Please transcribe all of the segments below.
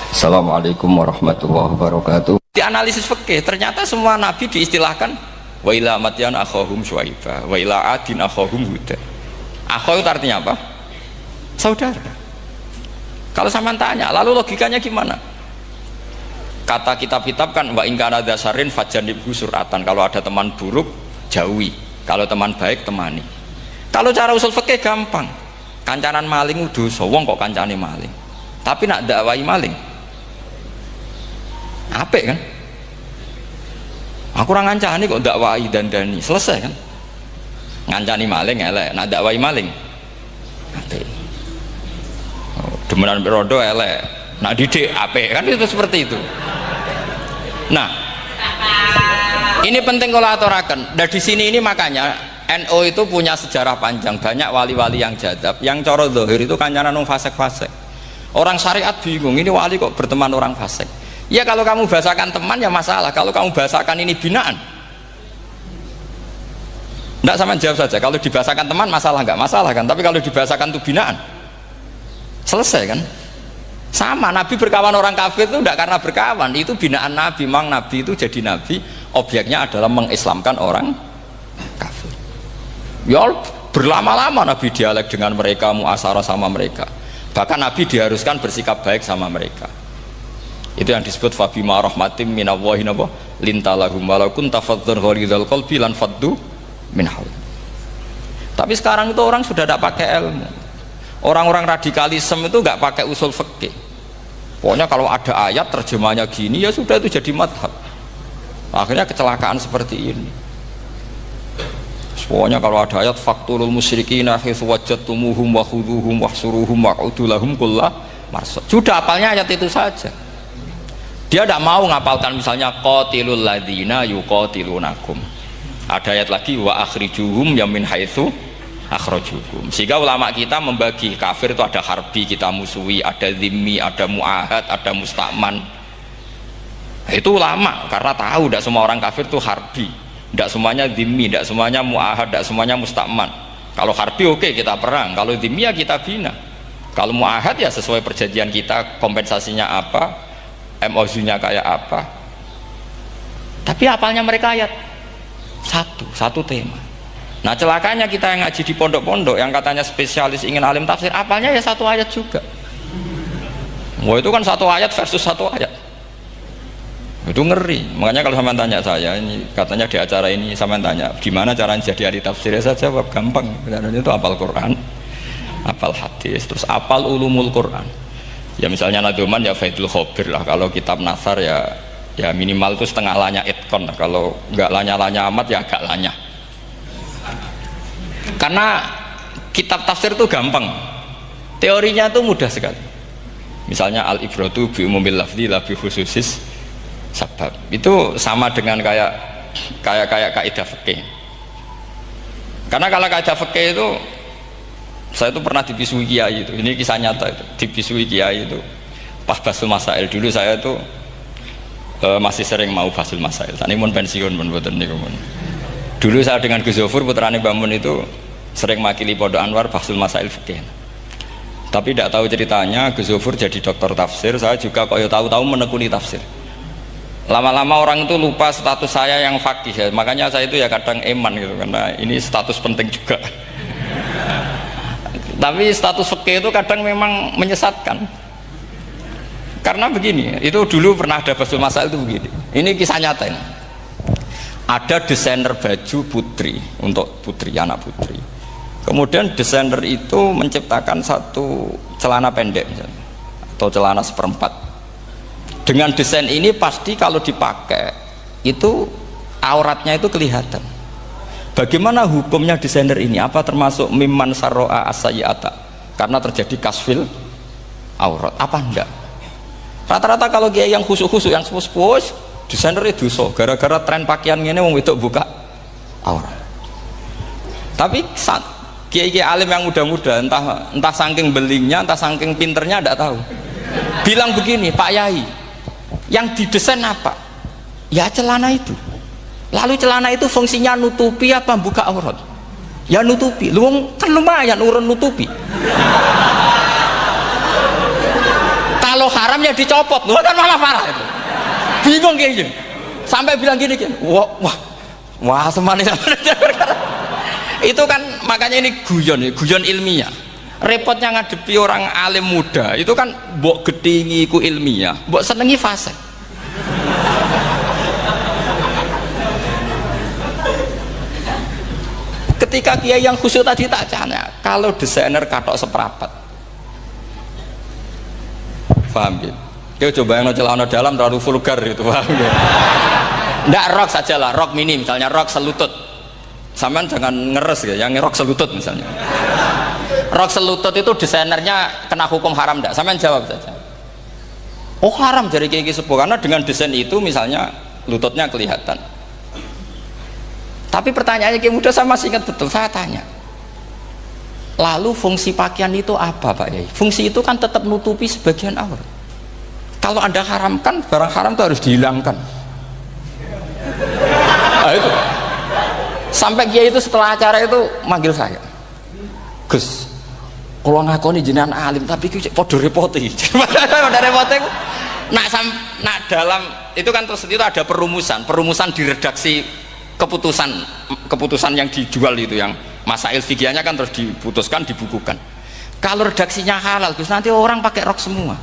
Assalamualaikum warahmatullahi wabarakatuh. Di analisis fikih ternyata semua nabi diistilahkan wa ila madyan akhahum syuaiba wa ila adin akhahum huda. Akha itu artinya apa? Saudara. Kalau sama tanya, lalu logikanya gimana? Kata kitab-kitab kan wa in kana dasarin fajanibhu suratan. Kalau ada teman buruk jauhi, kalau teman baik temani. Kalau cara usul fikih gampang. Kancanan maling dosa, wong kok kancane maling. Tapi nak dakwai maling apik kan? Aku orang ngancani kok dakwai dandani, selesai kan? Ngancani maling elek, nak dakwai maling apik. Demenan rondo elek, nak didik apik kan, itu seperti itu. Nah, ini penting kalau aturaken. Dan di sini ini makanya NU itu punya sejarah panjang, banyak wali-wali yang jadab, yang coro zahir itu kancanan wong fasik-fasik. Orang syariat bingung, ini wali kok berteman orang fasik. Ya kalau kamu bahasakan teman ya masalah, kalau kamu bahasakan ini binaan enggak, sama jawab saja. Kalau dibahasakan teman masalah enggak masalah kan, tapi kalau dibahasakan itu binaan selesai kan? Sama, Nabi berkawan orang kafir itu enggak karena berkawan, itu binaan Nabi. Memang Nabi itu jadi Nabi, objeknya adalah mengislamkan orang kafir. Ya berlama-lama Nabi dialek dengan mereka, muasyarah sama mereka, bahkan Nabi diharuskan bersikap baik sama mereka. Itu yang disebut fabima rahmatim minallahi lintalahum walau kunta fadzan ghalidhal qalbi lan faddu min hawlik. Tapi sekarang itu orang sudah tidak pakai ilmu. Orang-orang radikalisme itu nggak pakai usul fikih. Pokoknya kalau ada ayat terjemahnya gini ya sudah, itu jadi madhab. Akhirnya kecelakaan seperti ini. Pokoknya kalau ada ayat faqtulul musyrikina haitsu wajadtumuhum wa khudhuhum wahsuruhum wa'udu lahum kulla marsad. Sudah hafalnya ayat itu saja. Dia tidak mau ngapalkan misalnya qatilul ladzina yuqatilunakum. Ada ayat lagi wa akhrijuhum yamin haitsu akhrajukum. Sehingga ulama kita membagi kafir itu ada harbi, kita musuhi, ada zimmi, ada muahad, ada musta'man. Itu ulama karena tahu tidak semua orang kafir itu harbi, tidak semuanya zimmi, tidak semuanya muahad, tidak semuanya musta'man. Kalau harbi oke, kita perang, kalau zimmi ya kita bina, kalau muahad ya sesuai perjanjian kita, kompensasinya apa, MOU-nya kayak apa. Tapi apalnya mereka ayat satu tema. Nah celakanya kita yang ngaji di pondok-pondok yang katanya spesialis ingin alim tafsir, apalnya ya satu ayat juga. Wah itu kan satu ayat versus satu ayat, itu ngeri. Makanya kalau sama tanya saya ini, katanya di acara ini sama tanya gimana caranya jadi ahli tafsir, saya jawab gampang. Itu hafal Quran, hafal hadis, terus hafal ulumul Quran. Ya misalnya Nadoman ya Faidul Khobir lah, kalau kitab Nasar ya minimal itu setengah lanya itkon, kalau nggak lanya-lanya amat ya agak lanya. Karena kitab tafsir itu gampang, teorinya itu mudah sekali. Misalnya al-ibratu bi umumil lafzi la bi khususis sabab, itu sama dengan kayak kaidah fikih. Karena kalau kaidah fikih itu, saya itu pernah dibisui kiai itu, ini kisah nyata itu, dibisui kiai itu pas basul masail. Dulu saya itu masih sering mau basul masail, tadi mau pensiun pun betul nih. Dulu saya dengan Gus Zofur putrane Bamun itu sering makili Pondok Anwar basul masail fikih. Tapi tidak tahu ceritanya Gus Zofur jadi dokter tafsir, saya juga kok ya tahu-tahu menekuni tafsir. Lama-lama orang itu lupa status saya yang fakih ya, makanya saya itu ya kadang eman gitu, karena ini status penting juga. Tapi status fikih itu kadang memang menyesatkan. Karena begini, itu dulu pernah ada basul masail itu begini. Ini kisah nyata ini. Ada desainer baju putri, untuk putri, anak putri. Kemudian desainer itu menciptakan satu celana pendek misalnya, atau celana seperempat. Dengan desain ini pasti kalau dipakai itu auratnya itu kelihatan. Bagaimana hukumnya desainer ini? Apa termasuk mimman sarro'a as-sayyi'ata? Karena terjadi kasfil aurat. Apa enggak? Rata-rata kalau kiai yang khusuk-khusuk, yang sepuh-sepuh, desainer itu dosa. Gara-gara tren pakaian ini wong wedok buka aurat. Tapi kiai-kiai alim yang muda-muda, entah saking belingnya, entah saking pinternya, enggak tahu. Bilang begini, Pak Yai, yang didesain apa? Ya celana itu. Lalu celana itu fungsinya nutupi apa buka aurat? Ya nutupi. Lu kan lumayan urun nutupi. Kalau haram ya semangatnya dicopot, loh kan malah parah itu. Bingung kayaknya. Sampai bilang gini kan, wah semangat. Itu kan makanya ini guyon ilmiah. Repotnya ngadepi orang alim muda itu kan mbok gedingi ku ilmiah, mbok senengi fase. Ketika kiai yang khusyuk tadi tak tanya, kalau desainer katok seprapat, paham gitu? Kau coba yang celana dalam terlalu vulgar itu, paham gitu? Nggak, rok saja lah, rok mini misalnya, rok selutut. Sampean jangan ngeres ya, yang rok selutut misalnya. Rok selutut itu desainernya kena hukum haram enggak? Sampean jawab saja. Oh haram dari kiai sepuh, karena dengan desain itu misalnya lututnya kelihatan. Tapi pertanyaannya kiai muda saya masih ingat betul, saya tanya. Lalu fungsi pakaian itu apa Pak Yai? Fungsi itu kan tetap nutupi sebagian aurat. Kalau Anda haramkan, barang haram itu harus dihilangkan. Nah, itu. Sampai kiai itu setelah acara itu manggil saya. Gus, kalau ngakoni jenengan alim tapi podo repoti. Podo repoti nak dalam itu kan terus itu ada perumusan di redaksi keputusan yang dijual itu, yang masail fikihnya kan terus diputuskan, dibukukan. Kalau redaksinya halal Gus, nanti orang pakai rok semua.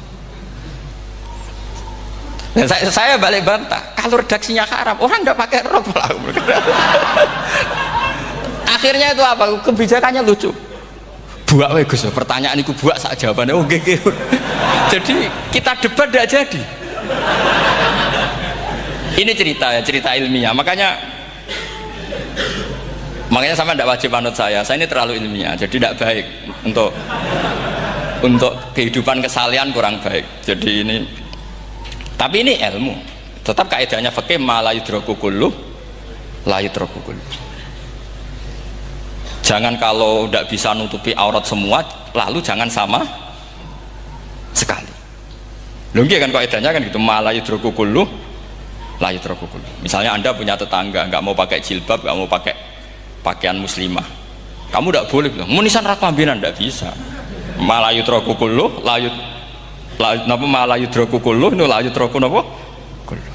Dan saya balik bantah, kalau redaksinya haram orang nggak pakai rok. Akhirnya itu apa? Kebijakannya lucu. Buak we Gus, pertanyaan itu buak sak jawabannya oke. Jadi kita debat tidak jadi. Ini cerita ilmiah. Makanya sama tidak wajib anut saya ini terlalu ilmiah, jadi tidak baik untuk kehidupan kesalian, kurang baik. Jadi ini, tapi ini ilmu. Tetap kaidahnya fikih ma la yudraku kullu la yudraku kullu. Jangan kalau tidak bisa nutupi aurat semua, lalu jangan sama sekali. Lagi kan kaidahnya kan gitu, ma la yudraku kullu la yudraku kullu. Misalnya Anda punya tetangga nggak mau pakai jilbab, nggak mau pakai pakaian muslimah, kamu tidak boleh bilang munisan raklambinan, tidak bisa. Malayu trokukulu layut napa malayu trokukulu nu layut troku napa kullu.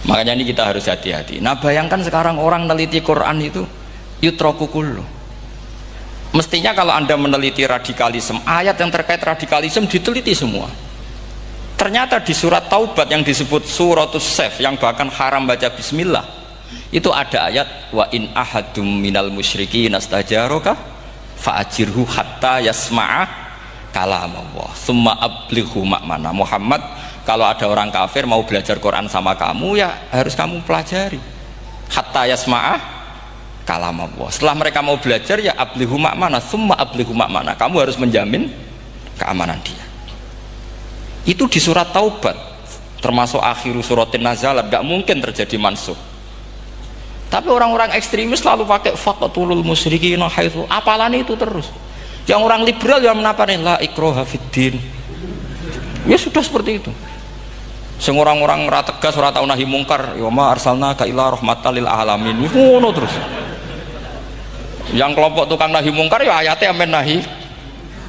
Makanya ini kita harus hati-hati. Nah bayangkan sekarang orang meneliti Quran itu yutrokukulu. Mestinya kalau Anda meneliti radikalisme, ayat yang terkait radikalisme diteliti semua. Ternyata di surat Taubat yang disebut suratus Saif, yang bahkan haram baca bismillah, itu ada ayat wa in ahadum minal musyrikin astajaraka fa'ajirhu hatta yasma'a kalam Allah summa ablighu ma'mana. Muhammad, kalau ada orang kafir mau belajar Quran sama kamu, ya harus kamu pelajari hatta yasma'a kalam Allah. Setelah mereka mau belajar, ya ablighu ma'mana, summa ablighu ma'mana, kamu harus menjamin keamanan dia. Itu di surat Taubat, termasuk akhiru suratin nazalat, gak mungkin terjadi mansuh. Tapi orang-orang ekstremis selalu pakai faqatulul musyrikin haitsu, apalan itu terus. Yang orang liberal yang menaparin la ikraha fiddin. Ya sudah seperti itu. Sing orang-orang ora tegas, ora tau nahi mungkar, ya ma arsalnaka ila rahmatal lil alamin. Ngono terus. Yang kelompok tukang nahi mungkar ya ayatnya amen nahi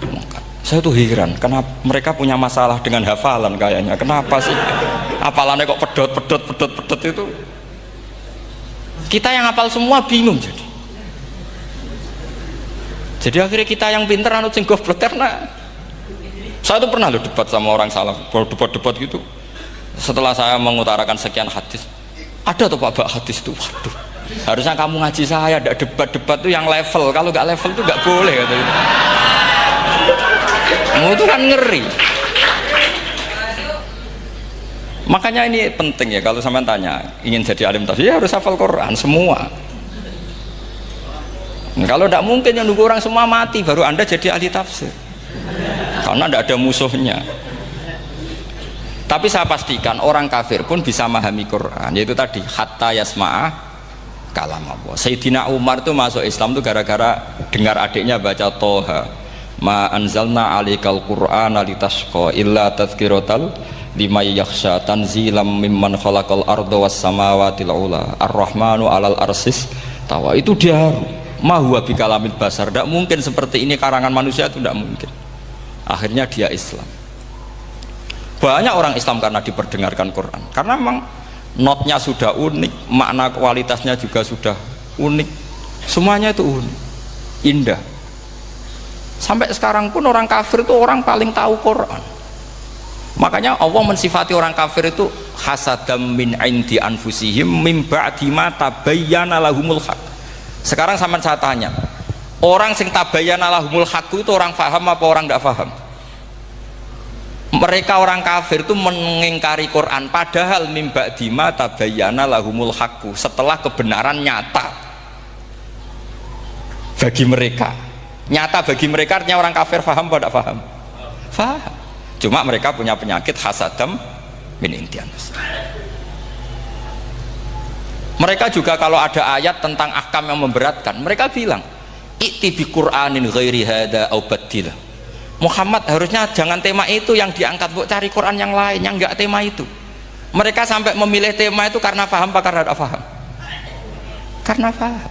mungkar. Saya tuh heran, kenapa mereka punya masalah dengan hafalan kayaknya. Kenapa sih? Hafalannya kok pedot itu. Kita yang hafal semua bingung jadi. Jadi akhirnya kita yang pinter anut sing goblok. Karena saya tuh pernah debat sama orang salaf, debat gitu. Setelah saya mengutarakan sekian hadis, ada tuh Pak hadis itu, waduh, harusnya kamu ngaji saya, ada debat tuh yang level. Kalau nggak level tuh nggak boleh kata itu. Itu kan ngeri. Makanya ini penting ya, kalau sampean tanya ingin jadi alim tafsir ya harus hafal Quran semua. Nah, kalau tidak mungkin yang nunggu orang semua mati baru Anda jadi ahli tafsir, karena tidak ada musuhnya. Tapi saya pastikan orang kafir pun bisa memahami Quran, yaitu tadi hatta yasma'a kalam Allah. Sayyidina Umar itu masuk Islam itu gara-gara dengar adiknya baca Toha, ma anzalna alikal Qur'ana litasqa illa tadhkiratal liman yakhsha tanzilam mimman khalaqal arda was samawati ula ar-rahmanu alal arsis tawa. Itu dia ma huwa bikalamil basar, tidak mungkin seperti ini karangan manusia, itu tidak mungkin. Akhirnya dia Islam. Banyak orang Islam karena diperdengarkan Quran, karena memang notnya sudah unik, makna kualitasnya juga sudah unik, semuanya itu unik, indah. Sampai sekarang pun orang kafir itu orang paling tahu Quran. Makanya Allah mensifati orang kafir itu hasadam min indi anfusihim mim ba'di ma tabayyana lahumul haq. Sekarang sama saya tanya, orang sing tabayyana lahumul haq itu orang faham apa orang tidak faham? Mereka orang kafir itu mengingkari Quran, padahal mim ba'di ma tabayyana lahumul haq, setelah kebenaran nyata bagi mereka. Nyata bagi mereka artinya orang kafir faham apa tidak faham? Faham. Cuma mereka punya penyakit hasadam min intian. Mereka juga kalau ada ayat tentang ahkam yang memberatkan, mereka bilang i'ti bi Qur'anin ghairi hada au badil. Muhammad harusnya jangan tema itu yang diangkat, bu cari Quran yang lain yang enggak tema itu. Mereka sampai memilih tema itu karena paham apa karena tidak paham? Karena paham.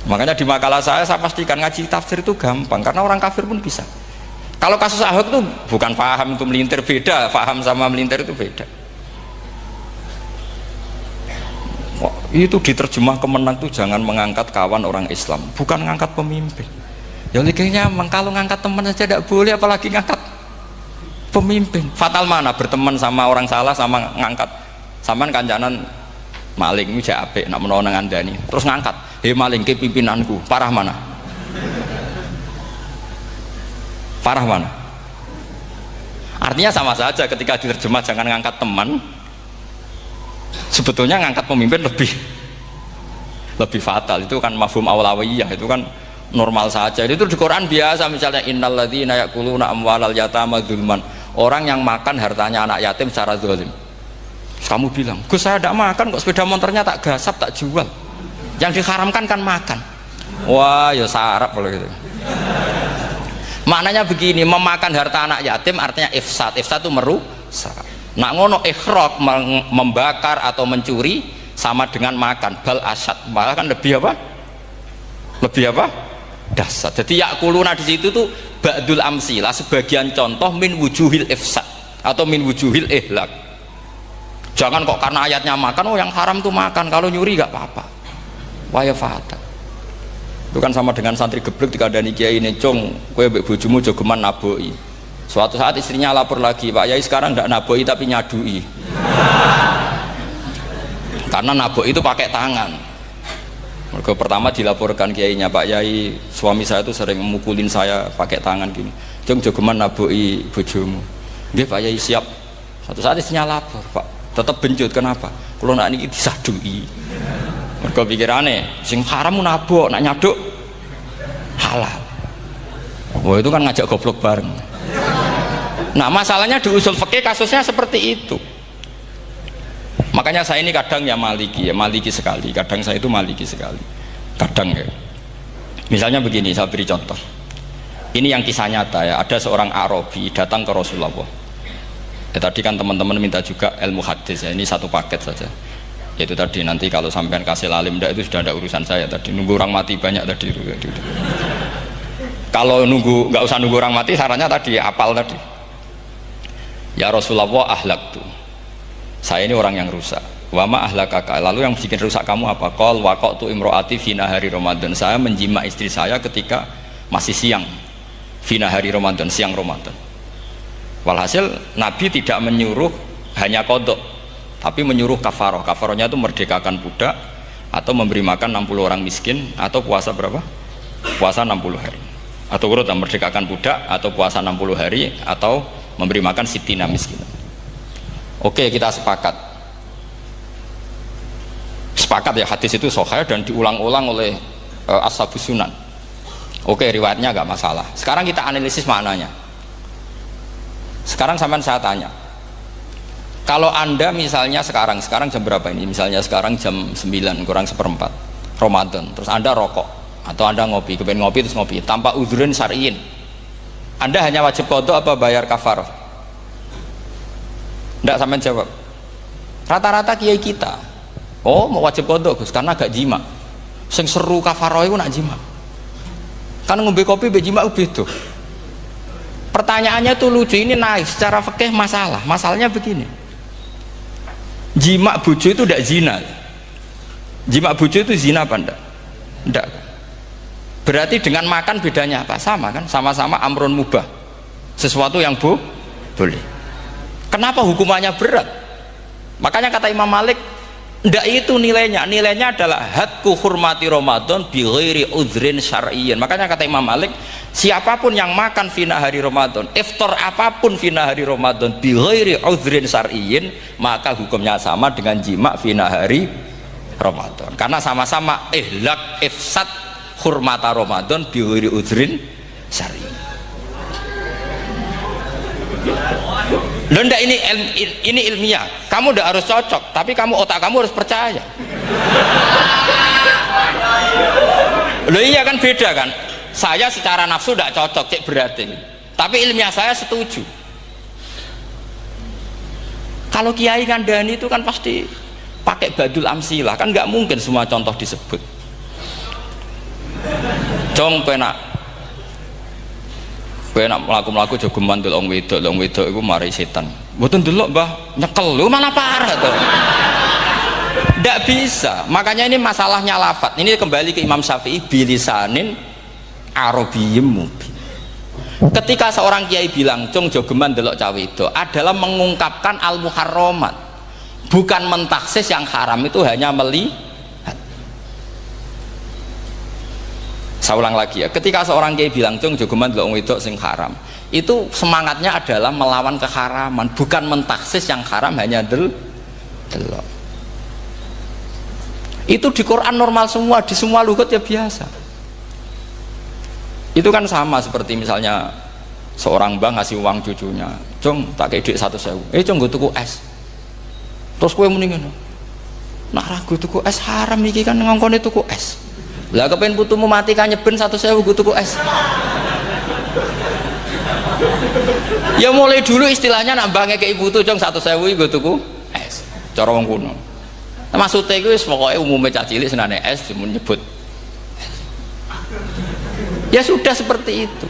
Makanya di makalah saya pastikan ngaji tafsir itu gampang, karena orang kafir pun bisa. Kalau kasus Ahok itu bukan paham itu melintir, beda, paham sama melintir itu beda. Wah, itu diterjemah Kemenang itu jangan mengangkat kawan orang Islam, bukan mengangkat pemimpin. Ya likanya kalau ngangkat teman saja tidak boleh, apalagi ngangkat pemimpin. Fatal mana berteman sama orang salah sama ngangkat. Saman kancanan maling ini apik nak menawa nang andani. Terus ngangkat, "Hei maling ke pimpinanku." Parah mana? Parah mana? Artinya sama saja ketika diterjemah jangan ngangkat teman, sebetulnya ngangkat pemimpin lebih fatal. Itu kan mafhum awlawiyah, itu kan normal saja. Itu di Quran biasa, misalnya innalladzina ya'kuluna amwalal yatama dzulman, orang yang makan hartanya anak yatim secara zalim. Kamu bilang, "Gus, saya tidak makan kok, sepeda motornya tak gasap, tak jual." Yang diharamkan kan makan. Wah, ya sarap kalau gitu. Maknanya begini, memakan harta anak yatim artinya ifsad. Ifsad itu merusak. Nak ngono ikhraq, membakar atau mencuri sama dengan makan. Bal asad, malah kan lebih apa? Lebih apa? Dasar. Jadi yakuluna di situ tuh ba'dul amsilah, sebagian contoh min wujuhil ifsad atau min wujuhil ihlak. Jangan kok karena ayatnya makan, oh yang haram tuh makan, kalau nyuri gak apa-apa. Waya fata. Itu kan sama dengan santri geblek dikandani kiai ini, "Cung, kowe mbek bojomu jogeman naboi." Suatu saat istrinya lapor lagi, "Pak Yai sekarang tidak naboi tapi nyadui." Karena naboi itu pakai tangan. Mereka pertama dilaporkan kiainya, "Pak Yai, suami saya itu sering memukulin saya pakai tangan gini. Cung, jogeman naboi bojomu." "Nggih Pak Yai, siap." Suatu saat istrinya lapor, "Pak, tetap benjut, kenapa? Kalau nak ini disadui." Mereka pikirannya sing haram nabok, nak nyaduk halal. Wah, itu kan ngajak goblok bareng. Nah, masalahnya di usul fikih kasusnya seperti itu. Makanya saya ini kadang ya maliki sekali. Kadang saya itu maliki sekali. Kadang ya. Misalnya begini, saya beri contoh. Ini yang kisah nyata ya. Ada seorang Arabi datang ke Rasulullah. Tadi kan teman-teman minta juga ilmu hadis ya. Ini satu paket saja. Itu tadi, nanti kalau sampean kasih lalim ndak itu sudah ada urusan saya tadi. Nunggu orang mati banyak tadi itu. Kalau nggak usah nunggu orang mati, sarannya tadi apal tadi. Ya Rasulullah, ahlak tuh. Saya ini orang yang rusak. Wama ahlakaka. Lalu yang bikin rusak kamu apa? Qol waqatu imroati fina hari Ramadan. Saya menjima istri saya ketika masih siang. Fina hari Ramadan, siang Ramadan. Walhasil Nabi tidak menyuruh hanya kodok, tapi menyuruh kafaroh. Kafarohnya itu merdekakan budak, atau memberi makan 60 orang miskin, atau puasa berapa? Puasa 60 hari. Atau urut, merdekakan budak, atau puasa 60 hari, atau memberi makan sitina miskin. Oke, kita sepakat. Sepakat ya, hadis itu sahih dan diulang-ulang oleh Ashabus Sunan. Oke, riwayatnya agak masalah. Sekarang kita analisis maknanya. Sekarang sampean saya tanya, kalau anda misalnya sekarang jam berapa ini? Misalnya sekarang jam 9 kurang seperempat Ramadan, terus anda rokok atau anda ngopi, kepengen ngopi terus ngopi tanpa udhurun syar'iin, anda hanya wajib qadha apa bayar kafarah? Ndak, sampean jawab. Rata-rata kiai kita, oh mau wajib qadha Gus karena gak jima. Sing seru kafarah itu nak jima. Kan ngombe kopi be jima beda. Pertanyaannya tuh lucu, ini naif secara fikih masalahnya begini, jima bojo itu tidak zina, jima bojo itu zina apa enggak? Enggak. Berarti dengan makan bedanya apa? Sama kan, sama-sama amrun mubah, sesuatu yang boleh. Kenapa hukumannya berat? Makanya kata Imam Malik, ndak itu nilainya adalah hadku hurmati Ramadan bi ghairi udhrin syar'iyyin. Makanya kata Imam Malik, siapapun yang makan fina hari Ramadan, iftar apapun fina hari Ramadan bi ghairi udhrin syar'iyyin, maka hukumnya sama dengan jima fina hari Ramadan, karena sama-sama ihlak ifsad hurmata Ramadan bi ghairi udhrin syar'iyyin. Loh enggak, ini ilmiah, kamu udah harus cocok, tapi otak kamu harus percaya. Loh iya kan, beda kan, saya secara nafsu tidak cocok, cek berarti, tapi ilmiah saya setuju. Kalau Kiai Kandani itu kan pasti pakai badul amsilah, kan nggak mungkin semua contoh disebut. Jong penak melaku jogeman delok wedok iku mari setan. Mboten delok Mbah, nyekel lho malah parah tuh. Ndak bisa. Makanya ini masalahnya lafat. Ini kembali ke Imam Syafi'i, bilisanin arabiyyim mubin. Ketika seorang kiai bilang cung jogeman delok cawe itu adalah mengungkapkan al-muharramat, bukan mentaksis yang haram itu hanya melihat. Saya ulang lagi ya, ketika seorang kiai bilang cung jogeman delok wedok sing haram, itu semangatnya adalah melawan keharaman, bukan mentaksis yang haram hanya delok. Itu di Quran normal semua, di semua lugat ya biasa. Itu kan sama seperti misalnya seorang bang ngasih uang cucunya, cung tak kayak duit 100.000, cung gue tuku es, terus gue mendingan nak ragu tuku es haram iki kan, ngongkone tuku es lah, kepen putumu mati kan nyeben 100.000 gue tuku es. Ya mulai dulu istilahnya nak bange ke ibu tuh cung 100.000 gue tuku es, cara wong kuno. Maksudnya itu pokoknya umumnya cah cilik senane es menyebut. Ya sudah seperti itu.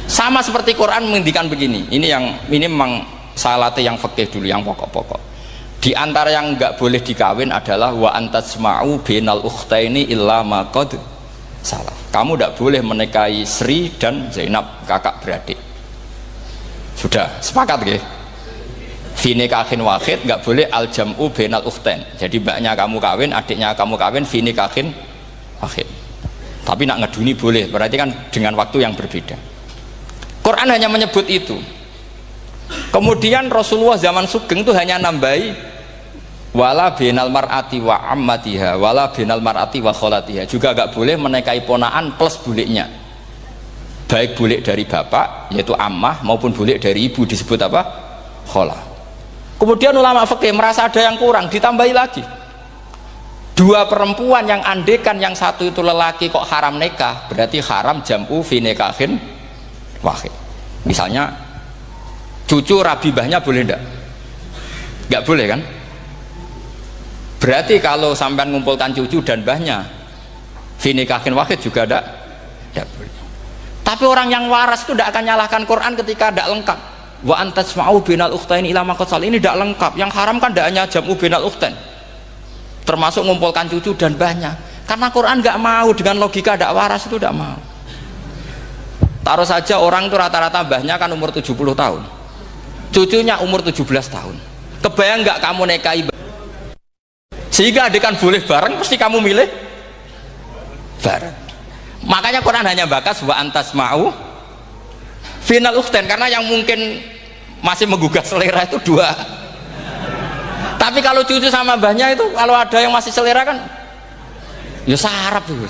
Sama seperti Quran menghentikan begini. Ini memang salate yang fikih dulu, yang pokok-pokok. Di antara yang nggak boleh dikawin adalah wa antasma'u bainal ukhtaini illa ma qad salaf. Kamu tidak boleh menikahi Sri dan Zainab, kakak beradik. Sudah sepakat nggih? Fi nikahin wahid nggak boleh al jam'u bainal ukhtain. Jadi mbaknya kamu kawin, adiknya kamu kawin, fi nikahin wahid. Tapi nak ngeduni boleh, berarti kan dengan waktu yang berbeda. Quran hanya menyebut itu. Kemudian Rasulullah zaman Sugeng itu hanya nambahi wala binal mar'ati wa ammatiha wala binal mar'ati wa kholatiha, juga gak boleh menikahi ponaan plus buliknya, baik bulik dari bapak yaitu ammah maupun bulik dari ibu disebut apa? Kholah. Kemudian ulama fikih merasa ada yang kurang, ditambahi lagi dua perempuan yang andekan yang satu itu lelaki kok haram nikah, berarti haram jam'u fi nikahin wahid. Misalnya cucu rabibahnya boleh enggak? Enggak boleh kan? Berarti kalau sampai mengumpulkan cucu dan mbahnya fi nikahin wahid juga enggak boleh. Tapi orang yang waras itu tidak akan nyalahkan Quran ketika tidak lengkap. Wa antasma'u bainal ukhtain ila ma qad sal, ini tidak lengkap. Yang haram kan tidak hanya jam'u bainal ukhtain, termasuk mengumpulkan cucu dan mbahnya. Karena Quran nggak mau dengan logika tidak waras, itu tidak mau. Taruh saja orang itu rata-rata mbahnya kan umur 70 tahun, cucunya umur 17 tahun. Kebayang nggak kamu nikahi sehingga adekan boleh bareng, pasti kamu milih bareng. Makanya Quran hanya bakas wa antasma'u final ukhtain, karena yang mungkin masih menggugah selera itu dua. Tapi kalau cucu sama mbahnya itu, kalau ada yang masih selera kan ya sarap tuh.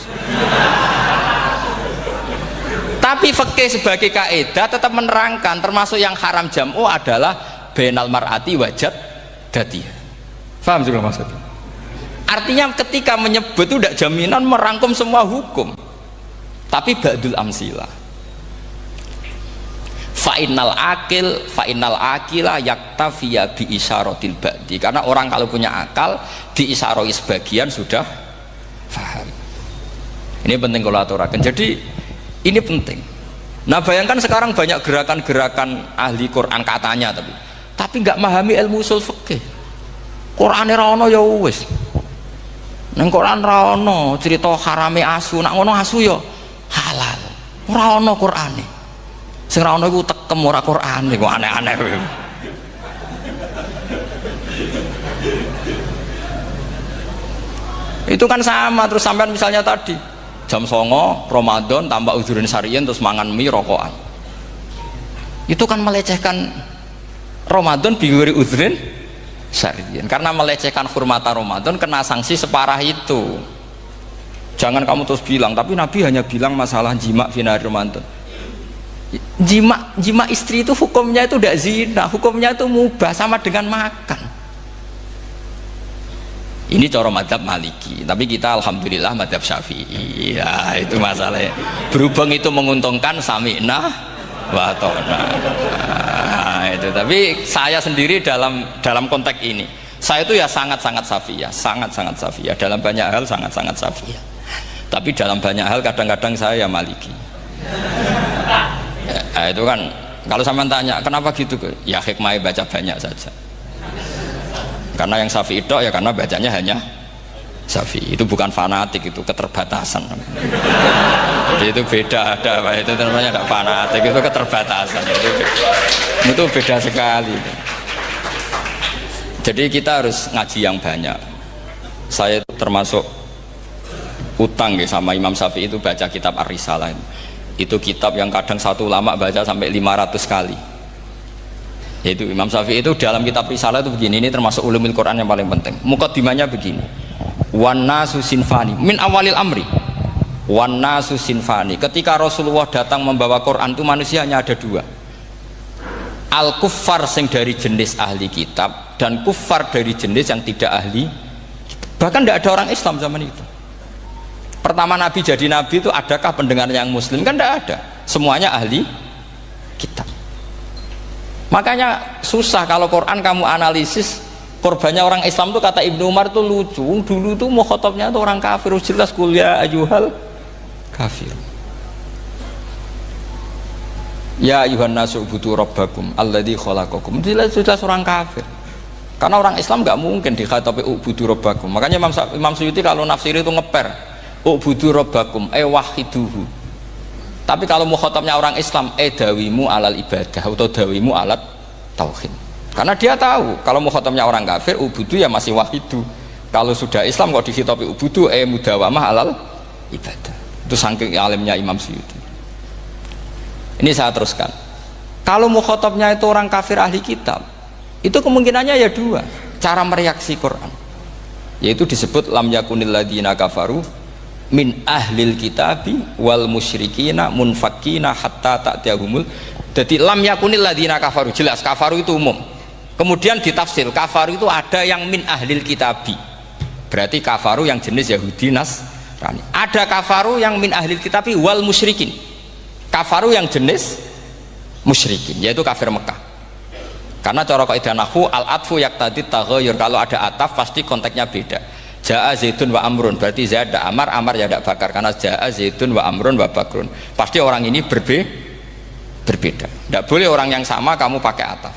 Tapi fikih sebagai kaidah tetap menerangkan termasuk yang haram jam'u adalah bainal mar'ati wajad datiha. Paham juga maksudnya? Artinya ketika menyebut itu tidak jaminan merangkum semua hukum, tapi ba'dul amsilah. Fa'innal akila yaktafiya bi isyaratil ba'di, karena orang kalau punya akal diisyarai sebagian sudah paham. Ini penting kalau aturakan. Jadi ini penting. Nah bayangkan sekarang banyak gerakan-gerakan ahli Quran katanya tapi nggak memahami ilmu usul fikih. Qur'ane ra ono ya wis. Neng Quran ra ono cerita harame asu, nak ngono asu ya halal. Ora ono Qur'ane. Sing ra ono iku tekem ora Qur'ane, kok aneh-aneh kowe. Itu kan sama terus sampean misalnya tadi jam 09.00 Ramadan tambah uzurin syariah terus mangan mie rokokan. Itu kan melecehkan Ramadan biguri uzurin syariah. Karena melecehkan hurmata Ramadan kena sanksi separah itu. Jangan kamu terus bilang, tapi Nabi hanya bilang masalah jima fi nahar Ramadan. Jima istri itu hukumnya itu tidak zina, hukumnya itu mubah sama dengan makan. Ini cara madzhab Maliki, tapi kita alhamdulillah madzhab Syafi'i. Ya itu masalahnya. Berhubung itu menguntungkan sami'na wa ta'na. Nah, itu. Tapi saya sendiri dalam konteks ini, saya itu ya sangat-sangat Syafi'iyah, sangat-sangat Syafi'iyah. Dalam banyak hal sangat-sangat Syafi'iyah. Tapi dalam banyak hal kadang-kadang saya Maliki. Ya, itu kan kalau sampean tanya kenapa gitu, ya hikmahnya baca banyak saja. Karena yang Syafi'i itu ya karena bacanya hanya Syafi'i, itu bukan fanatik, itu keterbatasan. Jadi itu beda, itu namanya tidak fanatik, itu keterbatasan. Itu beda sekali. Jadi kita harus ngaji yang banyak. Saya itu termasuk utang ya sama Imam Syafi'i itu baca kitab Ar-Risalah. Itu kitab yang kadang satu ulama baca sampai 500 kali. Yaitu Imam Syafi'i itu dalam kitab Risalah itu begini, ini termasuk ulumul Quran yang paling penting. Muqaddimahnya begini, wan nasu sinfani min awalil amri, wan nasu sinfani. Ketika Rasulullah datang membawa Quran itu manusia hanya ada dua, al kuffar sing dari jenis ahli kitab dan kuffar dari jenis yang tidak ahli kitab. Bahkan tidak ada orang Islam zaman itu. Pertama Nabi jadi Nabi itu adakah pendengar yang Muslim? Kan tidak ada, semuanya ahli kitab. Makanya susah kalau Quran kamu analisis korbannya orang Islam tuh, kata Ibnu Umar tuh lucu. Dulu tuh mukhotobnya tuh orang kafir, jelas kuliah ayyuhal kafir. Ya ayuhan nasu ubudu rabbakum alladzi khalaqakum. Jelas orang kafir. Karena orang Islam nggak mungkin dikhatabi ubudu rabbakum. Makanya Imam Suyuti kalau nafsir itu ngeper ubudu rabbakum wahiduhu. Tapi kalau mukhatabnya orang Islam, dawimu alal ibadah atau dawimu alat tauhid. Karena dia tahu kalau mukhatabnya orang kafir, ubudu ya masih wahidu. Kalau sudah Islam kok dikhitabi ubudu, mudawamah alal ibadah. Itu saking alimnya Imam Suyuti. Ini saya teruskan. Kalau mukhatabnya itu orang kafir ahli kitab, itu kemungkinannya ya dua cara mereaksi Quran. Yaitu disebut lam yakunil ladina kafaru min ahlil kitabi wal musyrikina munfakina hatta ta'tiyahumul. Jadi lam yakunil ladina kafaru, jelas kafaru itu umum. Kemudian ditafsir kafaru itu ada yang min ahlil kitabi, berarti kafaru yang jenis Yahudi Nasrani. Ada kafaru yang min ahlil kitabi wal musyrikin, kafaru yang jenis musyrikin, yaitu kafir Mekah. Karena cara kaidah nahwu al atfu yaqtadi taghayyur, kalau ada ataf pasti konteksnya beda. Ja'a Zaidun wa Amrun, berarti Zaid ada Amar, Amar ya ada Bakar. Karena Ja'a Zaidun wa Amrun wa Bakrun, pasti orang ini berbeda. Tidak boleh orang yang sama kamu pakai ataf.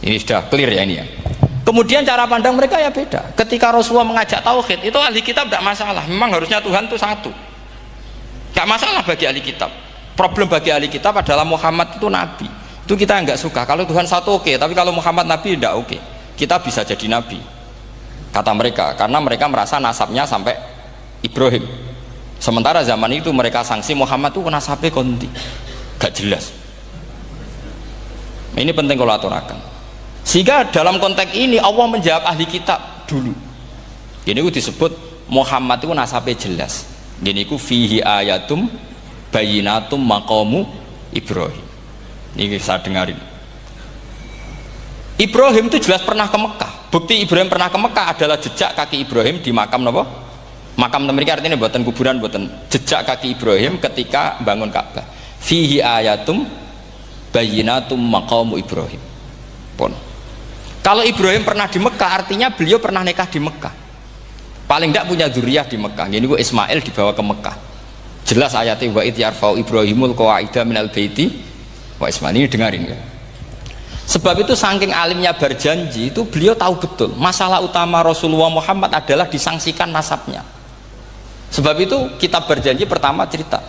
Ini sudah clear ya ini ya. Kemudian cara pandang mereka ya beda. Ketika Rasulullah mengajak tauhid, itu ahli kitab tidak masalah. Memang harusnya Tuhan itu satu, tidak masalah bagi ahli kitab. Problem bagi ahli kitab adalah Muhammad itu nabi. Itu kita nggak suka. Kalau Tuhan satu oke, tapi kalau Muhammad nabi tidak oke. Kita bisa jadi nabi, kata mereka, karena mereka merasa nasabnya sampai Ibrahim. Sementara zaman itu mereka sanksi Muhammad itu nasabnya konti, gak jelas. Ini penting kalau aturakan. Sehingga dalam konteks ini Allah menjawab ahli kitab dulu. Ini itu disebut Muhammad itu nasabnya jelas. Ini itu fihi ayatum bayinatum maqamu Ibrahim. Ini saya dengarin. Ibrahim itu jelas pernah ke Mekah. Bukti Ibrahim pernah ke Mekah adalah jejak kaki Ibrahim di makam apa? Makam mereka, artinya buatan kuburan, buatan jejak kaki Ibrahim ketika bangun Ka'bah. Fihi ayatum bayinatum maqamu Ibrahim. Pun. Kalau Ibrahim pernah di Mekah, artinya beliau pernah nikah di Mekah. Paling tidak punya dzurriyyah di Mekah. Ini gue Ismail dibawa ke Mekah. Jelas ayatnya wa id yarfa'u Ibrahimul qawaida minal baiti wa Ismail. Ini dengarin ya. Sebab itu saking alimnya berjanji itu beliau tahu betul masalah utama Rasulullah Muhammad adalah disangsikan nasabnya. Sebab itu kitab berjanji pertama cerita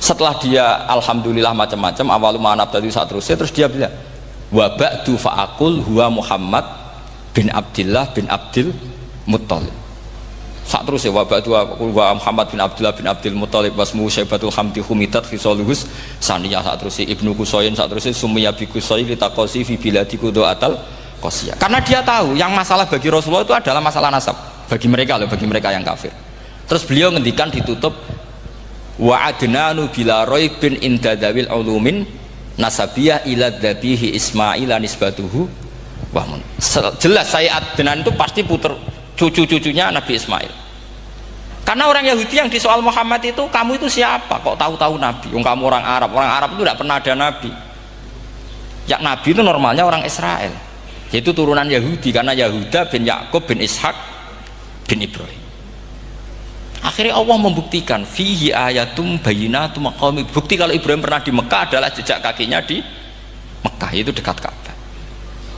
setelah dia alhamdulillah macam-macam awal manab tadi saat terus dia bilang wa ba'du fa'akul huwa Muhammad bin Abdillah bin Abdil Muttalib. Saat terus ya wa ba'du wa Muhammad bin Abdullah bin Abdil Muttalib wasmu syaibatul hamdi humidat khisaluhus saniyah. Saat terus ibnu Kusoyin, saat terus sumiyah bi Kusoy litaqasi fi biladi kudu'atal qasiyah. Karena dia tahu yang masalah bagi Rasulullah itu adalah masalah nasab bagi mereka loh, bagi mereka yang kafir. Terus beliau ngendikan ditutup wa adnanu bila raibin indadawil ulumin nasabiyah ila dhabihi Ismail nisbatuhu wahmun. Jelas saya Adnan itu pasti puter cucu-cucunya Nabi Ismail. Karena orang Yahudi yang disoal Muhammad itu, kamu itu siapa? Kok tahu-tahu Nabi? Kamu orang Arab. Orang Arab itu tidak pernah ada Nabi. Yang Nabi itu normalnya orang Israel, yaitu turunan Yahudi, karena Yahuda bin Yakub bin Ishak bin Ibrahim. Akhirnya Allah membuktikan fihi ayatum bayyinatum maqami. Bukti kalau Ibrahim pernah di Mekah adalah jejak kakinya di Mekah, itu dekat Ka'bah.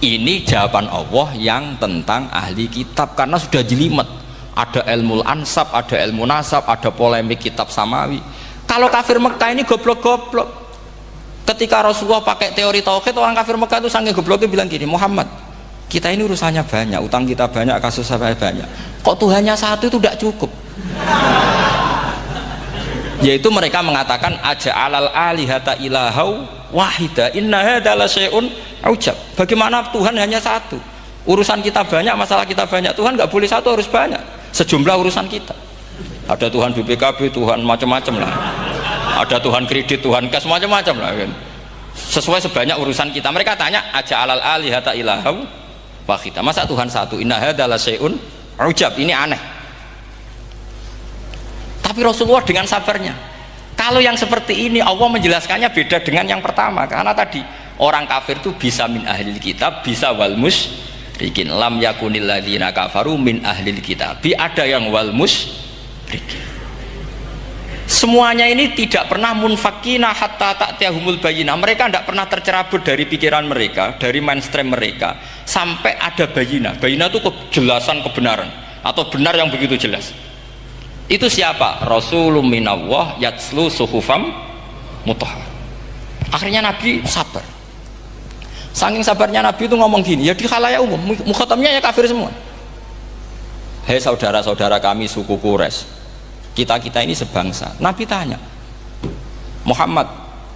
Ini jawaban Allah yang tentang ahli kitab, karena sudah jelimet. Ada ilmu ansab, ada ilmu nasab, ada polemik kitab samawi. Kalau kafir Mekah ini goblok-goblok. Ketika Rasulullah pakai teori tauhid, orang kafir Mekah itu sangat gobloknya bilang gini, Muhammad, kita ini urusannya banyak, utang kita banyak, kasus saya banyak. Kok Tuhannya satu itu tidak cukup? Yaitu mereka mengatakan aja'alal alihata ilahau wahida inna hadza la syai'un ujab. Bagaimana Tuhan hanya satu? Urusan kita banyak, masalah kita banyak. Tuhan nggak boleh satu, harus banyak. Sejumlah urusan kita. Ada Tuhan BPKB, Tuhan macam-macam lah. Ada Tuhan kredit, Tuhan kas, macam-macam lah kan. Sesuai sebanyak urusan kita. Mereka tanya aja'alal alihata ilahau wahida. Masa Tuhan satu? Inna hadza la syai'un ujab. Ini aneh. Tapi Rasulullah dengan sabarnya, kalau yang seperti ini Allah menjelaskannya beda dengan yang pertama. Karena tadi orang kafir itu bisa min ahlil kitab, bisa wal musyrikin. Lam yakunil ladzina kafaru min ahlil kitab. Ada yang wal musyrikin. Semuanya ini tidak pernah munfakina hatta ta'tiyahumul bayyinah. Mereka tidak pernah tercerabut dari pikiran mereka, dari mainstream mereka, sampai ada bayyinah. Bayyinah itu kejelasan kebenaran atau benar yang begitu jelas. Itu siapa? Rasulun minallah yatslu suhufam mutahhar. Akhirnya Nabi sabar. Saking sabarnya Nabi itu ngomong gini, ya di khalayak umum, mukhatamnya ya kafir semua. Hei saudara-saudara kami suku Quraisy, kita ini sebangsa. Nabi tanya, Muhammad,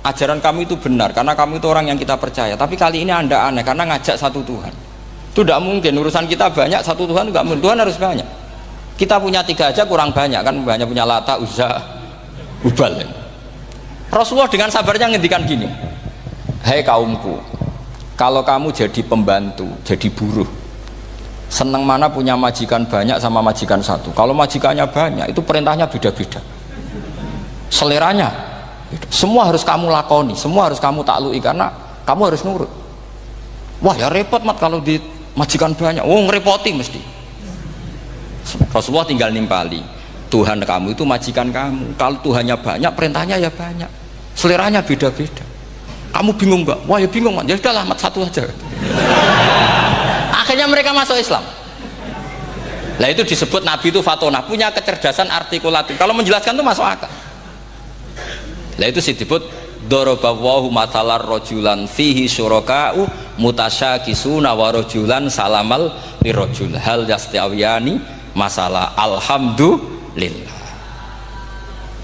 ajaran kami itu benar karena kamu itu orang yang kita percaya. Tapi kali ini Anda aneh karena ngajak satu Tuhan. Itu tidak mungkin. Urusan kita banyak, satu Tuhan enggak mungkin. Tuhan harus banyak. Kita punya 3 aja kurang banyak kan, banyak punya Lata, Uzza, Hubal. Rasulullah dengan sabarnya ngendikan gini, hei kaumku, kalau kamu jadi pembantu, jadi buruh, senang mana punya majikan banyak sama majikan satu? Kalau majikannya banyak, itu perintahnya beda-beda, seleranya beda. Semua harus kamu lakoni, semua harus kamu taklui karena kamu harus nurut. Wah ya repot mat kalau di majikan banyak, ngerepoti mesti. Rasulullah tinggal nimpali, Tuhan kamu itu majikan kamu. Kalau Tuhannya banyak, perintahnya ya banyak, seleranya beda-beda. Kamu bingung nggak? Wah ya bingung, ya udahlah mat satu aja. Akhirnya mereka masuk Islam. Nah itu disebut Nabi itu fatonah, punya kecerdasan artikulatif. Kalau menjelaskan itu masuk akal. Nah itu disebut dorobawahu matalar rojulan fihi syuraka'u mutasyakisuna wa rojulan salamal lirojul hal yastiawiyani masalah alhamdulillah.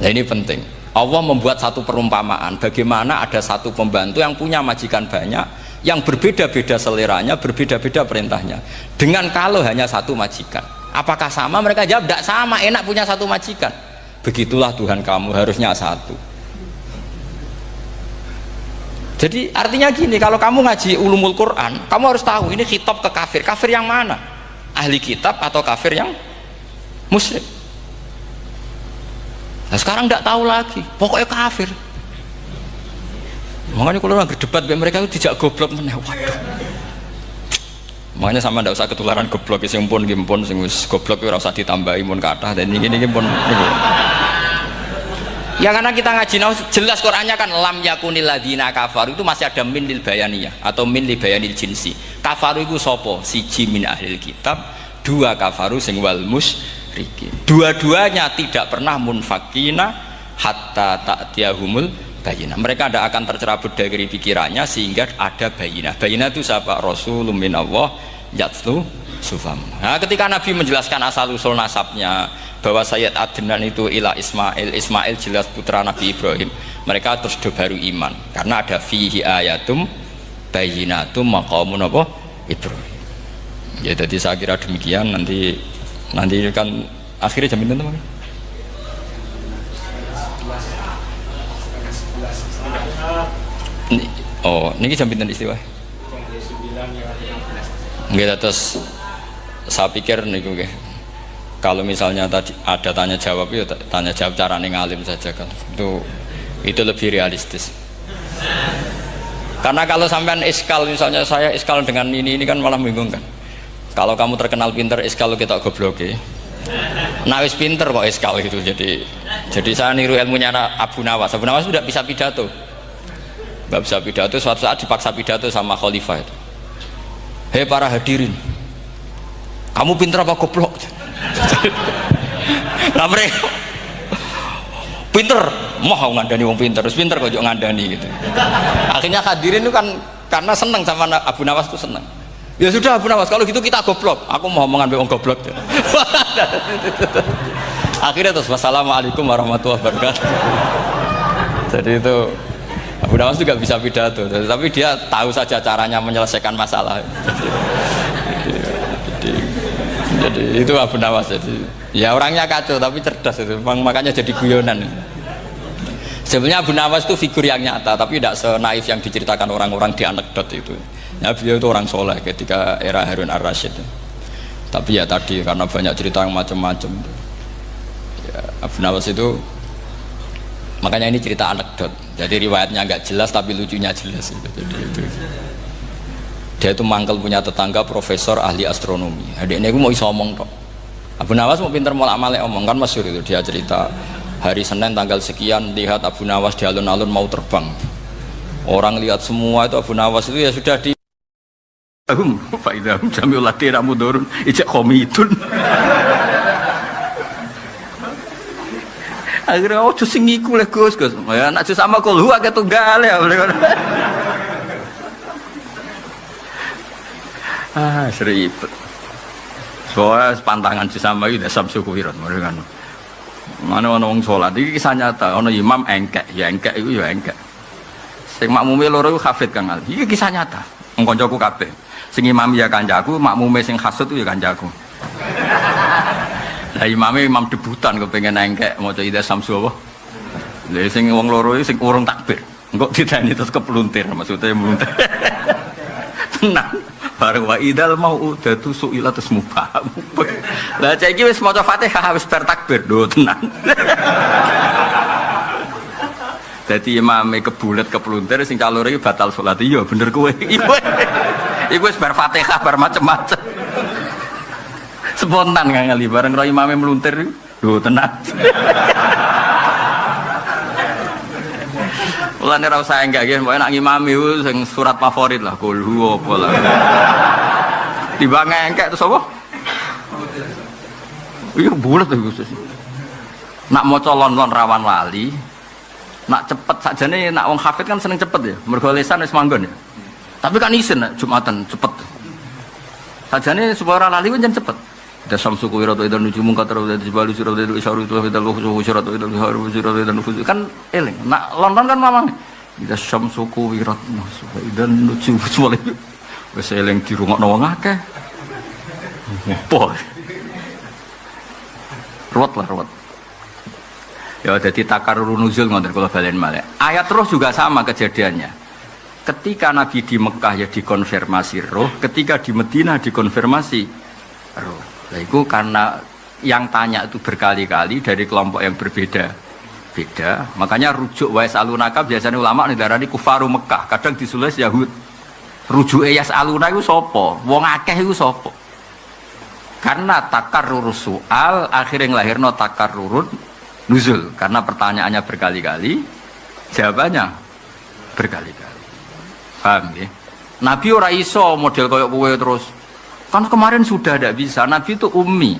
Nah ini penting. Allah membuat satu perumpamaan bagaimana ada satu pembantu yang punya majikan banyak, yang berbeda-beda seleranya, berbeda-beda perintahnya. Dengan kalau hanya satu majikan, apakah sama? Mereka jawab tidak sama, enak punya satu majikan. Begitulah Tuhan kamu, harusnya satu. Jadi artinya gini, kalau kamu ngaji ulumul Quran, kamu harus tahu ini khitab ke kafir. Kafir yang mana? Ahli kitab atau kafir yang musyrik? Nah sekarang tidak tahu lagi, pokoknya kafir. Makanya kalau orang berdebat mereka itu tidak goblok meneh. Waduh. Makanya sama tidak usah ketularan goblok, sing pun sing goblok ora usah ditambahi mun kathah dan ini pun. Ya karena kita ngaji nahu jelas Qur'annya kan lam yakunil ladzina kafaru itu masih ada min lil bayaniyah atau min li bayanil jinsi. Kafaru itu sapa? Siji min ahlil kitab, dua kafaru sing wal musyrikin. Dua-duanya tidak pernah munfakina hatta ta'tiyahumul bayinah. Mereka tidak akan tercerabut dari pikirannya sehingga ada bayinah. Bayinah itu siapa? Rasulun minallah yatlu sufam. Nah, ketika Nabi menjelaskan asal usul nasabnya bahwa Sayyid Adnan itu ila Ismail jelas putra Nabi Ibrahim, mereka terus baru iman karena ada fihi ayatum bayyinatum maqamun apa Ibrahim. Ya jadi saya kira demikian. Nanti kan akhirnya jam pinten teman. Oh, niki jam pinten istiwa? Nggih, terus saya pikir niku nggih. Kalau misalnya tadi ada tanya jawab, ya tanya jawab carane ngalim saja kan. Itu lebih realistis. Karena kalau sampean iskal, misalnya saya iskal dengan ini kan malah membingungkan. Kalau kamu terkenal pinter, iskal kita goblok ya. Nah wis pinter kok iskal gitu. Jadi saya niru ilmunya Abu Nawas. Abu Nawas tidak bisa pidato. Nggak bisa pidato, suatu saat dipaksa pidato sama khalifah itu. Hei para hadirin, kamu pinter apa goblok? Lah mereka pinter, mau ngandani wong pinter, terus pinter kok ngandani gitu. Akhirnya hadirin itu kan karena seneng sama Abu Nawas itu seneng. Ya sudah Abu Nawas, kalau gitu kita goblok. Aku mau ngambil wong goblok. Akhirnya terus wassalamualaikum warahmatullahi wabarakatuh. Jadi itu Abu Nawas juga bisa pidato, tapi dia tahu saja caranya menyelesaikan masalah. Jadi itu Abu Nawas. Jadi ya orangnya kacau tapi cerdas itu, makanya jadi guyonan. Sebenarnya Abu Nawas itu figur yang nyata, tapi tidak senaif yang diceritakan orang-orang di anekdot itu. Ya, beliau itu orang soleh ketika era Harun ar-Rasyid. Tapi ya tadi karena banyak cerita yang macam-macam. Ya, Abu Nawas itu, makanya ini cerita anekdot. Jadi riwayatnya nggak jelas tapi lucunya jelas. Jadi itu. Dia itu mangkel punya tetangga profesor ahli astronomi. Adiknya aku mau iso omong tok. Abu Nawas mau pinter molak-malik omong kan masyhur itu. Dia cerita hari Senin tanggal sekian lihat Abu Nawas di alun-alun mau terbang. Orang lihat semua itu Abu Nawas itu ya sudah di faidahum jami'ul ladina mudurun ijak komitun. Akhirnya oh sing iku le Gus. Ya nak sama kul huwa ketunggal ya. Seribet. Soalnya pantangan sama itu samsu kuwirat kan. Mana orang sholat ini kisah nyata. Orang imam engkek, ya engkek itu ya engkek. Sing makmume loro itu hafid Kang Ali. Ini kisah nyata. Ngkoncoku kabeh. Sing imam ya kancaku, makmume sing hasud itu ya kancaku. Lah imame imam debutan kepengen engkek maca ida samsu apa. Lah sing wong loro iki sing urung takbir. Engko ditani terus kepluntir maksudnya meluntir. Tenang. Bareng wa idal mau udatu suila terus mubah. Lah cek iki wis maca Fatihah wis bar takbir do tenan. Dadi imame kebulet kepluntir sing calon iki batal salat. Iya bener kowe. Iku wis bar Fatihah bar macem-macem. Spontan Kang Ali bareng ro imame meluntir do tenan. Mulane ora usah enggak nggih, pokoke nak ngimami sing surat favorit lah, kul huwa apa lah. Tiba ngengkek terus apa? Iya bulet to Gus. Nak maca lon-lon rawan lali, nak cepet sakjane nak wong hafid kan seneng cepet ya, mergo lisan wis manggon ya. Tapi kan isin Jumatan cepet. Sakjane supaya ora lali kan cepet. Dasam suku wiratu dan nujumun kata rawat di balu surat itu isyarat itu dan luhu surat itu haru surat dan luhu kan eling nak London kan mamang dasam suku wirat dan nuju sulit wes eling di rumah nawang akeh boy ruwet ya jadi takarrur nuzul ngoten kula balen malih ayat roh juga sama kejadiannya ketika Nabi di Mekah ya dikonfirmasi roh ketika di Madinah dikonfirmasi roh. Nah, itu karena yang tanya itu berkali-kali dari kelompok yang berbeda-beda. Makanya rujuk wais alunaka biasanya ulama negarani kufaru Mekah, kadang disulis Yahud. Rujuk yas aluna itu sopo, wong akeh itu sopo. Karena takarrur soal akhirnya ngelahirno takarrurun nuzul karena pertanyaannya berkali-kali, jawabannya berkali-kali. Paham ya? Nabi ora iso model koyok kowe terus. Kan kemarin sudah tidak bisa. Nabi itu ummi.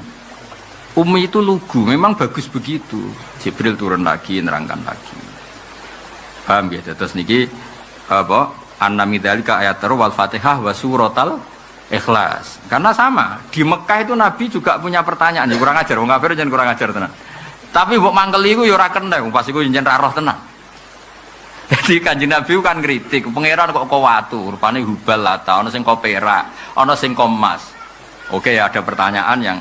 Ummi itu lugu, memang bagus begitu. Jibril turun lagi, nerangkan lagi. Paham ya? Terus niki apa? An-nami dzalika ayatul wal Fatihah wa suratal Ikhlas. Karena sama, di Mekah itu Nabi juga punya pertanyaan. Ini kurang ajar, wong kafir jangan kurang ajar tenan. Tapi mbok mangkeli iku ya ora kena, pas iku njen ra roh tenan. Jadi Kanjeng Nabi kan kritik, pangeran kok watu, rupane hubal lata, ana sing perak, ana sing emas. Oke, ada pertanyaan yang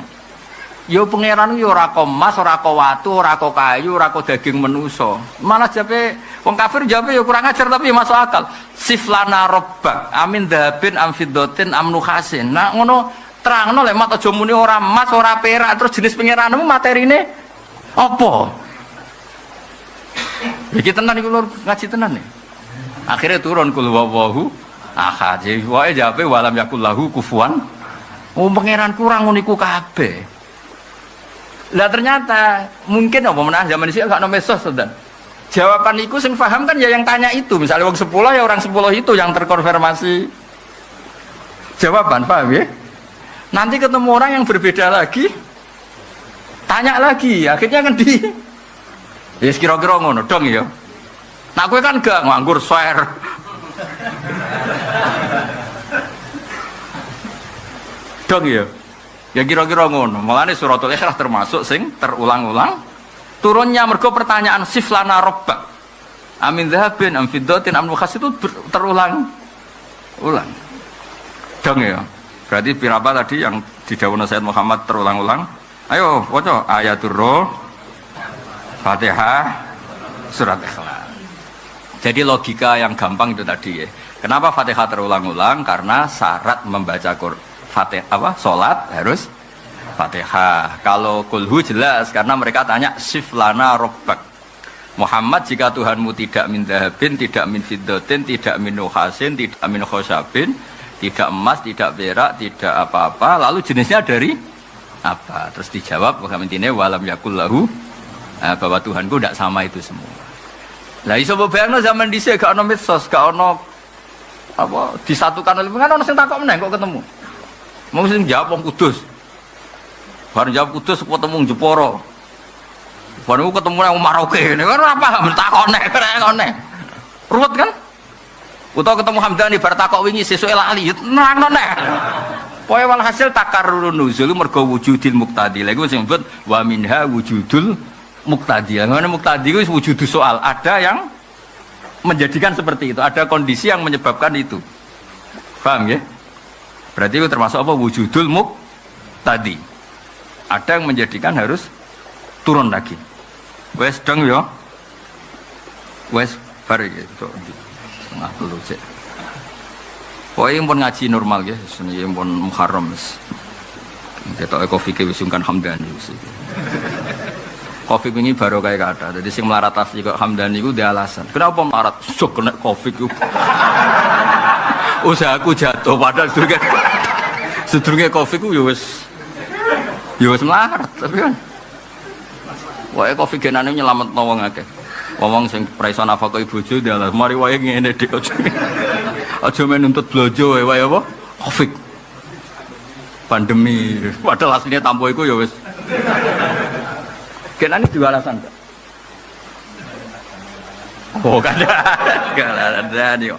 yo pangeran yo ora emas, ora watu, ora kayu, ora daging manusa. Malah jape wong kafir jape yo kurang ajar tapi masuk akal. Siflana robbak amin dhabin am fiddatin am nukhasin. Nah ngono terangno lek mat aja muni ora emas, ora perak, terus jenis pangeranmu materine apa? Iki tenan iku lur ngaji tenan nih. Akhirnya turun kul wawahu ahad. Jadi wae jawabe walam yakul lahu kufuwan. Oh pangeran kurang uniku kabeh. Lah ternyata mungkin apa menah zaman dhisik gak ono mesos dan. Jawaban iku sing paham kan ya yang tanya itu. Misalnya wong 10 ya orang 10 itu yang terkonfirmasi jawaban, paham ya? Nanti ketemu orang yang berbeda lagi, tanya lagi, akhirnya kan di ya kira-kira ngono dong ya. Nah kowe kan gak nganggur share. Dong ya. Ya kira-kira ngono. Mulane suratul Ikhlas termasuk sing terulang-ulang. Turunnya mergo pertanyaan siflana robbak. Amin dzahabin am fiddatin am nukhas itu terulang-ulang. Dong ya. Berarti pirapa tadi yang didhawuhna Sayyid Muhammad terulang-ulang. Ayo waca ayatul roh Fatihah surat Ikhlas. Jadi logika yang gampang itu tadi ya. Kenapa Fatihah terulang-ulang? Karena syarat membaca Fatihah salat harus Fatihah. Kalau kulhu jelas karena mereka tanya siflana robbak. Muhammad jika Tuhanmu tidak min dhahabin, tidak min fiddatin, tidak min nukhasin, tidak min khosabin, tidak emas, tidak perak, tidak apa-apa, lalu jenisnya dari apa? Terus dijawab intinya walam yakul lahu, bahwa Tuhanku tidak sama itu semua. Lah iso bayangno zaman dhisik gak ono medsos, gak ono apa disatukan oleh kan ono sing takok meneh kok ketemu. Mau sing jawab wong Kudus. Bareng jawab Kudus ketemu Jepara. Bareng ketemu nang Maroke ngene kan ora paham takone kene. Ruwet kan? Utawa ketemu Hamdani bar takok wingi sesuke lali nerangno nek. Pokoke walhasil takarrurun nuzul mergo wujudil muqtadi. Lha iku sing disebut wa minha wujudul muqtadi. Ngene muqtadi itu wujudus soal. Ada yang menjadikan seperti itu, ada kondisi yang menyebabkan itu. Paham ya? Berarti itu termasuk apa? Wujudul muqtadi. Ada yang menjadikan harus turun lagi. Wes dong ya. Wes bar ya itu. Setengah dulu sih. Pokoknya pun ngaji normal ya, seni pun Muharram wis. Kita kopi ke wisungkan Hamdani wis. Kopi ini baru kayak kata. Jadi sing melarat asli kok Hamdani itu dia alasan. Kenapa melarat? Sok kena kopi itu. Usahaku jatuh padahal sedurunge kopi itu ya wis melarat tapi kan. Wae kopi genane nyelametno wong akeh. Wong sing praiso nafkah bojo dalah mari wae ngene dik aja men nuntut blojo wae apa covid pandemi padahal aslinya tampo iku ya wis kenane dua alasan Pak. Oh kan ada nih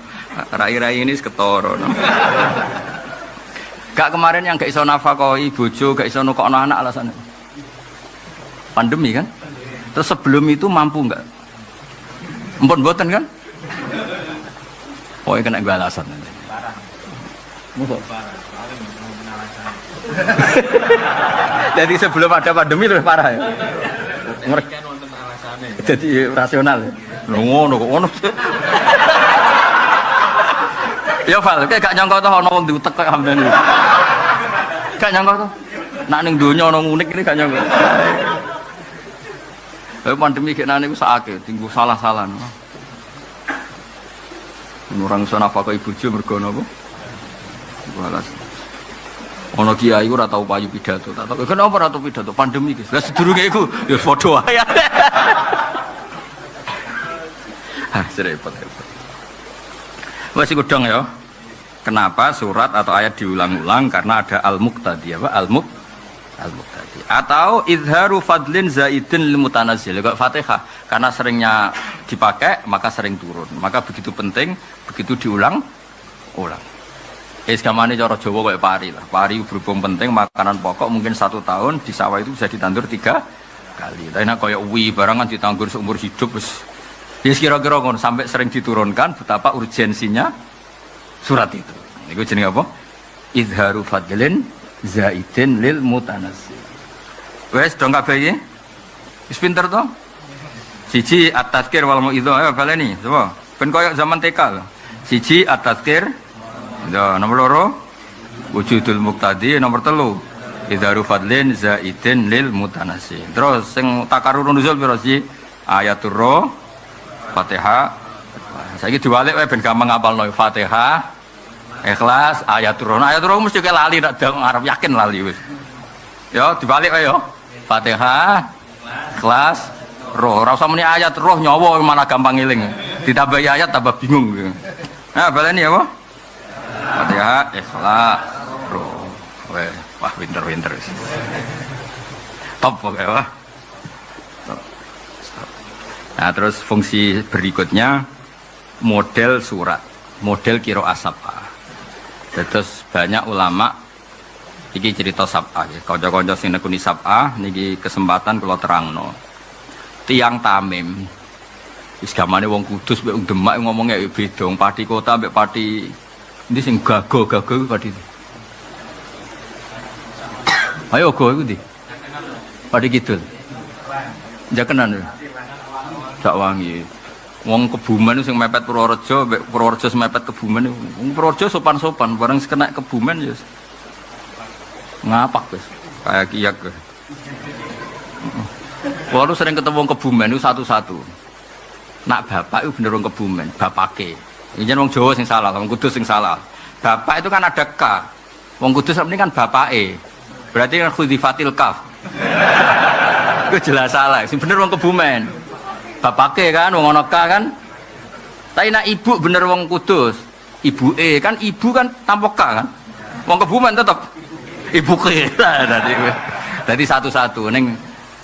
rai-rai ini ketoro no. Gak kemarin yang gak iso nafkah bojo gak iso nukokno anak alasannya pandemi kan. Terus sebelum itu mampu enggak? Empun boten kan? Oh, kena gue alasan. Parah. Musuh. Jadi sebelum ada pandemi lebih parah ya. Mereka nonton alasannya. Jadi rasional. Ngono kok ngono. Ya Val, kayak gak nyangka toh ono wong diutek kok Hamdani. Gak nyangka toh. Nak ning donya ono unik ini gak nyangka. Pandemi kena niku sakake, tinggu salah-salah. Orang iso nafkah ibu bojo mergo napa? Balas. Ana kiai ora tau payu pidato. Tak kok kenapa ora tau pidato? Pandemi iki. Lah sedurunge iku ya padha wae. Repot-repot. Wes iku dong ya. Kenapa surat atau ayat diulang-ulang? Karena ada al-muqtadi apa? Al-muqtadi. Atau izharu fadlin zaidin lil mutanazzil. Kayak Fatihah karena seringnya dipakai maka sering turun. Maka begitu penting, begitu diulang-ulang. Gamane cara Jawa kayak pari lah. Pari berhubung penting makanan pokok mungkin 1 tahun di sawah itu bisa ditandur 3 kali. Tapi nak kayak barangan ditandur seumur hidup wis. Yes, kira-kira ngono sampai sering diturunkan betapa urgensinya surat itu. Niku jenenge apa? Izharu fadlin zaidin lil mutanazzil. Wes dong kabeh iki? Wis pinter to? Siji at-tazkir wal mau'izah, ayo baleni, coba. Ben koyo zaman TK lho. Siji at-tazkir. Ya, nomor 2 wujudul muqtadi, nomor 3 izharu fadlin zaidin lil mutanazzil. Terus sing takarrur nuzul piro sih? Ayatul roh, Fatihah. Saiki diwalik wae ben gampang ngapalno Fatihah. Ikhlas, ayatul roh mesti kayak lali nak dong Arab yakin lali wis. Ya dibalik wae yo. Fatihah, Ikhlas, roh. Ora usah muni ayat roh nyawa malah gampang ngiling. Ditambahi ayat tambah bingung. Nah, baleni apa? Fatihah, Ikhlas, roh. Wah pinter wis. Top pokoke wah. Nah, terus fungsi berikutnya model surat, model qiraah sab'ah. Terus banyak ulama iki cerita sab'ah ya. Kanca-kanca sing nekuni sab'ah niki kesempatan kula terangno. Tiang Tamim. Wis gamane wong Kudus mek wong Demak ngomongnya beda, wong Pati Kota mek Pati ndi sing gago-gago Pati. Ayo go iku ndi? Pati Kidul. Jakenan lho. Sak wangi. Wong Kebumen sing mepet Purworejo, mbek Purworejo mepet Kebumen. Wong Purworejo sopan-sopan, bareng kena Kebumen ya. Ngapak wis. Kayak kiyak. Walu sering ketemu wong Kebumen itu satu-satu. Nak bapak itu bener wong Kebumen, bapake. Iki wong Jawa sing salah, wong Kudus sing salah. Bapak itu kan ada K. Wong Kudus ini kan bapake. Berarti kan khudifatil kaf. Itu jelas salah. Sing bener wong Kebumen. Bapake kan wong ana K kan. Tapi nak ibu bener wong Kudus. Ibu kan ibu kan tanpa K kan. Wong Kebumen tetep ibu ke. Dadi satu-satu ning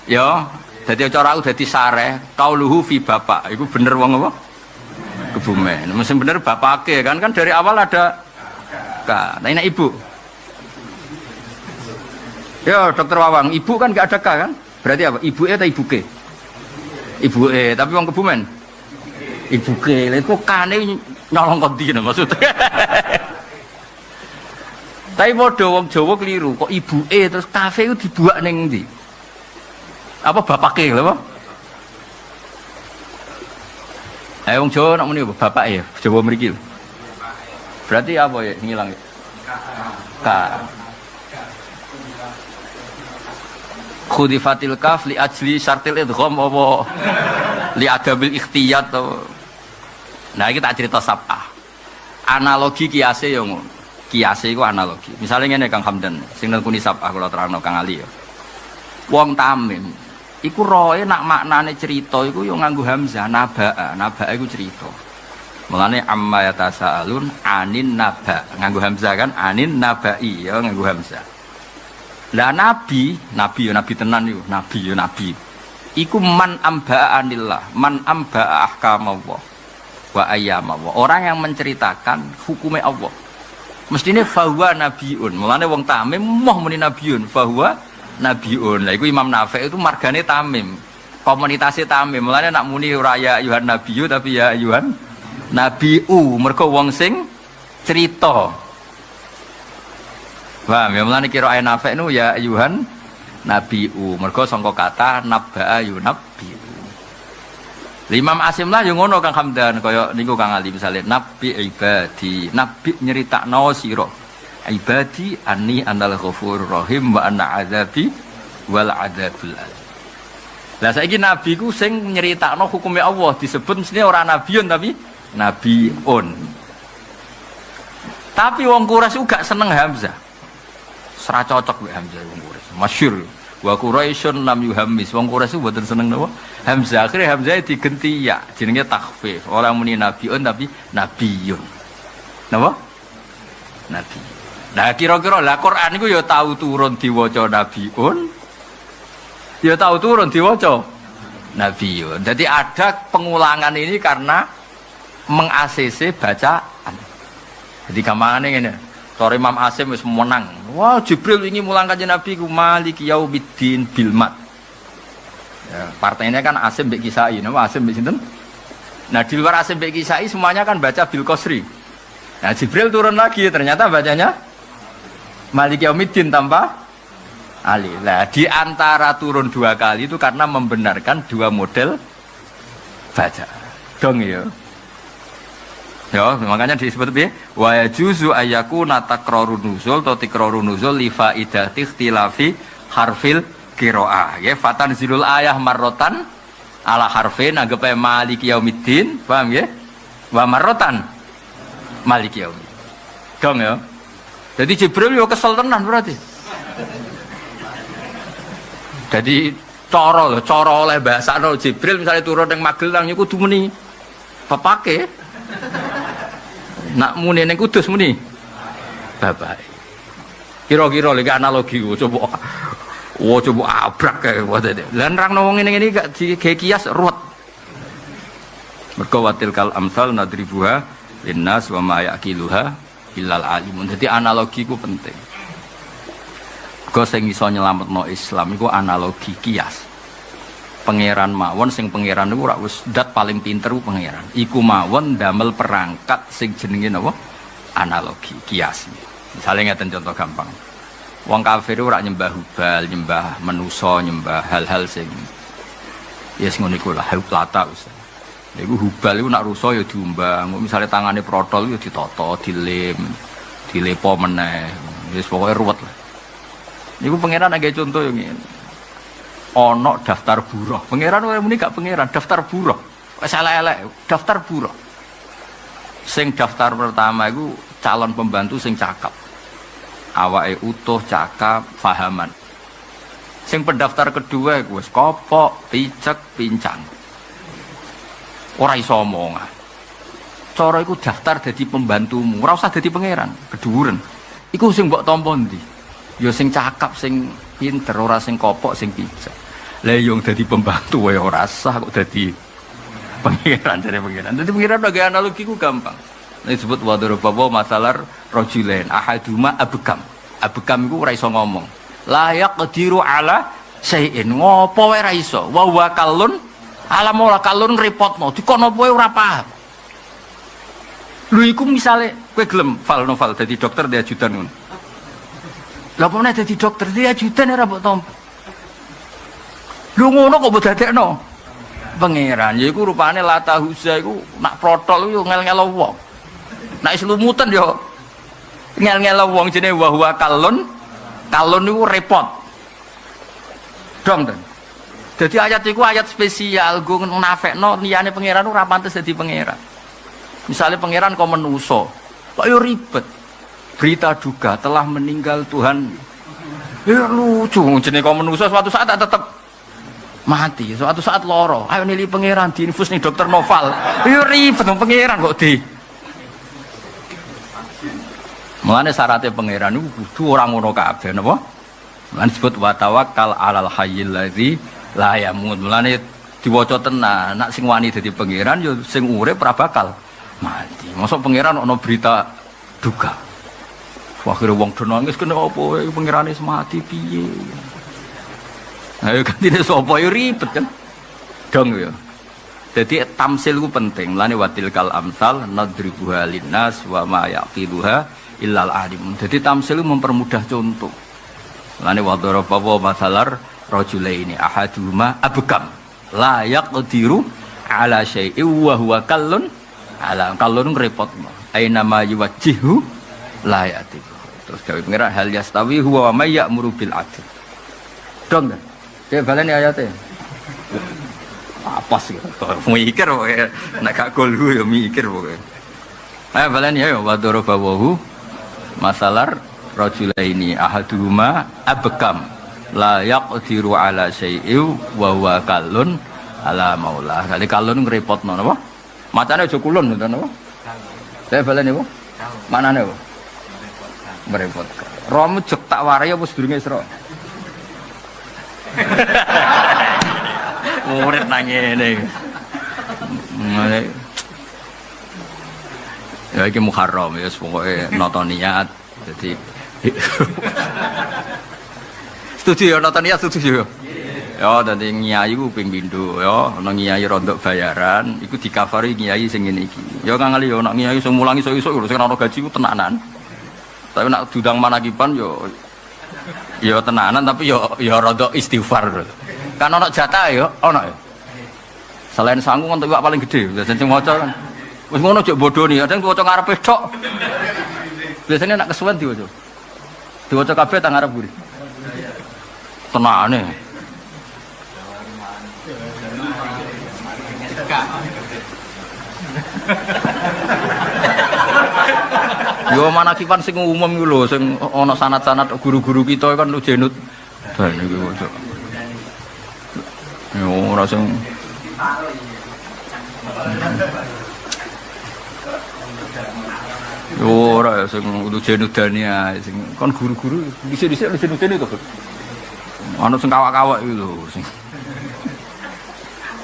ya dadi cara aku dadi sareh kauluhu fi bapak. Iku bener wong apa? Kebumen. Mesti bener bapake kan dari awal ada K. Tapi nak ibu. Ya Dokter Wawang, ibu kan enggak ada K kan? Berarti apa? Ibu atau ibu ke? Ibu tapi wong Kebumen ibu ke lha kok kane nyolong kondi maksudnya. Tapi padha wong Jawa keliru kok ibu terus kafe itu dibuat ning ndi apa bapake lho apa wong Jawa nak muni bapak ya Jawa mriki berarti apa ya ngilang K khudifatil kaf li ajli syartil idgham apa li adabil ikhtiyat to. Nah iki tak cerita sab'ah. Analogi kiase yo ngono. Kiase iku analogi. Misale ngene Kang Hamdan, sing nekuni sab'ah kula terangno Kang Ali yo. Wong Tamim iku roe nak maknane cerita iku yo nganggo hamzah nabaa. Nabaa iku cerita. Mulane amma yatasaalun anin naba. Nganggo hamzah kan anin nabai yo nganggo hamzah. Lah nabi tenan niku, nabi. Iku man amba'a anillah, man amba'a ahkamallah wa ayyamallah. Orang yang menceritakan hukumnya Allah. Mestine fahuwa nabiun. Mulane wong Tamim moh muni nabiun, fahuwa nabiun. Lah iku Imam Nafi' itu margane Tamim. Komunitasé Tamim. Mulane nak muni ora ya ayuhan nabiyyu tapi ya ayuhan nabiu. Mergo wong sing cerita. Paham ya mulane kira ayat Nafi' nu ya ayuhan nabiu. Mergo sangka kata nabba'a yunabbiu. Imam Asim lah yo ngono Kang Hamdan kaya niku Kang Ali misale nabi ibadi, nabi nyeritakno sira. Ibadi anni anal ghafurur rahim wa anna adzabi wal adzabul alim. Lah saiki nabi ku sing nyeritakno hukume Allah disebut mestine ora nabiun tapi nabiun. Tapi wong Quraisy gak seneng Hamzah. Serah cocok mbek Hamzah wong Quraisy. Masyhur. Wa Quraisyun lam yuhammis. Wong Quraisy mboten seneng napa? Hamzah. Akhire Hamzah digenti ya, jenenge takhfif. Ora muni nabiun tapi nabiyun. Napa? Nabi. Nah kira-kira lah Quran iku ya tau turun diwaca nabiun. Ya tau turun diwaca nabiyun. Jadi ada pengulangan ini karena meng-ACC bacaan. Jadi gampangane ngene. Sore Imam Asim wis menang. Wah, Jibril ingin mulang kanjeng Nabi ku Maliki Yaumiddin bil mat. Ya, partainya kan Asim mbek Kisai, nama Asim mbek sinten? Nah, di luar Asim mbek Kisai semuanya kan baca bil qasri. Nah, Jibril turun lagi ternyata bacanya Maliki Yaumiddin tanpa alif. Nah, di antara turun 2 kali itu karena membenarkan 2 model baca. Dong ya. Ya, makanya disebut piye? Wa yajuzu ayyakuna takrarun nuzul atau tikrarun nuzul li faidati ikhtilafi harfil qiraah. Ya, fatanzilul ayah marrotan ala harfin anggape maliki yaumiddin, paham ya? Wa marrotan maliki yaumiddin. Dong ya. Jadi Jibril yo kesel tenan berarti. Jadi cara oleh bahasa Jibril misalnya turun ning Magelang niku kudu muni pepake. Nak muni ning Kudus muni bapak. Kira-kira lek analogi coba abrak kae wae. Lah nerangno wong ngene-ngene gak digawe kias ruwet. Mergo watil kal amsal nadribuha linnas wa ma yaqiluha illal alimun. Dadi analogi ku penting. Mergo sing iso nyelametno Islam iku analogi kias. Pangeran mawon sing pangeran niku ora wis dat paling pinter ku pangeran. Iku mawon damel perangkat sing jenenge napa? Analogi, kias. Misale ngeten contoh gampang. Wong kafir ora nyembah Hubal, nyembah manusa, nyembah hal-hal sing ya sing ngono iku lah Lata Ustaz. Iku Hubal iku nak rusa ya diumbang. Misale tangane protol ya ditata, dilem, dilepo meneh. Wis pokoke ruwet lah. Niku pangeran agak contoh yang ngene. Ono daftar buruh. Pangeran ora muni gak pangeran, daftar buruh. Wis elek-elek, daftar buruh. Sing daftar pertama iku calon pembantu sing cakap. Awake utuh, cakap, fahaman. Sing pendaftar kedua iku wis kopok, picek, pincang. Ora iso omongan. Cara iku daftar dadi pembantumu, ora usah dadi pangeran, keduren. Iku sing mbok tampa ndi? Ya sing cakap, sing pinter, ora sing kopok, sing picek. Lah yang dadi pembantu wae ora sah kok dadi pangeran dari pangeran. Dadi pangeran bagi analogi ku gampang. Ini disebut wadharaba masalar rajulain ahaduma abkam. Abkam iku ora iso ngomong. La yaqdiru ala syai'in. Ngopo wae ora iso. Wa huwa kallun ala mola kallun repotno. Dikono wae ora paham. Lho iku misale kowe gelem fal novel dadi dokter di ajudan ngono. Lah pemene dadi dokter di ajudan ora mbok tampa. Lho ngono kok mbok dadekno pangeran. Ya iku rupane Lata Huza iku nak protol yo ngel-ngelo wong. Nak selumutan yo ngel-ngelo wong jenenge wa huwa kallun. Kallun niku repot. Dong ten. Dadi ayat iku ayat spesial go nafekno liyane pangeran ora pantes dadi pangeran. Misalnya pangeran kok menuso, kok yo ribet. Berita duka telah meninggal Tuhan. Ya lucu, jenenge kok menuso suatu saat tetap mati, suatu saat loro. Ayo nili pangeran diinfus nih dokter Noval. Yo ribet dong pangeran kok di. Mulane syaratnya pangeran itu kudu orang ngono kabeh napa? Mulane disebut wa tawakkal 'alal hayyil ladzi la yamut. Mulane diwaca tenan, nak sing wani dadi pangeran yo sing urip ora bakal mati. Mosok pangeran ana berita duka. Akhire wong do nangis kena apa pangerane mati piye. Ayo gantine sapa yo ribet kan. Dong ya. Jadi tamsil ku penting. Lane watil kal amsal nadribuha linnas wa ma yaqiluha illal alim. Jadi tamsil mempermudah contoh. Lane wadharaba wa masalar rajulaini ahaduhuma abkam la yaqdiru ala syai'in wa huwa kallun ala kallun repot. Aina ma yuwajjihu la ya'ti. Terus gawe pengira hal yastawi huwa wa may ya'muru bil 'adl. Dong kan? Dia baleni ayate. Apa sih? Mikir pokoke nek gak golhu ya mikir pokoke. Ayo baleni ayo wadharaba wa masalar rajulaini ahaduhuma abkam la yaqdiru ala syai'in wa huwa kallun ala maula. Kali kallun ngrepotno napa? Macane aja kulun ngoten napa? Saya baleni apa? Manane apa? Merepotkan. Romo jek tak warai apa sedurunge Isra? Murid nang ngene. Ngene. Ya iki Muharram ya pokoke nata niat. Jadi setuju ya nata niat setuju ya. Ya dadi nyai ku ping pindho ya, ana nyai rondok bayaran iku dikafari nyai sing ngene iki. Ya kang ali ya ana nyai sing mulang iso-iso lho sing ana gaji ku tenanan. Tapi nak dudang manakiban yo tenanan tapi yo rada istighfar. Kan ana jatah yo ana. Selain sangu kan iwak paling gede, biasane sing maca kan. Wis ngono jek bodoni, ada yang diwaca ngarepe tok. Biasanya nak kesuwen diwaca. Diwaca kabeh tang ngarep buri. Tenane. Yo manakipan sing umum iku lho sing ana sanad-sanad guru-guru kita kan lu jenut. Dan iki kok. Yo ora sing yo ora sing lu jenut dania sing kon guru-guru dhisik-dhisik lu jenutene to. Ana sing kawak-kawak iki lho sing.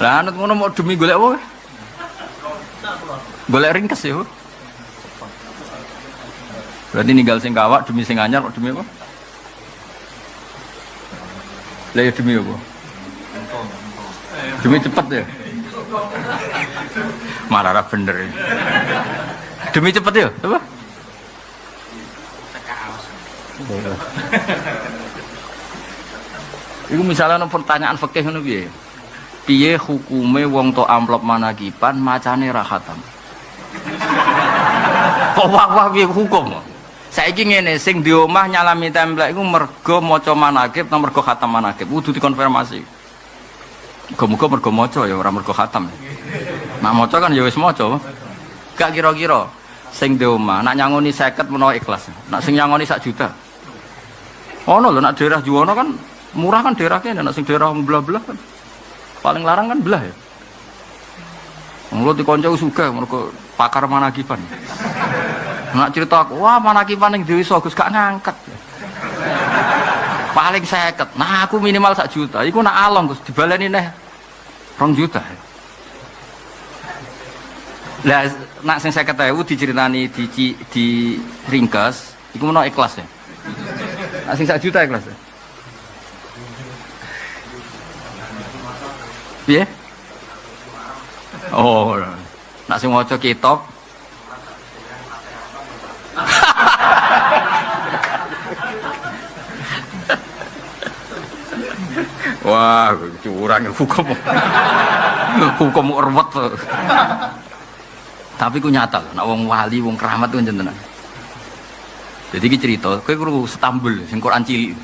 Lah anut ngono mau demi golek apa? Golek ringkes ya. Berarti ninggal sing kawak demi sing anyar kok demi apa? Lah ya demi apa? Demi cepet ya. Marah bener. Ya. Demi cepet ya, apa? Iku misalnya ana pertanyaan fikih ngono piye? Piye hukume wong tok amplop manakipan macane ra khatam? Kok wah piye hukum? Saiki ngene sing di omah nyalami templek iku mergo maca manakib ta mergo khatam manakib kudu dikonfirmasi. Muga-muga mergo maca ya ora mergo khatam. Nak maca kan ya wis maca. Gak kira-kira sing di omah nak nyangoni 50 menawa ikhlas. Nak sing nyangoni 1 juta. Ono lho nak daerah Juwono kan murah kan daerah kene, nak sing daerah belah-belah kan. Paling larang kan belah ya. Mulu dikonco sugih mergo pakar manakiban. Nak cerita aku, wah manakiban yang Dewi Sogus gak ngangkat. Paling 50. Nah aku minimal 1 juta. Iku nak along Gus dibaleni neh 2 juta. Lah nak sing 50.000 diceritani di ringkes, iku menawa ikhlas ya. Nak sing 1 juta ikhlas. Ya? Piye? Oh. Nak sing maca kitab wah, curang hukum. Hukum urwet. Tapi ku nyata loh, nak wong wali, wong keramat ku jenengan. Jadi iki cerita, kowe krungu Istanbul sing Quran cilik,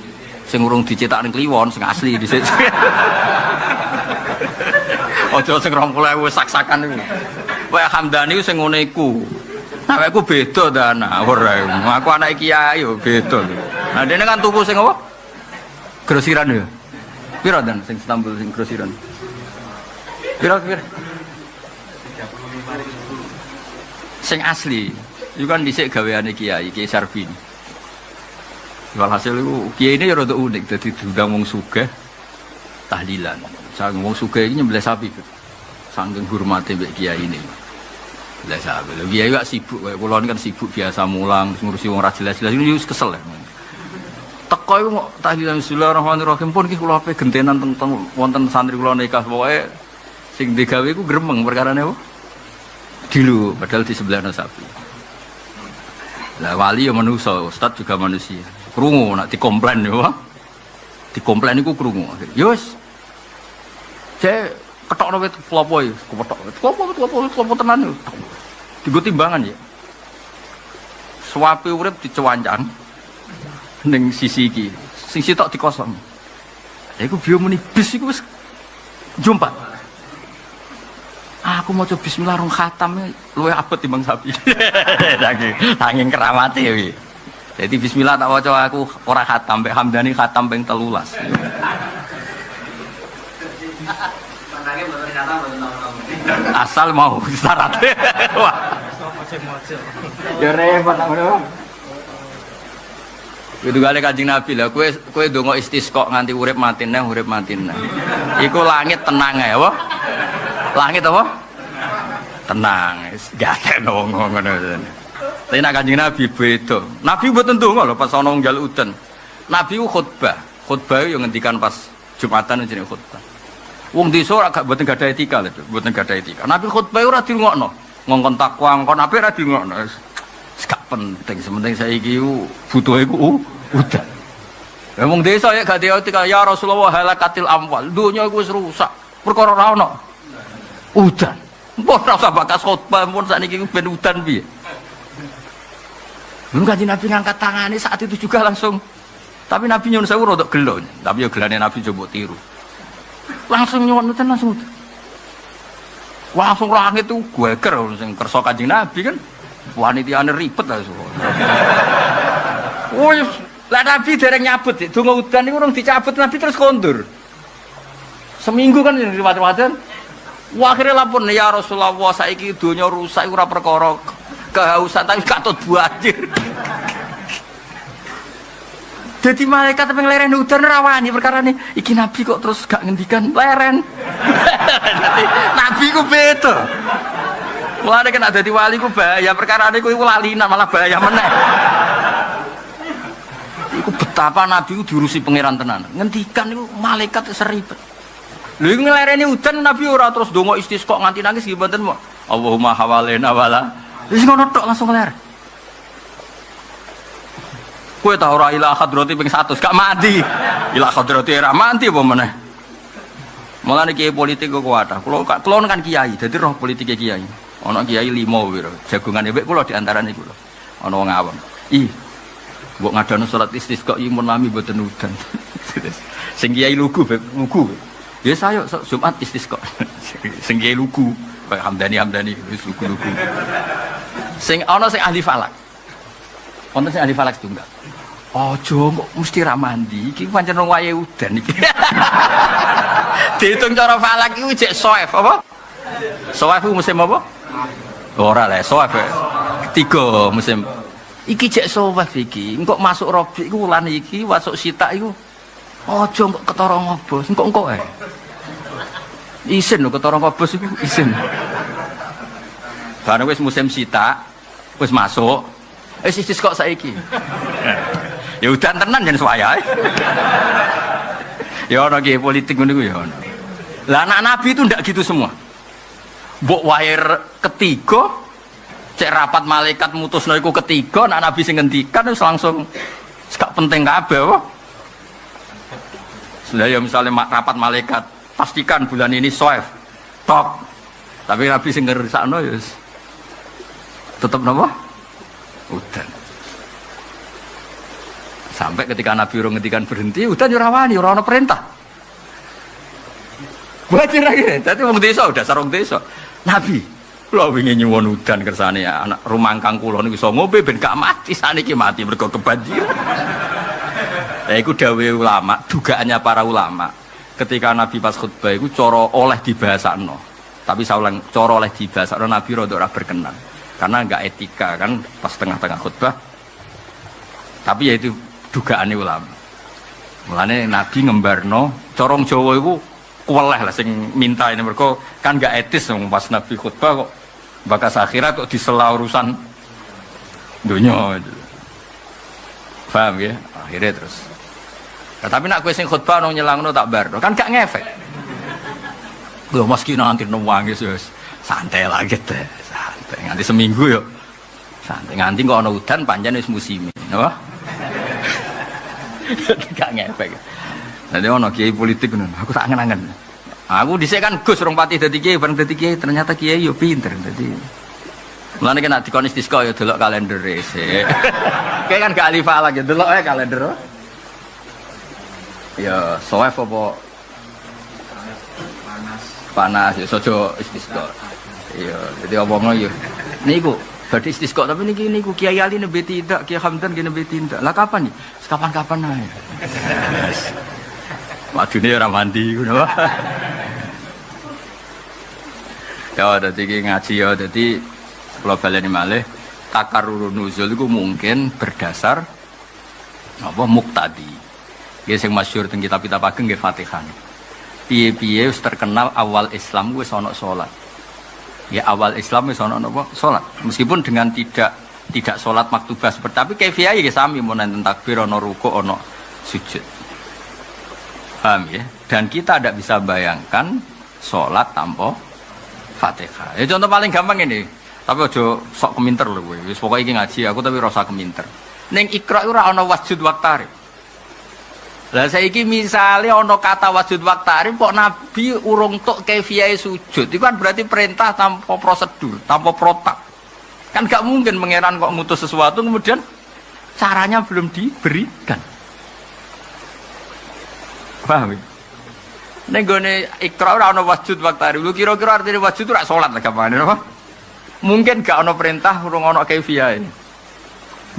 sing urung dicetak ning Kliwon, sing asli dhisik. Aja sing 20.000 sak-sakan iku. Wae Hamdani sing ngene iku. Awakku beda ta ana ora. Aku anak kiai yo beda lho. Nah dene kan tuku sing apa? Grosiran ya. Piro dan sing Istanbul sing grosiran? Piro? Sing asli. Iku kan dhisik gaweane kiai Sarbin. Walhasil iku kiai ini ya rada unik dadi diundang wong sugih tahlilan. Sang wong sugih iki nyembelih sapi. Saking hormate mbek kiai ini. Lah sapi. Lho kiai kok sibuk kaya kula kan sibuk biasa mulang ngurusi wong ra jelas-jelas ini wis kesel. Teko iku kok tahlilan bismillahirrahmanirrahim pun iki kula ape gentenan teng wonten santri kula nikah pokoke sing digawe iku gremeng perkarane apa? Dilu padahal di sebelahna sapi. Lah wali ya manusia, ustaz juga manusia. Krungu nak dikomplain ya. Dikomplain iku krungu. Ya wis. Cek ketokno wit klopo iki, klopo tenan yo. Digo timbangan ya. Suape urip dicewancan ning sisi iki. Sing sitok dikosong. Lha iku biyo muni bis iku wis jumpat. Aku maca bismillah rong khatam luwih abot timbang sapi. Saking keramate iki. Jadi bismillah tak waca aku ora khatam, mbek Hamdani khatam ping 13. Asal mau syaratnya. Wah. Ya repot ngono. Itu kali Kanjeng Nabi lah, kowe ndonga istisqa nganti urip mati neh. Iku langit tenang ae, apa? Langit apa? Tenang, gak kena ngono. Tapi nak Kanjeng Nabi beda. Nabi mboten ndonga lho pas ana njaluk udan. Nabi ku khutbah yo ngendikan pas Jumatan jenenge khutbah. Wong desa ora gak mboten gadah etika lho, mboten gadah etika. Nabi khutbah ora dirungokno. Ngongkon takwa, ngongkon ape ora dirungokno. Gak penting, sementing saiki butuh iku udan. Lah wong desa ya gak etika, ya Rasulullah halakatil amwal. Dunya iku wis rusak. Perkara ora ono udan. Mbok ora usah bakas khutbah, mun sakniki ben udan piye. Belum Kanjeng Nabi ngangkat tangannya saat itu juga langsung. Tapi Nabi nyuwun sewu rodok gelo. Tapi ya gelane Nabi coba tiru. Langsung nyuwun udan langsung. Langsung langit itu geger sing kersa Kanjeng Nabi kan. Wanitane ribet lah semua. Wis, lah Nabi dereng nyabut, donga udan niku urung dicabut Nabi terus kondur. Seminggu kan riwayat-riwayat. Wah akhirnya lapor ya Rasulullah saiki donya rusak ora perkara kehausan tapi katut banjir. Jadi malaikat pengen leren udan rawani perkara nih. Iki Nabi kok terus gak ngendikan leren. Nabi ku beda. Mulane kena dadi wali ku bahaya perkara niku iku lalinan malah bahaya meneh. Iku betapa Nabi ku diurusi pangeran tenan. Ngendikan niku malaikat seribet. Lha iku ngelereni udan Nabi ora terus donga istisqa nganti nangis nggih mboten mo. Allahumma hawalena wala. Wis ngono tok langsung ler. Kowe ta ora ila hadrati ping 100 gak mati. Ila hadrati ora mati apa meneh. Mulane kiai politik kok kuat. Kulo kan kiai, dadi roh politike kiai. Ana kiai 5 piro. Jagongan mbek kula di antarane kula. Ana wong awam. Mbok ngadono salat istisqa iki mun lami mboten udan. Sing kiai lugu. Ya saya Jumat istisqa. Sing kiai lugu, kayak Hamdani wis lugu-lugu. Sing ana sing ahli falak. Wonten sing ahli falak tunggal. Aja kok mesti ra mandi, iki pancen wong wayahe udan iki. Diitung cara falak iku jek soef apa? Soef musim apa? Ora lah, soef. Ketiga musim. Iki jek soef iki. Engko masuk Rabi iku wulan iki, masuk Sita iku. Aja kok ketara ngobos, engko ae. Isin lho ketara ngobos iku isin. Bareng wis musim Sita, wis masuk. Istis kok saiki. Ya udan tenan yen suwayahe. Ya ana ki politik ngono iku ya ana. Lah anak Nabi itu ndak gitu semua. Mbok wair ketiga cek rapat malaikat mutusno iku ketiga anak Nabi sing ngendikan wis langsung gak penting kabeh apa. Ya misalnya rapat malaikat pastikan bulan ini soef tok. Tapi Nabi sing ngersakno ya tetep napa? Udan. Sampai ketika Nabi urung ngendikan berhenti, udan yo rawani, ora ana perintah. Wajar ae. Dadi wong desa udah sarung desa. Nabi, kula wingi nyuwun udan kersane anak rumangkang kula niku iso ngombe ben gak mati, saniki mati mergo kebanjiran. Ya iku dawuhe ulama, dugaannya para ulama. Ketika Nabi pas khutbah iku cara oleh dibahasakno. Tapi saulang cara oleh dibahasakno Nabi rada ora berkenan. Karena enggak etika kan pas tengah-tengah khutbah. Tapi ya itu dugaane ulama. Mulane Nabi ngembarno corong Jawa iku kuweleh lah sing minta ini mergo kan enggak etis pas Nabi khutbah kok bakas akhirat kok disela urusan dunia. Paham ya? Akhirnya terus. Nah, tapi nak kowe sing khutbah nang nyelangno tak barno kan gak ngefek. Lho meski nanti nangis wis santai lagi teh. Santai nganti seminggu yo. Santai nganti kok ana udan pancen wis musim. Napa? Gak ngefek. Dadi ana kiai politik ngono. Aku tak angen-angen. Aku dhisik kan Gus rong pati dadi kiai, bareng dadi kiai ternyata kiai yo pinter dadi. Mulane kena dikon istisqa yo delok kalender sik. Kayak kan gak alifah lagi delok ae kalender. Ya soef apa panas ya sojo istisqa. Iya, jadi omongno yo niku Berarti istisqa tapi niki Kiai Ali nembe tidak, Kiai Hamdan nembe tidak. Lah kapan nih? Kapan-kapan ae. Wadune ora mandi ngono. Ya dadi ngaji ya dadi kula baleni malih takarrurun nuzul iku mungkin berdasar apa muqtadi. Nggih sing masyhur teng kitab-kitab ageng nggih Fatihah. Piye-piye wis terkenal awal Islam wis ana salat. Ya awal Islam wis ana napa? Salat. Meskipun dengan tidak salat maktubah seperti tapi kaifiah ya sami mun enten takbir ana rukuk ana sujud. Paham ya? Dan kita tidak bisa bayangkan salat tanpa Fatihah. Ya contoh paling gampang ini. Tapi aja sok keminter lho kowe. Wis pokoke iki ngaji aku tapi rasa keminter. Ning Iqra ora ana wasjud waqtarib. Lah saiki misale ana kata wasjud waqtarib kok Nabi urung tok kaifiyahe sujud. Itu kan berarti perintah tanpa prosedur, tanpa protap. Kan gak mungkin pangeran kok ngutus sesuatu kemudian caranya belum diberikan. Paham ya? Ning gone Iqra ora ana wasjud waqtarib. Lu kira-kira artine wasjud ora salat lah gampangane apa? Mungkin gak ana perintah urung ana kaifiyahe.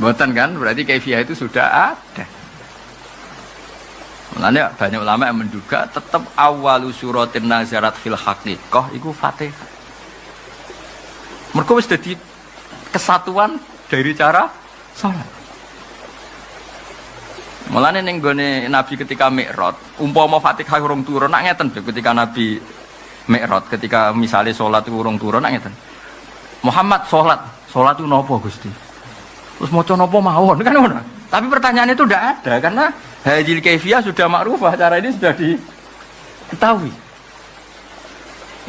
Mboten kan? Berarti kaifiah itu sudah ada. Mulanya banyak ulama yang menduga tetap awalu suratin nazarat fil haqiqah iku Fatihah. Mergo wis dadi kesatuan dari cara salat. Mulane ning gone Nabi ketika Mi'raj, umpama Fatihah urung turun nak ngeten ketika Nabi Mi'raj ketika misalnya salat urung turun nak ngeten. Muhammad salat itu napa Gusti? Terus maca napa mawon kan ngono. Tapi pertanyaan itu tidak ada karena hadil kaifiyah sudah makrufah, cara ini sudah diketahui.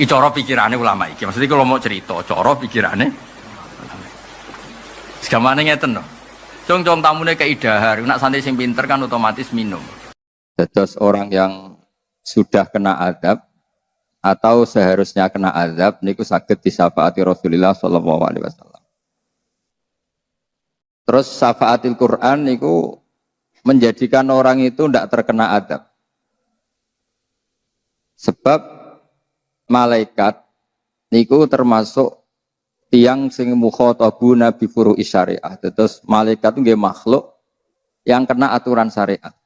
Iki cara pikirane ulama iki. Maksudnya kalau mau cerita, cara pikirane ulama. Segamane ngeten lho. Cung-cung tamune keidahar, nak santri sing pinter kan otomatis minum. Dados orang yang sudah kena azab atau seharusnya kena azab niku saged disyafaati Rasulullah sallallahu alaihi wasallam. Terus syafaatil Quran niku menjadikan orang itu tidak terkena azab. Sebab malaikat niku termasuk tiang sing mukhatabuna bi furu'i syariah. Terus malaikat itu nggih makhluk yang kena aturan syariat.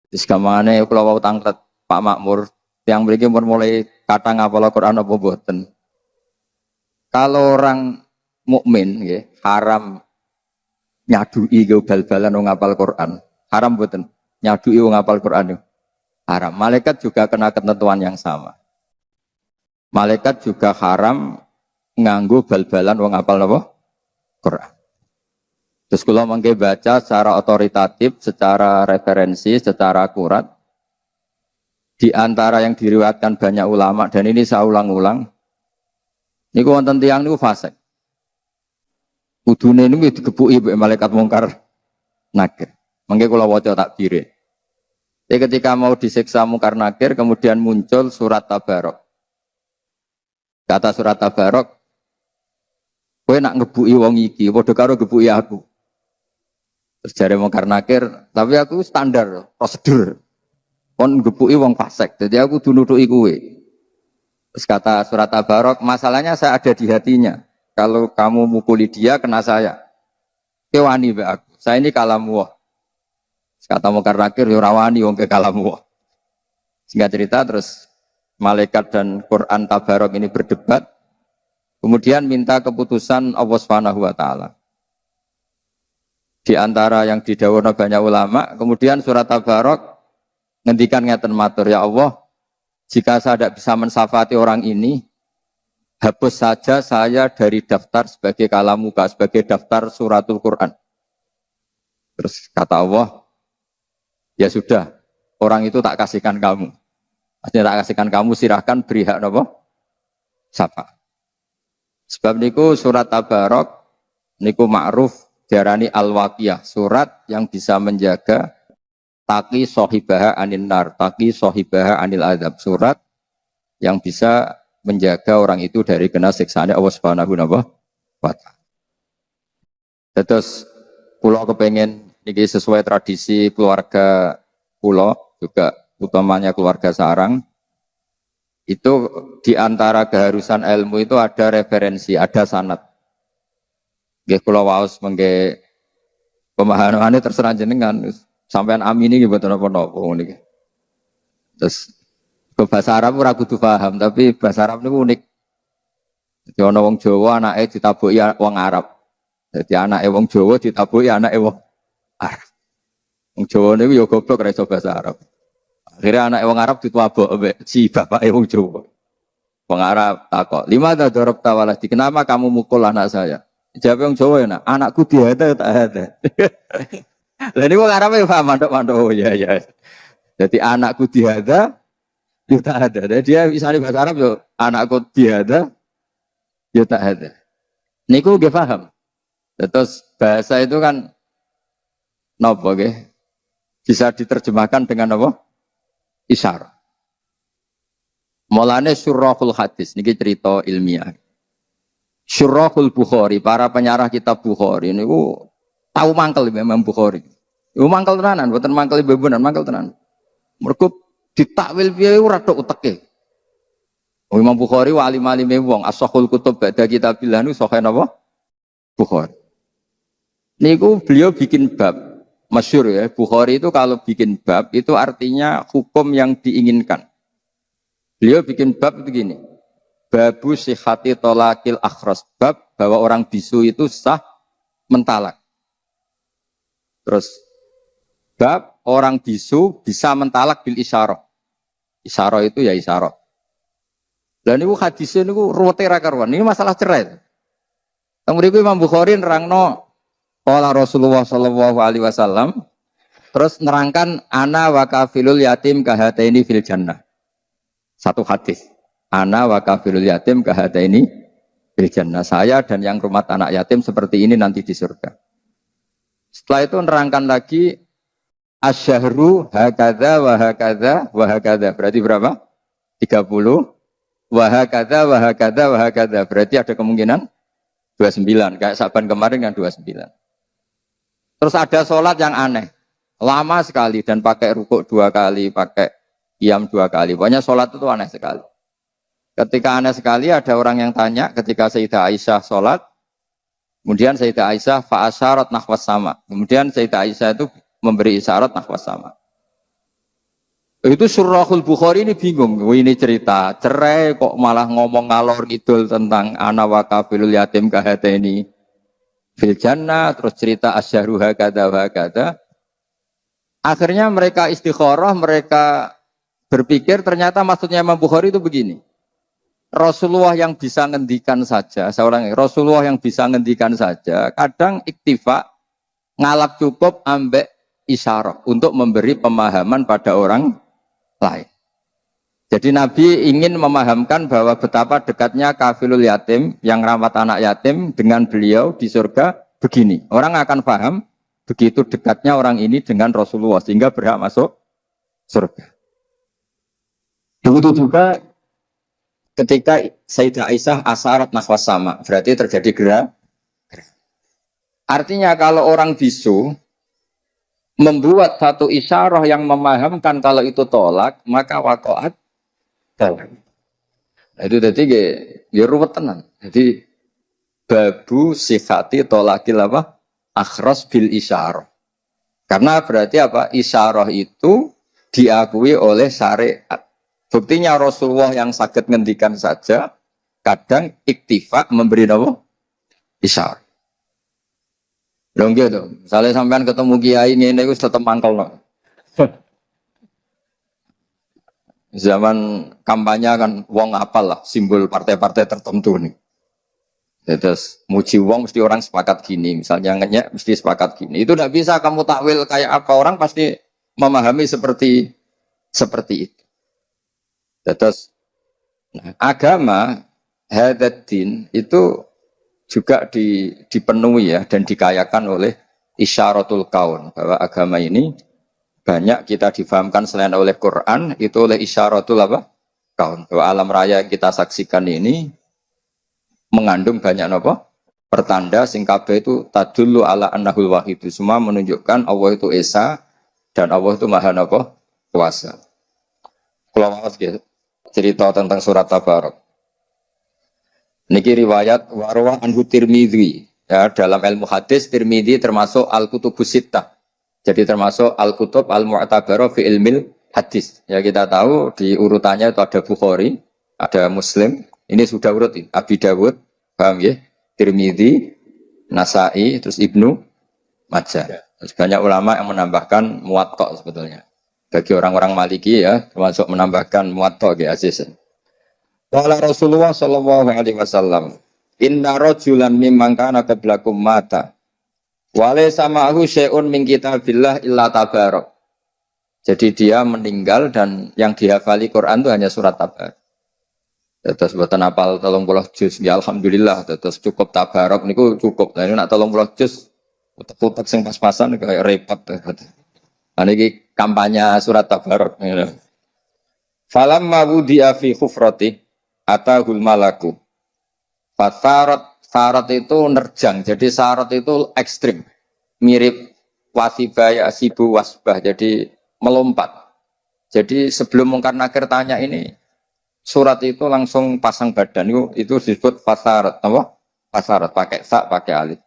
Wis gamane kula wau tanglet Pak Makmur, yang mriki mulai kata ngapal Quran apa mboten. Kalau orang mukmin nggih haram nyadui ke bal-balan wong ngapal Quran. Haram mboten? Nyadui wong ngapal Quran haram. Malaikat juga kena ketentuan yang sama. Malaikat juga haram nganggo bal-balan wong ngapal apa? Quran. Terus kula mangke baca secara otoritatif, secara referensi, secara akurat di antara yang diriwayatkan banyak ulama dan ini saya ulang-ulang. Niku wonten tiyang niku fasik. Kudune niku digebuki mbek malaikat mungkar nakir. Mangke kula waca takbire. Ketika mau disiksa mungkar nakir kemudian muncul surat Tabarok. Kata surat Tabarok, kowe nak ngebuki wong iki padha karo ngebuki aku. Terus jare mungkar nakir, tapi aku standar prosedur. Kon ngebuki wong fasik. Jadi aku kudu nutuki kowe. Terus kata surat Tabarok, masalahnya saya ada di hatinya. Kalau kamu mukuli dia, kena saya. Kewani be aku. Saya ini kalamu. Kata mungkar nakir, rawani wong ke kalamu. Singkat cerita, terus malaikat dan Quran Tabarok ini berdebat. Kemudian minta keputusan Allah Subhanahu wa Ta'ala. Di antara yang didhawuhna banyak ulama, kemudian surat Tabarok ngendikan ngeten matur, ya Allah, jika saya tidak bisa mensafati orang ini, hapus saja saya dari daftar sebagai kalamuka, sebagai daftar suratul Quran. Terus kata Allah, ya sudah, orang itu tak kasihkan kamu. Maksudnya tak kasihkan kamu, silahkan beri hak apa? Sapa. Sebab niku surat Tabarok, niku ma'ruf diarani al-waqiyah, surat yang bisa menjaga taqi sohibaha anil nar, taqi sohibaha anil adab, surat yang bisa menjaga orang itu dari kena siksaan Allah Subhanahu wa Ta'ala. Terus pulau kepengen ini sesuai tradisi keluarga pulau juga utamanya keluarga sarang itu di antara keharusan ilmu itu ada referensi, ada sanad. Nggih kula waos mengke pemahamane terserah jenengan. Sampean amini nggih mboten napa-napa ngene iki. Terus ke bahasa Arab ora kudu paham, tapi bahasa Arab niku unik. Jadi ana wong Jawa anake ditabuki wong Arab. Jadi anake wong Jawa ditabuki anake wong Arab. Wong Jawa niku ya goblok ora iso bahasa Arab. Akhirnya anake wong Arab ditabuk ambek si bapake wong Jawa. Wong Arab takok, "Lima ta darabta waladi? Kenapa kamu mukul anak saya?" Jawab wong Jawa ya, "Anakku dihada tak ada." Lah niku wong Arab ya paham mandok-mandok. Oh iya iya. Jadi anakku dihada ya tak ada. Dan dia misalnya bahasa Arab yo anakku dihada ya tak ada. Niku nggih paham. Terus bahasa itu kan napa nggih? Bisa diterjemahkan dengan apa? Isyarah. Mulane syurahul hadis niki cerita ilmiah. Syurahul Bukhari, para penyarah kitab Bukhari niku tahu mangkel Imam Bukhari. Yo mangkel tenanan, mboten mangkel bebunan, mangkel tenan. Mergo ditakwil piye ora tok uteke. Imam Bukhari wa alim-alime wong, as-sahul kutub ba'da kitabillah niku sahih napa? Bukhari. Niku beliau bikin bab masyhur ya, Bukhari itu kalau bikin bab itu artinya hukum yang diinginkan. Beliau bikin bab itu gini. Babu sihati tolakil akhras, bab bahwa orang bisu itu sah mentalak. Terus bab orang bisu bisa mentalak bil isyarah. Isyarah itu ya isyarah. Dan ini hadisnya ini ruwete ra karuan. Ini masalah cerai. Kemudian Imam Bukhari nerangno qala Rasulullah sallallahu alaihi wasallam, terus nerangkan ana wa kafilul yatim kahataini fil jannah. Satu hadis. Ana wa kafilul yatim kahataini fil jannah. Saya dan yang rumah anak yatim seperti ini nanti di surga. Setelah itu nerangkan lagi asyahru hakadha wa hakadha wa hakadha. Berarti berapa? 30. Wa hakadha wa hakadha wa hakadha. Berarti ada kemungkinan 29. Kayak Saban kemarin kan 29. Terus ada sholat yang aneh. Lama sekali dan pakai rukuk 2 kali, pakai qiyam 2 kali. Pokoknya sholat itu aneh sekali. Ketika aneh sekali ada orang yang tanya ketika Sayyidah Aisyah sholat. Kemudian Sayyidah Aisyah fa'asyarat nahwas sama. Kemudian Sayyidah Aisyah itu memberi isyarat nahwas sama. Itu Surahul Bukhari ini bingung. Ini cerita cerai kok malah ngomong ngalor ngidul tentang ana wa kafilul yatim kahataini fil jannah, terus cerita asyahru hakadha wa hakadha. Akhirnya mereka istikharah, mereka berpikir ternyata maksudnya Imam Bukhari itu begini. Rasulullah yang bisa ngendikan saja, seorang Rasulullah yang bisa ngendikan saja, kadang iktifa ngalap cukup ambek isyarah untuk memberi pemahaman pada orang lain. Jadi Nabi ingin memahamkan bahwa betapa dekatnya kafilul yatim yang rawat anak yatim dengan beliau di surga begini. Orang akan paham begitu dekatnya orang ini dengan Rasulullah sehingga berhak masuk surga. Begitu juga ketika Sayyidah Aisyah asyarat nahwas sama, berarti terjadi gerak. Artinya kalau orang bisu membuat satu isyarah yang memahamkan kalau itu tolak, maka waqa'at tolak. Nah, itu tadi ya ruwet tenan. Jadi babu sifati tolakil apa? Akhras bil isyarah. Karena berarti apa? Isyarah itu diakui oleh syariat. Buktinya Rasulullah yang sakit ngendikan saja kadang iktifak memberi nama isyarah. Dong gitu. Misalnya sampean ketemu kiai ini wis tetep mangkel no. Zaman kampanye kan wong apal lah simbol partai-partai tertentu nih. Terus muji wong mesti orang sepakat gini, misalnya ngenyek mesti sepakat gini. Itu tidak bisa kamu takwil kayak apa, orang pasti memahami seperti itu. Terus nah, agama hadatin itu juga dipenuhi ya dan dikayakan oleh isyaratul kaun, bahwa agama ini banyak kita difahamkan selain oleh Quran, itu oleh isyaratul apa? Kaun. Bahwa alam raya yang kita saksikan ini mengandung banyak apa? Pertanda sing kabeh itu tadullu ala annahul wahid. Semua menunjukkan Allah itu esa dan Allah itu maha apa? Kuasa. Kalau mau cerita tentang surat Tabarak. Niki riwayat warwa anhu Tirmidzi. Ya, dalam ilmu hadis Tirmidzi termasuk al-kutubus sittah. Jadi termasuk al-kutub al-mu'tabarah fi ilmil hadis. Ya kita tahu di urutannya itu ada Bukhari, ada Muslim. Ini sudah urut Abi Dawud, paham ya? Tirmidzi, Nasai, terus Ibnu Majah. Terus banyak ulama yang menambahkan Muwatta sebetulnya. Bagi orang-orang Maliki ya, termasuk menambahkan Muwatta ya Aziz. Qala Rasulullah sallallahu alaihi wasallam, "Inna rajulan mimman kana qablakum mata. Wa laysa ma'ahu syai'un min kitabillah illa tabarak." Jadi dia meninggal dan yang dihafali Quran itu hanya surat Tabarak. Terus buatan apal 30 juz, ya alhamdulillah. Terus cukup Tabarak niku cukup. Lah ini nak 30 juz utek-utek sing pas-pasan kayak repot. Nah ini kampanye surat Tabarak. Falamma wudi'a fi khufrati atahul malaku. Syarat itu nerjang. Jadi syarat itu ekstrim. Mirip wasibah yasibu wasbah. Jadi melompat. Jadi sebelum Mungkar Nakir tanya ini, surat itu langsung pasang badan. Itu disebut fasarat. Apa? Fasarat. Pakai sa, pakai alif.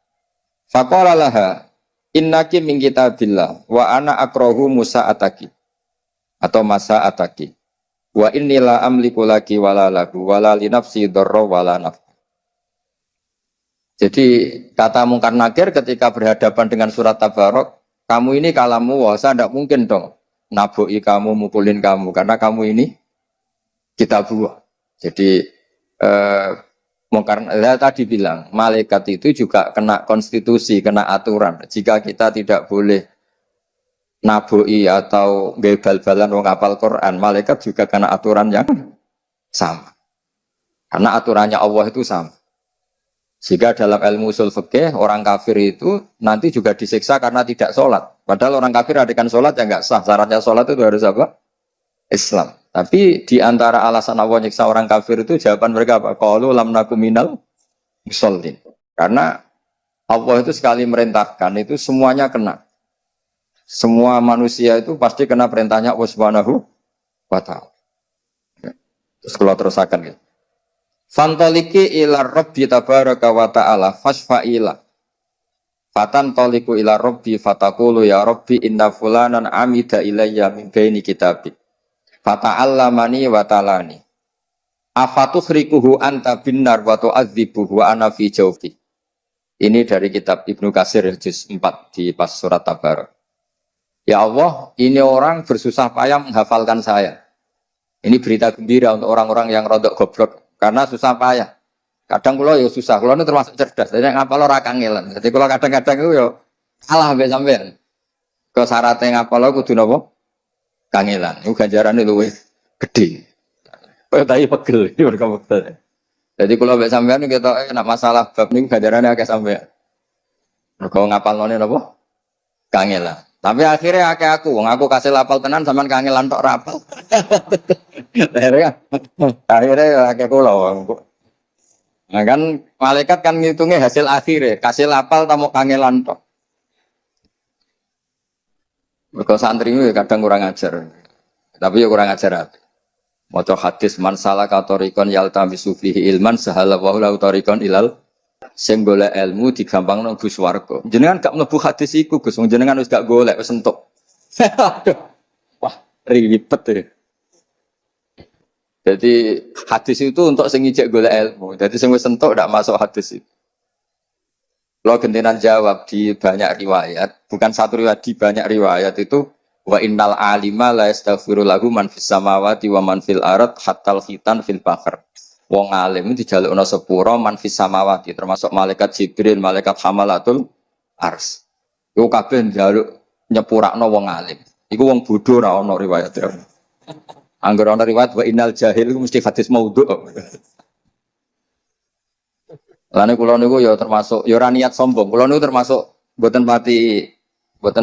Faqala laha, innaki min kitabillah wa ana akrahu musa ataki. Atau masa ataki. Wa innila amliku laki wala lagu wala li nafsi dharra wala naf. Jadi kata Mungkar Nakir ketika berhadapan dengan surat Tabarak, kamu ini kalamu wah saya tidak mungkin dong naboi kamu, mukulin kamu karena kamu ini kitabullah. Jadi Mungkar Nakir tadi bilang malaikat itu juga kena konstitusi, kena aturan. Jika kita tidak boleh naboi atau bal-balan wong hafal Quran, malaikat juga kena aturan yang sama. Karena aturannya Allah itu sama. Jika dalam ilmu usul fikih orang kafir itu nanti juga disiksa karena tidak sholat. Padahal orang kafir adakan sholat ya nggak sah. Syaratnya sholat itu harus apa? Islam. Tapi di antara alasan Allah nyiksa orang kafir itu jawaban mereka apa? Qalu lam nakum minal musallin. Karena Allah itu sekali merintahkan itu semuanya kena. Semua manusia itu pasti kena perintahnya Allah Subhanahu wa ta'ala. Terus kalau terusakan gitu. Fantoliki ila Rabbi tabaraka wa ta'ala fasfa'ila. Fatan toliku ila Rabbi fatakulu ya Rabbi inna fulanan amida ilayya min baini kitabik. Fata'allamani wa ta'alani. Afatuhrikuhu anta binnar wa tu'adzibuhu wa ana fi jawfi. Ini dari kitab Ibnu Katsir juz 4 di pas surat Tabarak. Ya Allah, ini orang bersusah payah menghafalkan saya. Ini berita gembira untuk orang-orang yang rodok goblok. Karena susah payah. Kadang kula ya susah, kula ini termasuk cerdas. Jadi ngapal ora kangelan. Jadi kula kadang-kadang itu ya kalah mbek sampean. Ke syaratnya ngapal kudu napa? Kangelan. Iku ganjarane luwih gedhe. Kaya tai pegel iki mergo pegel. Jadi kula mbek sampean kita nek masalah bab niku ganjarane akeh sampean. Mergo ngapalane napa? Kangelan. Tapi akhirnya akeh aku, wong aku kasih lapal tenan sampean kangelan tok rapal. Akhirnya akeh kula wong. Nah kan malaikat kan ngitungnya hasil akhirnya, kasih lapal tamu kangelan tok. Mergo santri itu kadang kurang ajar. Tapi ya kurang ajar apa. Maca hadis man salaka tariqan yaltamisu fihi ilman sahala wa lahu tariqan ilal sing golek ilmu digampangno mlebu swarga. Jenengan gak mlebu hadis iku Gus, jenengan wis gak golek wis entuk. Wah, ribet ya. Jadi hadis itu untuk sing ijek golek ilmu. Jadi sing wis entuk ndak masuk hadis itu. Kalau gentenan jawab di banyak riwayat, bukan satu riwayat, di banyak riwayat itu wa innal alima la yastaghfiru lahu man fis samawati wa man fil ard hatta khitan fil bahr. Wong alim itu dijalukna sepuro man fis samawati, termasuk malaikat Jibril, malaikat hamalatul ars. Iku kabeh njaluk nyepurakno wong alim. Iku wong bodho ora ana riwayat. Angger ana riwayat wa innal jahil iku mesti hadis maudhu. Lane kula niku ya termasuk ya ora niat sombong. Kula niku termasuk mboten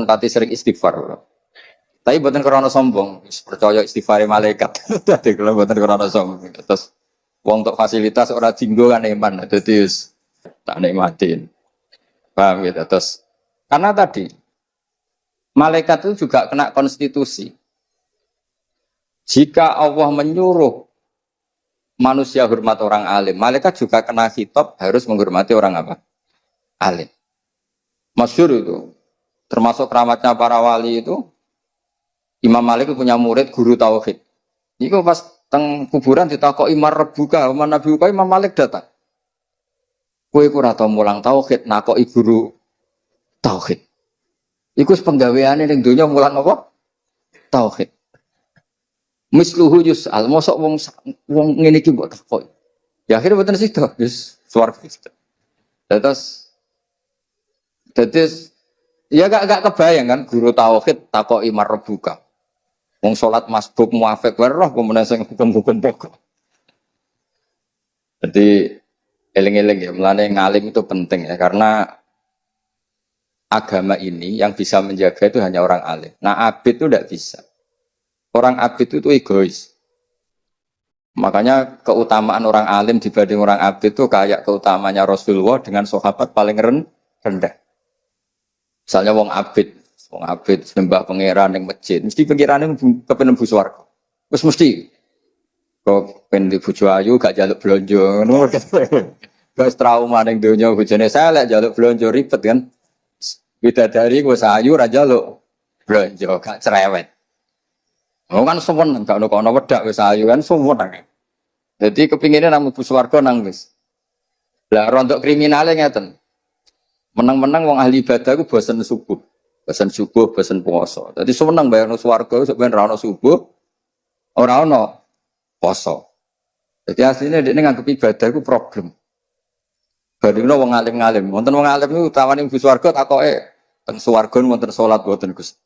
pati sering istighfar. Tapi mboten krana sombong, percaya istighfare malaikat. Dadi kula mboten krana sombong. Terus wong untuk fasilitas ora dinggo kan iman. Dadi wis tak nikmatin. Paham gitu. Terus karena tadi malaikat itu juga kena konstitusi. Jika Allah menyuruh manusia hormat orang alim, malaikat juga kena khitab harus menghormati orang apa? alim. Masyhur itu. Termasuk keramatnya para wali itu Imam Malik punya murid guru tauhid. Iku pas teng kuburan ditakoki marbuka, Nabi Imam Malik datang. Kowe ora tau mulang tauhid nakoki guru tauhid. Iku penggaweane ning donya mulang apa? Tauhid. Misluhu yus'al, mosok wong ngene iki mbok takoki. Ya akhirnya mboten sida, wis swarga. Terus ya gak kebayang kan guru tauhid takoki marbuka. Wong salat masbuk muafik wae roh kemudian sing hukum-hukum pokok. Jadi eling-eling ya, mulane ngalim itu penting ya karena agama ini yang bisa menjaga itu hanya orang alim. Nah, abid itu tidak bisa. Orang abid itu egois. Makanya keutamaan orang alim dibanding orang abid itu kayak keutamanya Rasulullah dengan sahabat paling rendah. Misalnya wong abid sembah pangeran yang masjid, mesti pangeran kepen mlebu swarga. Wis mesti. Kok pengen bojo ayu gak jaluk blonjo ngono. Wis trauma ning donya bojone selek jaluk blonjo ribet kan. Bidadari wis ayu ra jaluk blonjo gak cerewet. Oh kan suwen gak ono wedak wis ayu kan suwen. Jadi kepinginnya nang mlebu swarga nang wis. Lah rontok kriminale ngeten. Menang-menang wong ahli ibadah ku bosen subuh, bosen puasa. Dadi seneng bayarno swarga sok ben ra ono subuh, ora ono poso. Jadi aslinya dia nganggep ibadah ku problem. Bandingno wong alim-alim, wonten wong alim niku utawane mlebu swarga takoke teng swarga wonten salat boten Gus.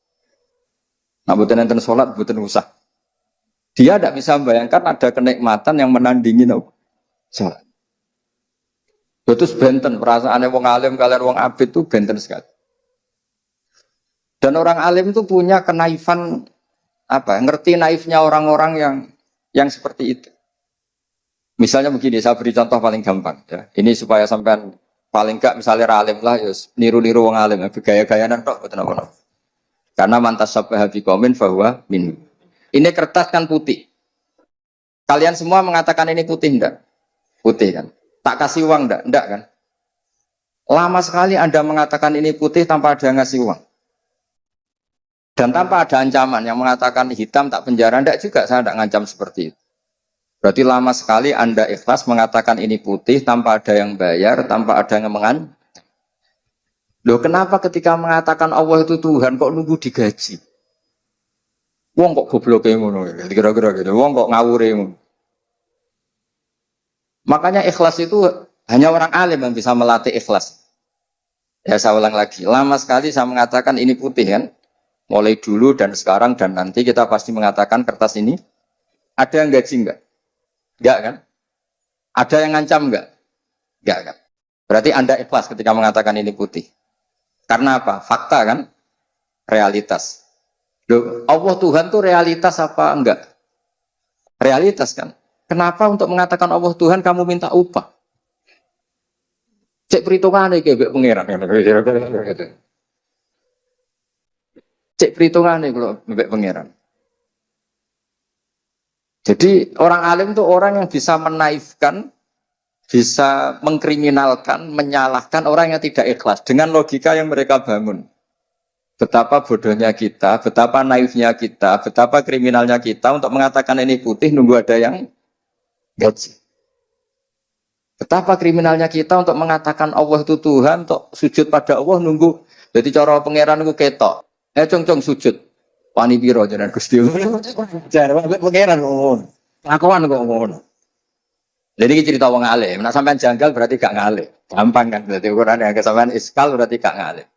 Nah boten enten salat boten usah. Dia tidak bisa membayangkan ada kenikmatan yang menandingi salat. Terus benten perasaannya wong alim kalian wong abid itu benten sekali. Dan orang alim itu punya kenaifan ngerti naifnya orang-orang yang seperti itu. Misalnya begini, saya beri contoh paling gampang ya. Ini supaya sampean paling enggak misalnya alim lah ya niru-niru wong alim, gaya-gayanan tok boten apa-apa. Karena mantas sabah biqaumin bahwa min. Ini kertas kan putih. Kalian semua mengatakan ini putih enggak? Putih kan? Tak kasih uang enggak kan? Lama sekali Anda mengatakan ini putih tanpa ada ngasih uang. Dan tanpa ada ancaman yang mengatakan hitam tak penjara, enggak juga saya enggak ngancam seperti itu. Berarti lama sekali Anda ikhlas mengatakan ini putih tanpa ada yang bayar, tanpa ada yang mengancam. Loh kenapa ketika mengatakan Allah itu Tuhan kok nunggu digaji? Wong kok goblok ngono kira-kira gitu. Wong kok ngawure ngono. Makanya ikhlas itu hanya orang alim yang bisa melatih ikhlas. Ya saya ulang lagi, lama sekali saya mengatakan ini putih kan. Mulai dulu dan sekarang dan nanti kita pasti mengatakan kertas ini ada yang gaji enggak? Enggak kan? Ada yang ngancam enggak? Enggak kan? Berarti Anda ikhlas ketika mengatakan ini putih. Karena apa? Fakta kan? Realitas. Loh, Allah Tuhan itu realitas apa enggak? Realitas kan? Kenapa untuk mengatakan Allah Tuhan kamu minta upah? Cek perhitungannya kayak pengiran. Cek perhitungannya kalau bebek pangeran. Jadi orang alim itu orang yang bisa menaifkan, bisa mengkriminalkan, menyalahkan orang yang tidak ikhlas dengan logika yang mereka bangun. Betapa bodohnya kita, betapa naifnya kita, betapa kriminalnya kita untuk mengatakan ini putih nunggu ada yang gaji. Betapa kriminalnya kita untuk mengatakan Allah itu Tuhan, untuk sujud pada Allah nunggu. Jadi cara pangeran itu ketok. Cong sujud. Wani piro jenengan Gusti. Jar pangeran ngono. Lakuan kok ngono. Jadi ini cerita wong alim. Nek sampean janggal berarti gak ngalim. Gampang kan berarti ukuran yang sampean iskal berarti gak ngalim.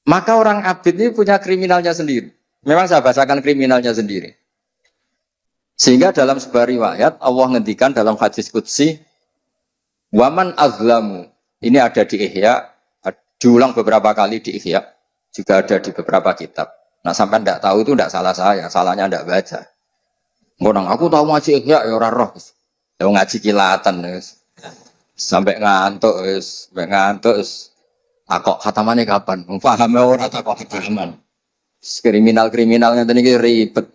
Maka orang abid ini punya kriminalnya sendiri. Memang saya bahasakan kriminalnya sendiri. Sehingga dalam sebuah riwayat Allah ngendikan dalam hadis qudsi waman azlamu. Ini ada di Ihya, diulang beberapa kali di Ihya, juga ada di beberapa kitab. Nah sampai tidak tahu itu tidak salah saya, salahnya tidak baca. Ngomong aku tahu ngaji Ihya ya ora roh. Ya ngaji kilatan guys. Sampai ngantuk guys, Takok khatamane kapan? Paham ora takok khataman. Kriminal-kriminalnya tadi ribet.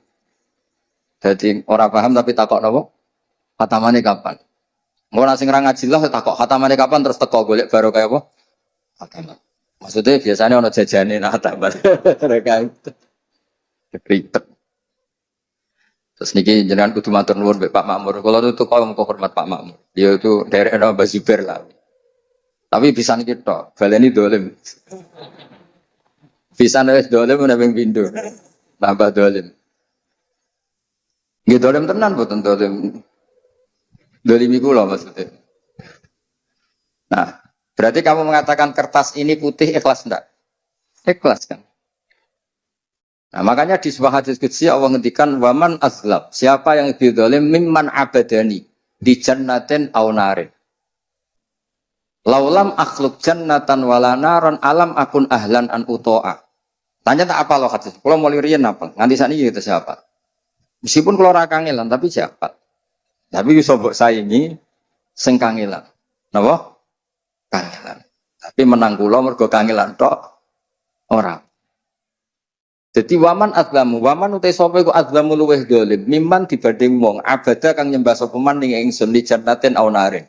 Jadi orang paham tapi takok napa? Khatamane kapan? Mau nasi ngerang ngaji lah takok khatamane kapan terus teko golek baru kayak apa? Martabak. Maksudnya biasanya ono jajane martabak. Mereka itu ribet. Terus niki jenengan kudu matur nuwun mbek Pak Makmur. Kalau itu kau mau hormat Pak Makmur. Dia itu dari Mbak Zubair lah. Tapi bisa niki tok, baleni dolim. Bisa nulis dolim menabeng pintu. Tambah dolim. Nggih dolim tenan mboten dolim. Dolim iku lho maksudnya. Nah, berarti kamu mengatakan kertas ini putih ikhlas enggak? Ikhlas kan? Nah, makanya di sebuah hadis qudsi Allah ngendikan waman azlab, siapa yang didzalim mimman abadani di jannatin aw narin. Laulam akhluk jannatan wala naron alam akun ahlan an utoa. Tanya tak apa loh hadis. Kalau mau lirian apa? Nganti sakniki kita siapa? Meskipun kalau ora kangelan tapi siapa? Tapi iso mbok saingi sing kangelan. Napa? Kangelan. Tapi menang kula mergo kangelan tok ora. Jadi waman azlamu, waman utai sapa iku azlamu luweh dolim, mimman dibanding wong abada kang nyembah sapa man ning ingsun li jannatin aw narin.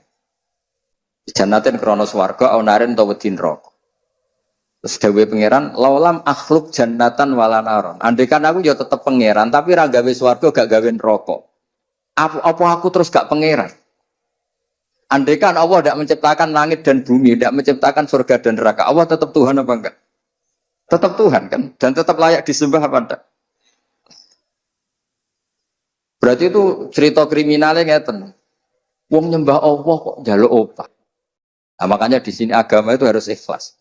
Jannatin krana swarga aw narin utawa wedi neraka. Terus dawuhe pangeran, laulam akhluk jannatan wala naron. Andekan aku ya tetep pangeran, tapi ra gawe swarga gak gawe neraka. Apa aku terus gak pangeran? Andekan Allah tidak menciptakan langit dan bumi, tidak menciptakan surga dan neraka, Allah tetap Tuhan apa enggak? Tetap Tuhan kan, dan tetap layak disembah apa enggak? Berarti itu cerita kriminalnya ngeten. Wong nyembah Allah kok njaluk opah. Nah, makanya di sini agama itu harus ikhlas.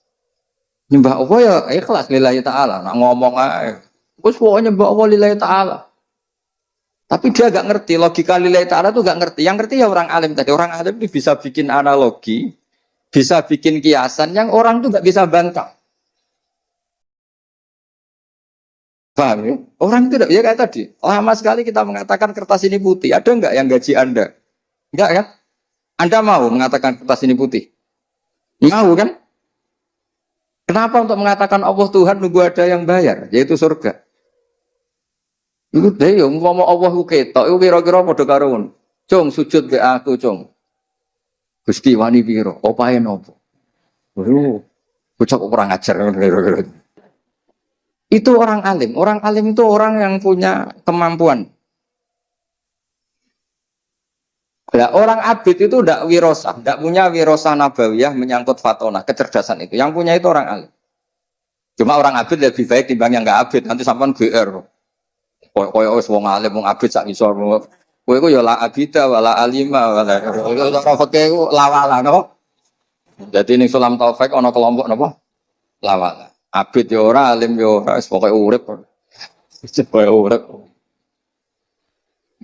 Nyembah Allah ya ikhlas lillahi ta'ala. Nah, ngomong aja. Terus pokoknya nyembah Allah lillahi ta'ala. Tapi dia gak ngerti, logika lillahi ta'ala itu gak ngerti. Yang ngerti ya orang alim tadi. Orang alim itu bisa bikin analogi, bisa bikin kiasan yang orang itu gak bisa bantah. Paham ya? Orang itu ya kayak tadi. Lama sekali kita mengatakan kertas ini putih. Ada enggak yang gaji Anda? Enggak kan? Anda mau mengatakan kertas ini putih? Mau kan? Kenapa untuk mengatakan Allah Tuhan nunggu ada yang bayar? Yaitu surga. Itu deh, ngomong Allah ku ketok. Itu kira-kira padha karo ngono. Cung sujud be aku, cung. Gusti wani piro? Opahe nopo? Bocah kurang ajar kira-kira. Itu orang alim. Orang alim itu orang yang punya kemampuan. Nah, orang abid itu tidak wirosah, tidak punya wirosah nabawiyah menyangkut fatona, kecerdasan itu. Yang punya itu orang alim. Cuma orang abid lebih baik timbang yang nggak abid. Nanti sampean GR. Koyo wis wong alim, wong abid sak isor. Kowe iku ya la abida wala alima wala. Ora fakih iku lawala no. Jadi ning Sulam Taufik ana kelompok napa? Lawala. Abid ya ora, alim ya ora, wis pokoke urip. Pokoke urip.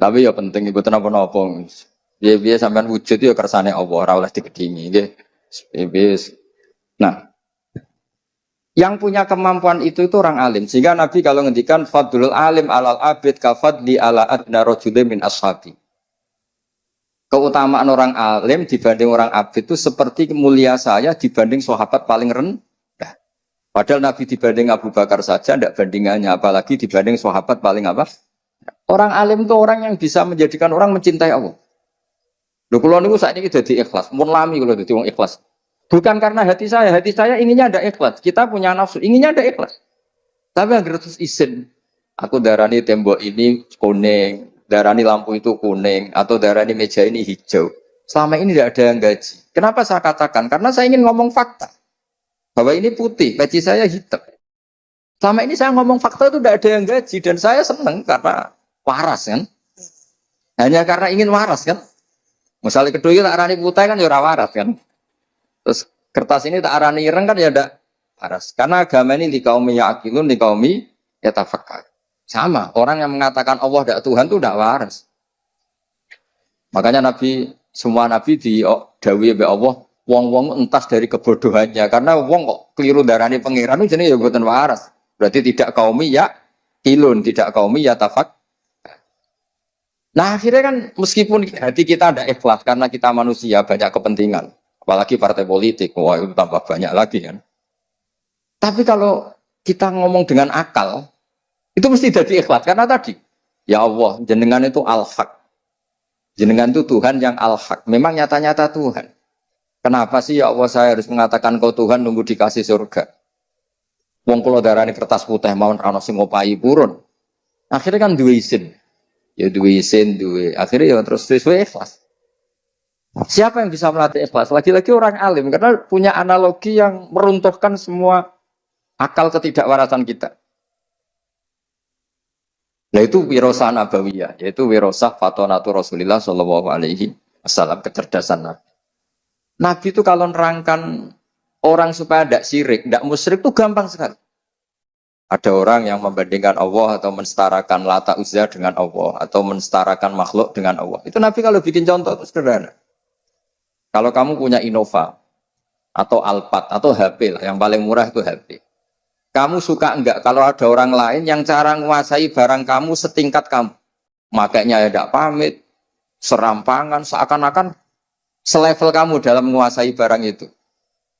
Tapi ya penting ibu napa-napa. Piye-piye sampean wujud ya kersane Allah, ora oleh digedhingi nggih. Nah, yang punya kemampuan itu orang alim. Sehingga Nabi kalau ngendikan fadlul alim alal abid kafadli ala adna rajulin min ashabi. Keutamaan orang alim dibanding orang abid itu seperti mulia saya dibanding sahabat paling rendah. Padahal Nabi dibanding Abu Bakar saja tidak bandingannya, apalagi dibanding sahabat paling apa? Orang alim itu orang yang bisa menjadikan orang mencintai Allah. Lho kula niku saiki dadi ikhlas, mun lami kula dadi wong ikhlas. Bukan karena hati saya inginnya ada ikhlas. Kita punya nafsu, inginnya ada ikhlas. Tapi yang terus izin, aku darani tembok ini kuning, darani lampu itu kuning, atau darani meja ini hijau. Selama ini tidak ada yang gaji. Kenapa saya katakan? Karena saya ingin ngomong fakta. Bahwa ini putih, peci saya hitam. Selama ini saya ngomong fakta itu tidak ada yang gaji. Dan saya senang karena waras kan. Hanya karena ingin waras kan. Misalnya kedua tak arani putih kan ya ora waras kan. Terus kertas ini tak arani ireng kan ya ndak waras. Karena agama ini di kaum ya'qilun, di kaum yatafakkar. Sama, orang yang mengatakan Allah tidak Tuhan itu tidak waras. Makanya semua nabi didhawuhi oleh Allah, wong-wong entas dari kebodohannya. Karena wong kok keliru darani pangeran itu jenenge ya mboten waras. Berarti tidak kaum ya'qilun, tidak kaum yatafakkar. Nah akhirnya kan meskipun hati kita ada ikhlas karena kita manusia banyak kepentingan, apalagi partai politik, wah itu tambah banyak lagi kan. Tapi kalau kita ngomong dengan akal, itu mesti jadi ikhlas karena tadi, ya Allah jenengan itu al-haq, jenengan itu Tuhan yang al-haq, memang nyata-nyata Tuhan. Kenapa sih ya Allah saya harus mengatakan kau Tuhan nunggu dikasih surga? Wong kula darani kertas putih mawon ana sing ngopahi purun. Akhirnya kan duwe isin. Ya duwe isin, duwe. Akhirnya ya terus sesuai ikhlas. Siapa yang bisa melatih ikhlas? Lagi-lagi orang alim karena punya analogi yang meruntuhkan semua akal ketidakwarasan kita. Nah itu wirosah nabawiyah, yaitu wirosah fatonatu Rasulillah Shallallahu Alaihi Wasallam, kecerdasan Nabi. Nabi itu kalau nerangkan orang supaya tidak syirik, tidak musyrik itu gampang sekali. Ada orang yang membandingkan Allah atau mensetarakan Lata Uzza dengan Allah atau mensetarakan makhluk dengan Allah. Itu Nabi kalau bikin contoh itu sederhana. Kalau kamu punya Innova atau Alphard atau HP lah, yang paling murah itu HP. Kamu suka enggak kalau ada orang lain yang cara menguasai barang kamu setingkat kamu? Makanya ya tidak pamit, serampangan, seakan-akan selevel kamu dalam menguasai barang itu.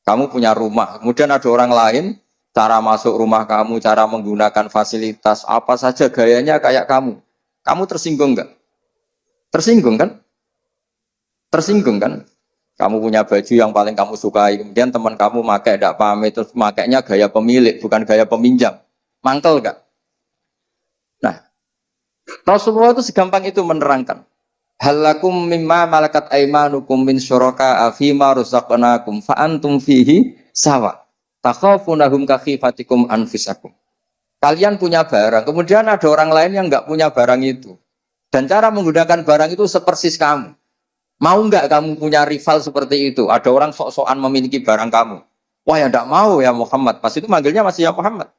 Kamu punya rumah, kemudian ada orang lain, cara masuk rumah kamu, cara menggunakan fasilitas, apa saja gayanya kayak kamu. Kamu tersinggung enggak? Tersinggung kan? Tersinggung kan? Kamu punya baju yang paling kamu sukai, kemudian teman kamu pakai tidak pamit, terus makainya gaya pemilik, bukan gaya peminjam. Mangkel enggak? Nah, Rasulullah itu segampang itu menerangkan. Halakum mimma malakat aimanukum min syuraka fima rusaqnakum fa antum fihi sawa. Takhafunahum kakhifatikum anfusakum. Kalian punya barang, kemudian ada orang lain yang enggak punya barang itu. Dan cara menggunakan barang itu sepersis kamu. Mau enggak kamu punya rival seperti itu? Ada orang sok-sokan memiliki barang kamu. Wah ya enggak mau ya Muhammad. Pas itu manggilnya masih ya Muhammad.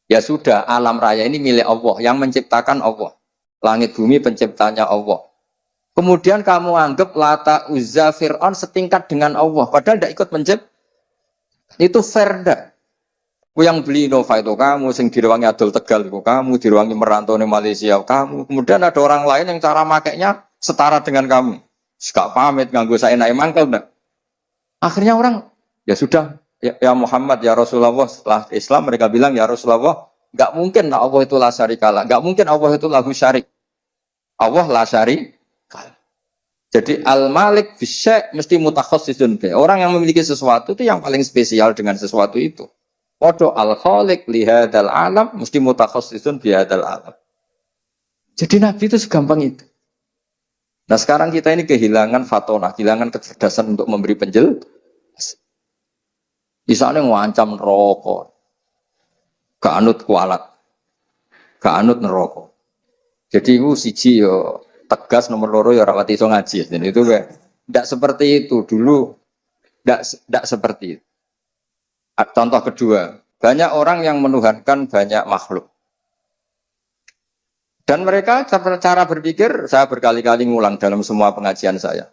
Ya sudah, alam raya ini milik Allah. Yang menciptakan Allah. Langit bumi penciptanya Allah. Kemudian kamu anggap Lata Uzza Fir'aun setingkat dengan Allah. Padahal tidak ikut mencipta. Itu fair enggak? Yang beli Innova itu kamu, sing diruangi Adol Tegal itu kamu, diruangi merantau di Malaysia kamu. Kemudian ada orang lain yang cara makainya setara dengan kamu. Gak pamit, nganggo saya naik mangkel enggak. Akhirnya orang, ya sudah, ya Muhammad, ya Rasulullah, setelah Islam mereka bilang, ya Rasulullah, gak mungkin Allah itu la syarikalah, gak mungkin Allah itu lahu syarik. Allah la syarikal. Jadi al-malik bisyai' mesti mutakhassisun bi. Orang yang memiliki sesuatu itu yang paling spesial dengan sesuatu itu. Podo al-khaliq lihadal alam mesti mutakhassisun bi hadal alam. Jadi Nabi itu segampang itu. Nah sekarang kita ini kehilangan fatona, kehilangan kecerdasan untuk memberi penjelasan. Misalnya ngancam neraka, gak anut kualat, gak anut neraka. Jadi itu siji yo tegas, nomor loro ya rawat iso ngaji. Dan itu kayak tidak seperti itu dulu, tidak seperti itu. Contoh kedua, banyak orang yang menuhankan banyak makhluk. Dan mereka cara berpikir, saya berkali-kali ngulang dalam semua pengajian saya.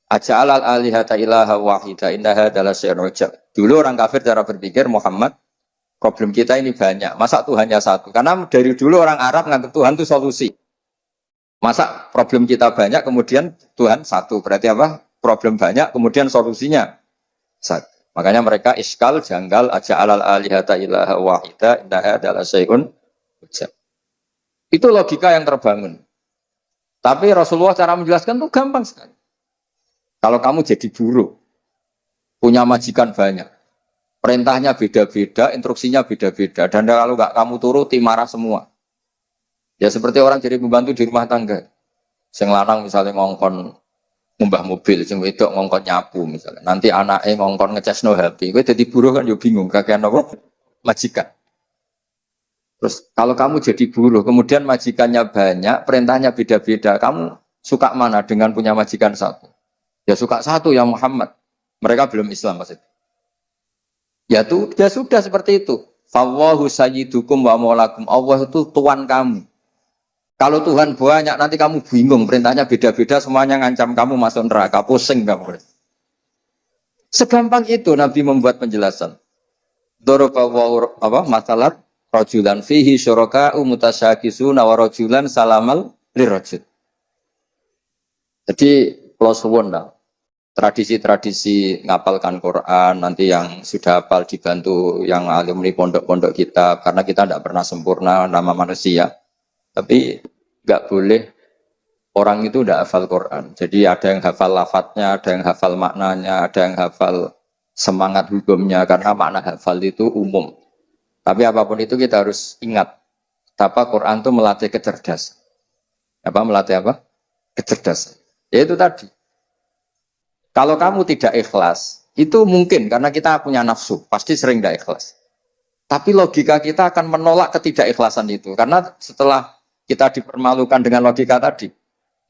Aja'alal alihata ilaha wahida innaha adalah syai'un ujab. Dulu orang kafir cara berpikir, Muhammad, problem kita ini banyak. Masa Tuhannya satu? Karena dari dulu orang Arab nganggap Tuhan itu solusi. Masa problem kita banyak, kemudian Tuhan satu. Berarti apa? Problem banyak, kemudian solusinya satu. Makanya mereka iskal, janggal, aja'alal alihata ilaha wahida innaha adalah syai'un ujab. Itu logika yang terbangun. Tapi Rasulullah cara menjelaskan itu gampang sekali. Kalau kamu jadi buruh, punya majikan banyak, perintahnya beda-beda, instruksinya beda-beda, dan kalau nggak kamu turuti marah semua. Ya seperti orang jadi pembantu di rumah tangga. Sing lanang misalnya ngongkon ngumbah mobil, sing wedok ngongkon nyapu misalnya. Nanti anaknya ngongkon ngecasno HP. Kowe jadi buruh kan yo bingung kakean apa? Majikan. Terus kalau kamu jadi buruh, kemudian majikannya banyak, perintahnya beda-beda, kamu suka mana dengan punya majikan satu? Ya suka satu ya Muhammad. Mereka belum Islam maksudnya. Ya sudah seperti itu. Fawwahu sayyidukum wa maulakum. Allah itu tuan kamu. Kalau Tuhan banyak nanti kamu bingung, perintahnya beda-beda, semuanya ngancam kamu masuk neraka, pusing kamu. Segampang itu Nabi membuat penjelasan. Dorobawa apa masalah rajulan fihi syuraka'u mutasyakisuna wa rajulan salamal lirajul. Jadi kalau suwun lah, tradisi-tradisi ngapalkan Quran nanti yang sudah hafal dibantu yang alumni pondok-pondok kita, karena kita tidak pernah sempurna nama manusia. Tapi nggak boleh Orang itu udah hafal Quran. Jadi ada yang hafal lafadznya, ada yang hafal maknanya, ada yang hafal semangat hukumnya. Karena makna hafal itu umum. Tapi apapun itu kita harus ingat. Apa Quran itu melatih kecerdasan. Apa melatih apa? Kecerdasan. Ya itu tadi. Kalau kamu tidak ikhlas, itu mungkin karena kita punya nafsu. Pasti sering tidak ikhlas. Tapi logika kita akan menolak ketidakikhlasan itu. Karena setelah kita dipermalukan dengan logika tadi,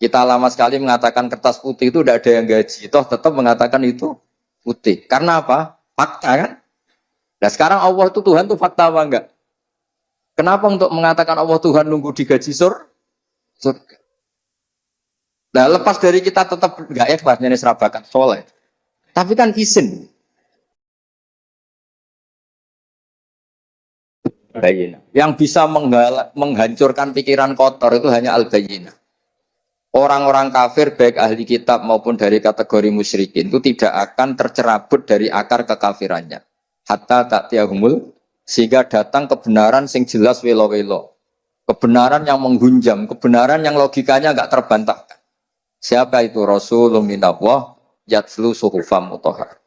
kita lama sekali mengatakan kertas putih itu tidak ada yang gaji. Toh tetap mengatakan itu putih. Karena apa? Fakta kan? Nah sekarang Allah itu Tuhan itu fakta apa enggak? Kenapa untuk mengatakan Allah Tuhan nunggu digaji surga? Nah lepas dari kita tetap enggak ikhlas ini serabakan soleh. Tapi kan izin. Yang bisa menghancurkan pikiran kotor itu hanya al-bayyinah. Orang-orang kafir baik ahli kitab maupun dari kategori musyrikin itu tidak akan tercerabut dari akar kekafirannya. Hatta ta'tiyahumul sehingga datang kebenaran sing jelas welo-welo. Kebenaran yang menghunjam, kebenaran yang logikanya enggak terbantahkan. Siapa itu? Rasulun minallah yatslu suhufam mutahhar.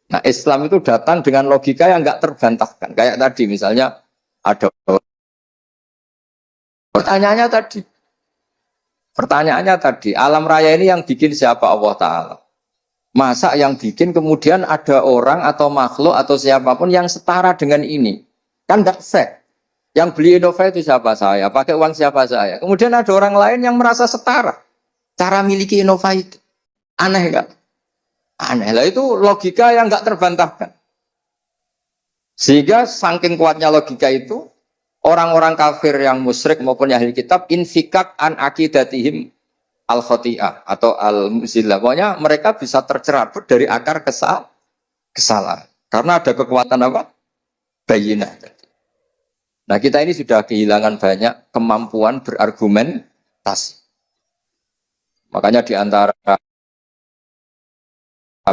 Nah, Islam itu datang dengan logika yang enggak terbantahkan. Kayak tadi misalnya ada Pertanyaannya tadi, alam raya ini yang bikin siapa? Allah Ta'ala. Masa yang bikin kemudian ada orang atau makhluk atau siapapun yang setara dengan ini? Kan tidak fair. Yang beli Innova itu siapa? Saya. Pakai uang siapa? Saya. Kemudian ada orang lain yang merasa setara. Cara miliki Innova itu. Aneh kan? Aneh lah, itu logika yang nggak terbantahkan. Sehingga saking kuatnya logika itu, orang-orang kafir yang musyrik maupun ahli kitab infikak an akidatihim al-khoti'ah atau al-muzillah. Pokoknya mereka bisa tercerabut dari akar kesalahan. Karena ada kekuatan apa? Bayinah. Nah kita ini sudah kehilangan banyak kemampuan berargumentasi. Makanya di antara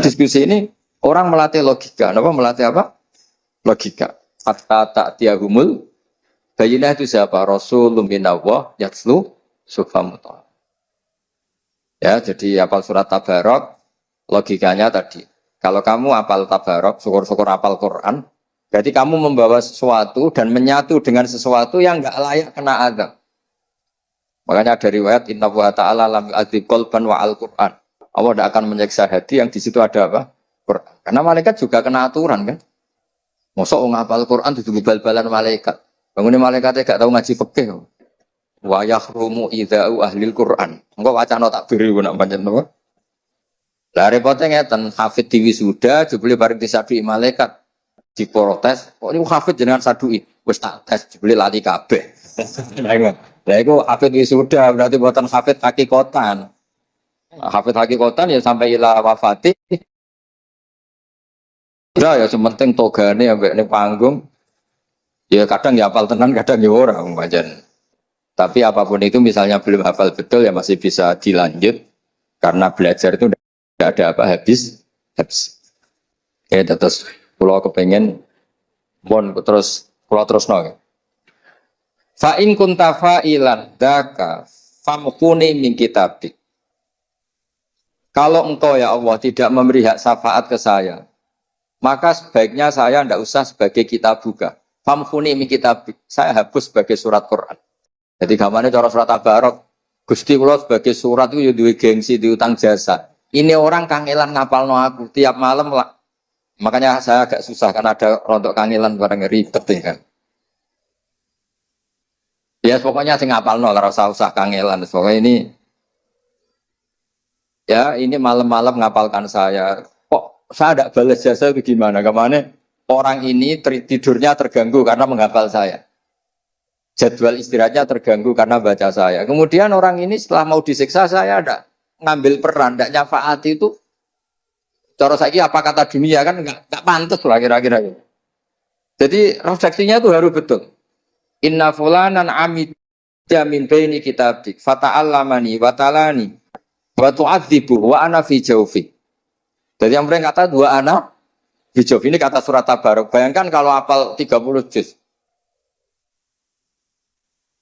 diskusi ini orang melatih logika. Kenapa melatih apa? Logika. Hatta ta'tiyahumul bayinah itu siapa? Rasulun minallah yatslu suhufam mutahhar. Ya, jadi apal surat Tabarok, logikanya tadi. Kalau kamu apal Tabarok, syukur-syukur apal Quran, berarti kamu membawa sesuatu dan menyatu dengan sesuatu yang enggak layak kena azab. Makanya dari riwayat Inna wa ta'ala lam yu'adzib qalban wa al-Quran. Allah tidak akan menyiksa hati yang di situ ada apa? Quran. Karena malaikat juga kena aturan kan. Mosok ngapal Quran ditunggu bal-balan malaikat. Bangunnya malaikatnya gak tahu ngaji fikih. Wa yahrumu idza'u ahlil Quran. Engko wacana takbir iku nak pancen napa? Lah repote ngeten, hafid diwisuda jebule bareng disadui malaikat diprotes. Kok niku hafid jenengan sadui? Wis tak tes jebule lali kabeh. Lah iku hafid wisuda berarti boten hafid hakikatan. Hafid hakikatan ya sampai ila wafati. Ya sementing togane ambek ning panggung. Ya kadang ya hafal tenan, kadang ya ora pancen. Tapi apapun itu misalnya belum hafal betul ya masih bisa dilanjut karena belajar itu tidak ada apa habis. Ya terus kalau kepengen terus no. Fa in kunta fa'ilan daka famkuni min kitabik. Kalau engkau ya Allah tidak memberi hak syafaat ke saya, maka sebaiknya saya tidak usah sebagai kitabuka. Famkuni min kitabik. Saya hapus sebagai surat Quran. Jadi gambarnya cara surat Tabarok, Gusti kula sebagai surat itu ya duwe gengsi, diutang jasa. Ini orang kangelan ngapalno aku tiap malam lah. Makanya saya agak susah karena ada rontok kangelan barang ribet ya. Ya pokoknya sing ngapalno ora usah kangelan. Pokoknya ini ya ini malam-malam ngapalkan saya. Kok saya tidak balas jasa itu gimana? Kemana orang ini tidurnya terganggu karena menghafal saya. Jadwal istirahatnya terganggu karena baca saya. Kemudian orang ini setelah mau disiksa saya ada ngambil peran, tidak nyafaati itu. Cara saya apa kata dunia kan nggak pantas lah kira-kira gitu. Jadi refleksinya itu harus betul. Inna fulanan amidya min baini kitabik fata'allamani wa talani wa tu'adzibu wa ana fi jawfi. Jadi yang mereka kata dua anak fi jawfi ini kata surat Tabarok. Bayangkan kalau hafal 30 juz.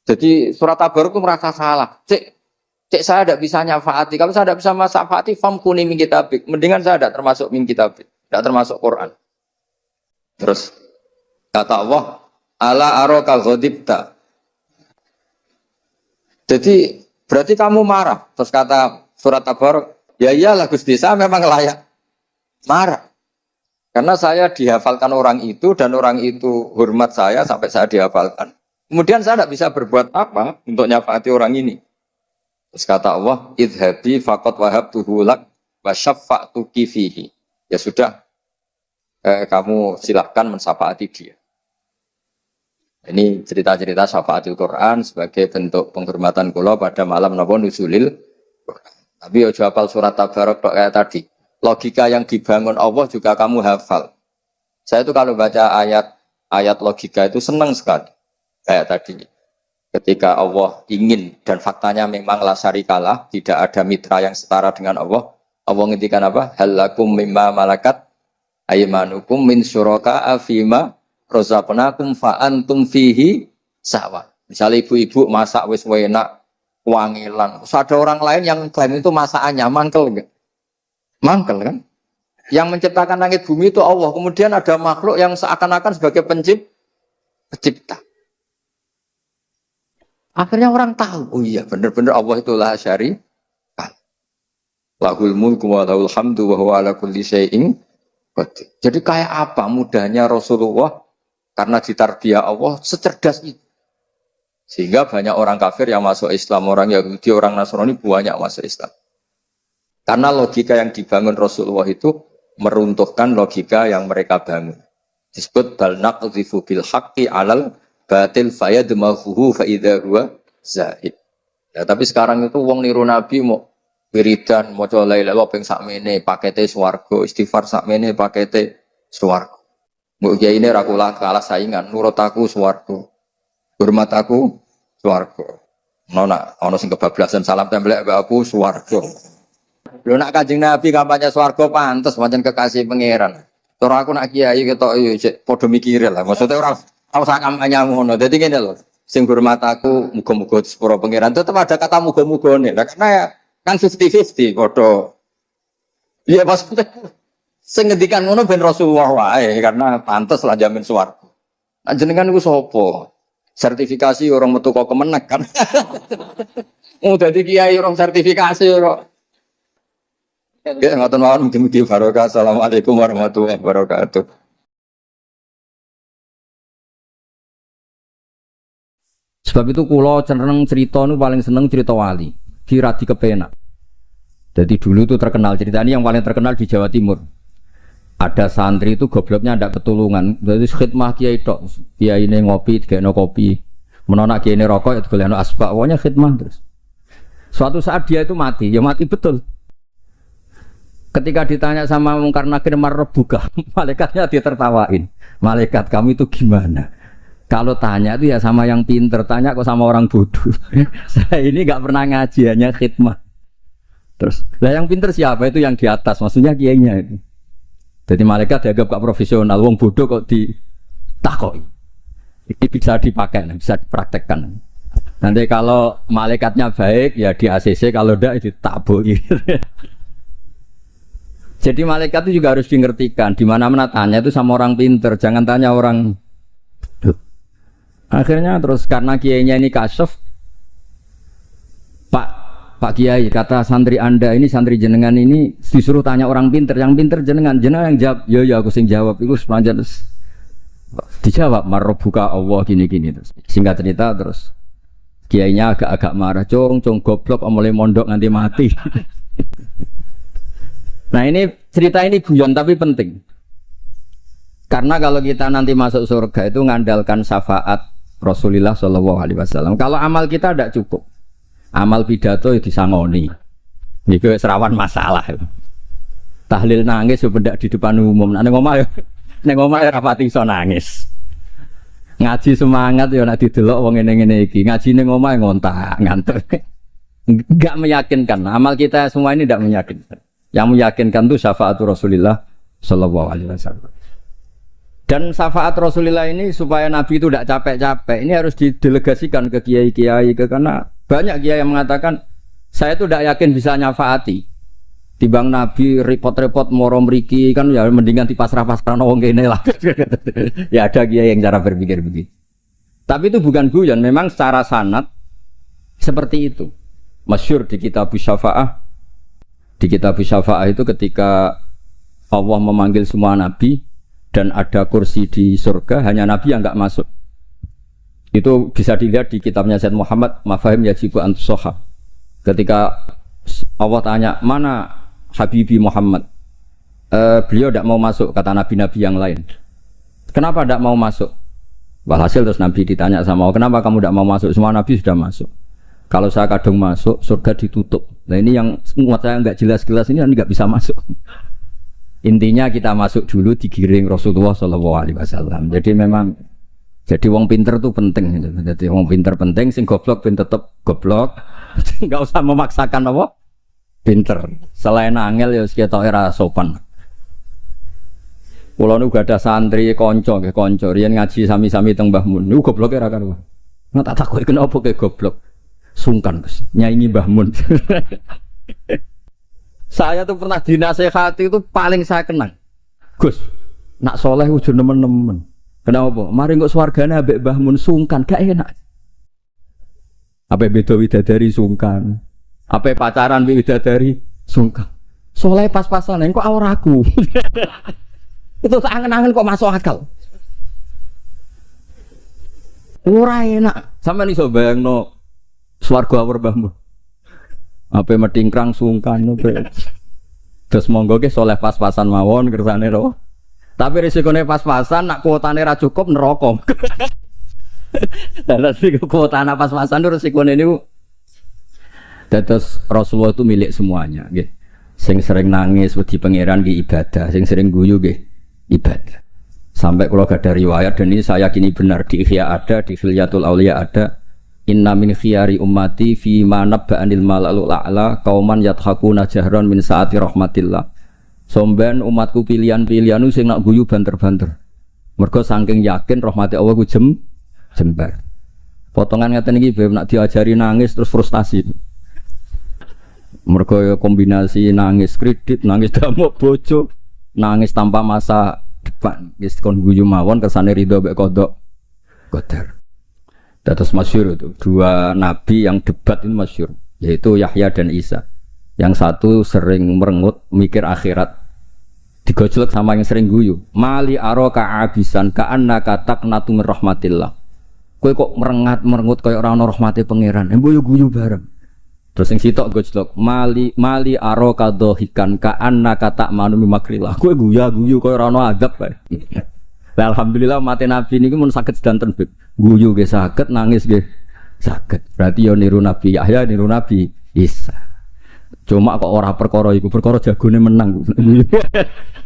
Jadi surat Tabarok itu merasa salah. Cek, Cek saya tidak bisa nyafaati. Kalau saya tidak bisa nyafaati, famkuni min kitabik. Mendingan saya tidak termasuk min kitabik, tidak termasuk Quran. Terus kata Allah, ala aroka ghadibta. Jadi berarti kamu marah. Terus kata surat Tabarok, ya iyalah Gusti, saya memang layak marah. Karena saya dihafalkan orang itu dan orang itu hormat saya sampai saya dihafalkan. Kemudian saya tidak bisa berbuat apa untuk nyafaati orang ini. Terus kata Allah, idhabi faqad wahabtuhu lak wa syaffa'tuki fihi. Ya sudah, kamu silahkan mensyafaati dia. Ini cerita-cerita syafaatul Quran sebagai bentuk penghormatan kula pada malam napa nuzulil Quran. Tapi ojo hafal surat Tabarok kayak tadi. Logika yang dibangun Allah juga kamu hafal. Saya itu kalau baca ayat logika itu senang sekali. Kayak tadi. Ketika Allah ingin dan faktanya memang la syarikalah, tidak ada mitra yang setara dengan Allah. Allah ngendikan apa? Halakum mimma malakat aymanukum min syuraka'a fima razaqnakum fa antum fihi sawa. Misalnya ibu-ibu masak wis enak, wangilan. Terus ada orang lain yang klaim itu masakannya mangkel enggak? Mangkel kan? Yang menciptakan langit bumi itu Allah. Kemudian ada makhluk yang seakan-akan sebagai pencipta. Akhirnya orang tahu, oh iya benar-benar Allah itulah syari. Lahul mulku wa lahul hamdu wa huwa ala kulli syai'in qadir. Jadi kayak apa mudahnya Rasulullah karena ditarbiyah Allah secerdas itu. Sehingga banyak orang kafir yang masuk Islam, orang Yahudi, orang Nasrani banyak masuk Islam. Karena logika yang dibangun Rasulullah itu meruntuhkan logika yang mereka bangun. Disebut bal naqdhifu bil haqqi 'alal batil fayadmaghuhu fa idza huwa zahid. Ya, tapi sekarang itu wong niru Nabi mau wiridan maca la ilaha illallah ping sakmene pakete swarga, istighfar sakmene pakete swarga. Mbok kiyaine ra kula kalah saingan, nurut aku swarga. Hormat aku swarga. Ono sing kebablasan salam templek mbak aku swarga. Lho nak Kanjeng Nabi kampanye swarga pantes pancen kekasih pangeran. Ora aku nak kiai ketok yo padha mikire lah. Maksudnya ora usah kampanye ngono. Dadi ngene lho. Sing hormat aku muga-muga sepuro pangeran tetep ada kata muga-mugane. Lah karena ya kan 50-50 padha. Iya maksudnya sing ngendikan ngono ben Rasulullah wae karena pantes lah jamin swarga. Nah jenengan iku sapa? Sertifikasi orang metu kok kemenek kan. Oh dadi kiai orang sertifikasi ora. Ya ngoten mawon mugi-mugi barokah. Assalamualaikum warahmatullahi wabarakatuh. Sebab itu kula cenderung cerita nu paling seneng cerita wali. Diradi kepenak. Jadi dulu tuh terkenal cerita ini yang paling terkenal di Jawa Timur. Ada santri itu gobloknya ada ketulungan. Jadi khidmah kiai tok. Kiai ini ngopi, digekno kopi. Menolak kiai ini rokok, itu golekno asbak. Pokoknya khidmah terus. Suatu saat dia itu mati, ya mati betul. Ketika ditanya sama Mungkar Nakir marbuka, malaikatnya ditertawain. Malaikat kamu itu gimana? Kalau tanya itu ya sama yang pinter, tanya kok sama orang bodoh. Saya ini nggak pernah ngaji, hanya khidmah. Terus, lah yang pinter siapa? Itu yang di atas, maksudnya kiainya itu. Jadi malaikat dianggap gak profesional, wong bodoh kok ditakoi. Ini bisa dipakai, bisa dipraktekkan. Nanti kalau malaikatnya baik, ya di ACC, kalau enggak ditaboi. Jadi malaikat itu juga harus dimengertikan. Di mana-mana tanya itu sama orang pinter, jangan tanya orang. Akhirnya terus karena kiainya ini kasyaf, Pak Kiai kata santri anda ini santri jenengan ini disuruh tanya orang pinter, yang pinter jenengan yang jawab, ya aku sing jawab, itu sepanjang terus dijawab marbuka Allah gini-gini terus. Singkat cerita terus kiainya agak-agak marah, cong goblok mulai mondok nanti mati. Nah ini cerita ini guyon tapi penting. Karena kalau kita nanti masuk surga itu ngandalkan syafaat Rasulullah Shallallahu Alaihi Wasallam. Kalau amal kita tidak cukup, amal pidato itu disangoni, itu serawan masalah. Tahlil nangis sebenarnya di depan umum. Neng omah ya rapati iso nangis. Ngaji semangat ya nak didelok wong ngene-ngene iki. Ngaji neng omah ngontak ngantuk. Enggak meyakinkan. Amal kita semua ini tidak meyakinkan. Yang meyakinkan itu syafaat Rasulullah Shallallahu Alaihi Wasallam. Dan syafaat Rasulullah ini supaya Nabi itu tidak capek-capek, ini harus didelegasikan ke kiai-kiai, karena banyak kiai yang mengatakan Saya tuh tidak yakin bisa nyafaati. Timbang Nabi repot-repot moro mriki kan ya mendingan dipasrah-pasrah wong kene lah. Ya ada kiai yang cara berpikir begitu. Tapi itu bukan guyon, memang secara sanad seperti itu. Masyhur di kitab Syafa'ah. Di kitab Syafa'ah itu ketika Allah memanggil semua nabi dan ada kursi di surga, hanya nabi yang enggak masuk. Itu bisa dilihat di kitabnya Sayyid Muhammad Mafahim Yajibu Antusoha. Ketika Allah tanya, mana Habibi Muhammad? Beliau tidak mau masuk, kata nabi-nabi yang lain. Kenapa tidak mau masuk? Walhasil terus nabi ditanya sama Allah, kenapa kamu tidak mau masuk? Semua nabi sudah masuk. Kalau saya kadung masuk, surga ditutup. Nah ini yang muat saya nggak jelas-jelas ini nggak bisa masuk. Intinya kita masuk dulu digiring Rasulullah SAW. Jadi memang jadi wong pinter tuh penting. Jadi wong pinter penting, sing goblok pun tetep goblok. Nggak usah memaksakan apa? Pinter. Selain angel ya kita era sopan. Kulo niku gak ada santri kanca nggih kanca riyen ngaji sami-sami teng Mbah Mun. Niku gobloke ra karo. Nggak tak takoki kenapa ke goblok. Sungkan Gus, nyanyi Mbah Mun. Saya tuh pernah dinasehati itu paling saya kenang. Gus, nak soleh ujur nemen-nemen. Kenapa? Mari kok swargane ambek Mbah Mun sungkan, gak enak. Apa beda widadari sungkan. Apa pacaran widadari sungkan. Soleh pas-pasan kok awraku. Itu tak angen-angen kok masuk akal. Ora enak. Sampeyan iso bayangno swarga awur Mbah Mun. Apa metingkrang sungkan opo. Terus monggo ke soleh pas-pasan mawon kersane ro. Tapi risikone pas-pasan nak kuotane ra cukup neraka. Lah sing kuotane pas-pasan risikone niku. Terus Rasulullah itu milik semuanya nggih. Sing sering nangis wedi pangeran nggih ibadah, sing sering guyu nggih ibadah. Sampai kalau gak ada riwayat dan ini saya yakini benar di Ihya ada, di Khilyatul Auliya ada. Inna min khiyari ummati fi ma nabba'anil malalul a'la qauman yathakuna jahran min saati rahmatillah. Somben umatku pilihan-pilihanu sing nak guyu banter-banter. Mergo saking yakin rahmati Allah ku jembar. Potongan ngeten iki beb nak diajari nangis terus frustasi. Mergo kombinasi nangis kredit, nangis damuk bojo, nangis tanpa masa depan. Wis kon guyu mawon kersane ridho mek kodok qadar. Terus masyhur itu dua nabi yang debat ini masyhur, yaitu Yahya dan Isa. Yang satu sering merengut mikir akhirat, digojlok sama yang sering guyu. Mali aroka abisan ka'annaka taqnatu min rahmatillah. Kowe kok merengut kaya ora ana rahmate pangeran. Embo yo guyu bareng. Terus yang sitok gojlok mali aroka dohikan ka'annaka ta'manu min makrillah. Kowe guyu kaya ora ana adab bae. Lah alhamdulillah mate nabi niku mun saged sedanten beb. Guyu nggih saged, nangis nggih saged. Berarti yo niru Nabi Yahya, niru Nabi Isa. Cuma kok ora perkara iku, perkara jagone menang.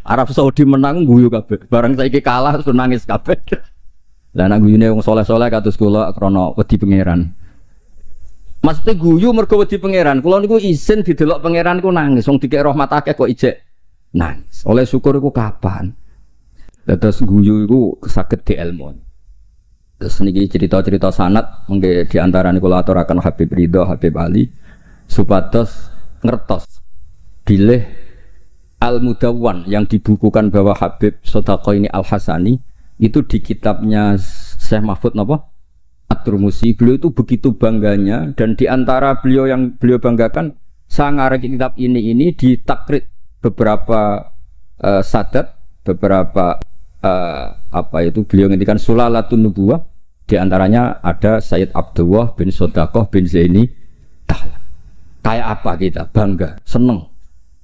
Arab Saudi menang guyu kabeh. Barang saiki kalah terus nangis kabeh. Lah nek guyune wong saleh-saleh kados kula krana wedi pangeran. Maksudnya guyu mergo wedi pangeran. Kula niku isin didelok pangeran ku nangis. Wong dikek rahmat akeh kok ijek nangis. Oleh syukur iku kapan? Terus guyu iku saged dielmoni. Terus niki cerita-cerita sanad mengke di antarane kula aturaken Habib Ridho, Habib Ali supados ngertos bilih Al-Mudawwan yang dibukukan bahwa Habib Sodaqah ini Al-Hasani itu di kitabnya Syekh Mahfud napa? At-Turmusi. Beliau itu begitu bangganya dan di antara beliau yang beliau banggakan saya ngarang kitab ini ditakrid beberapa sadat, beberapa apa itu beliau ngendikan Sulalatun Nubuwah, di antaranya ada Sayyid Abdullah bin Sodaqah bin Zaini Tahlan. Kayak apa kita bangga, seneng.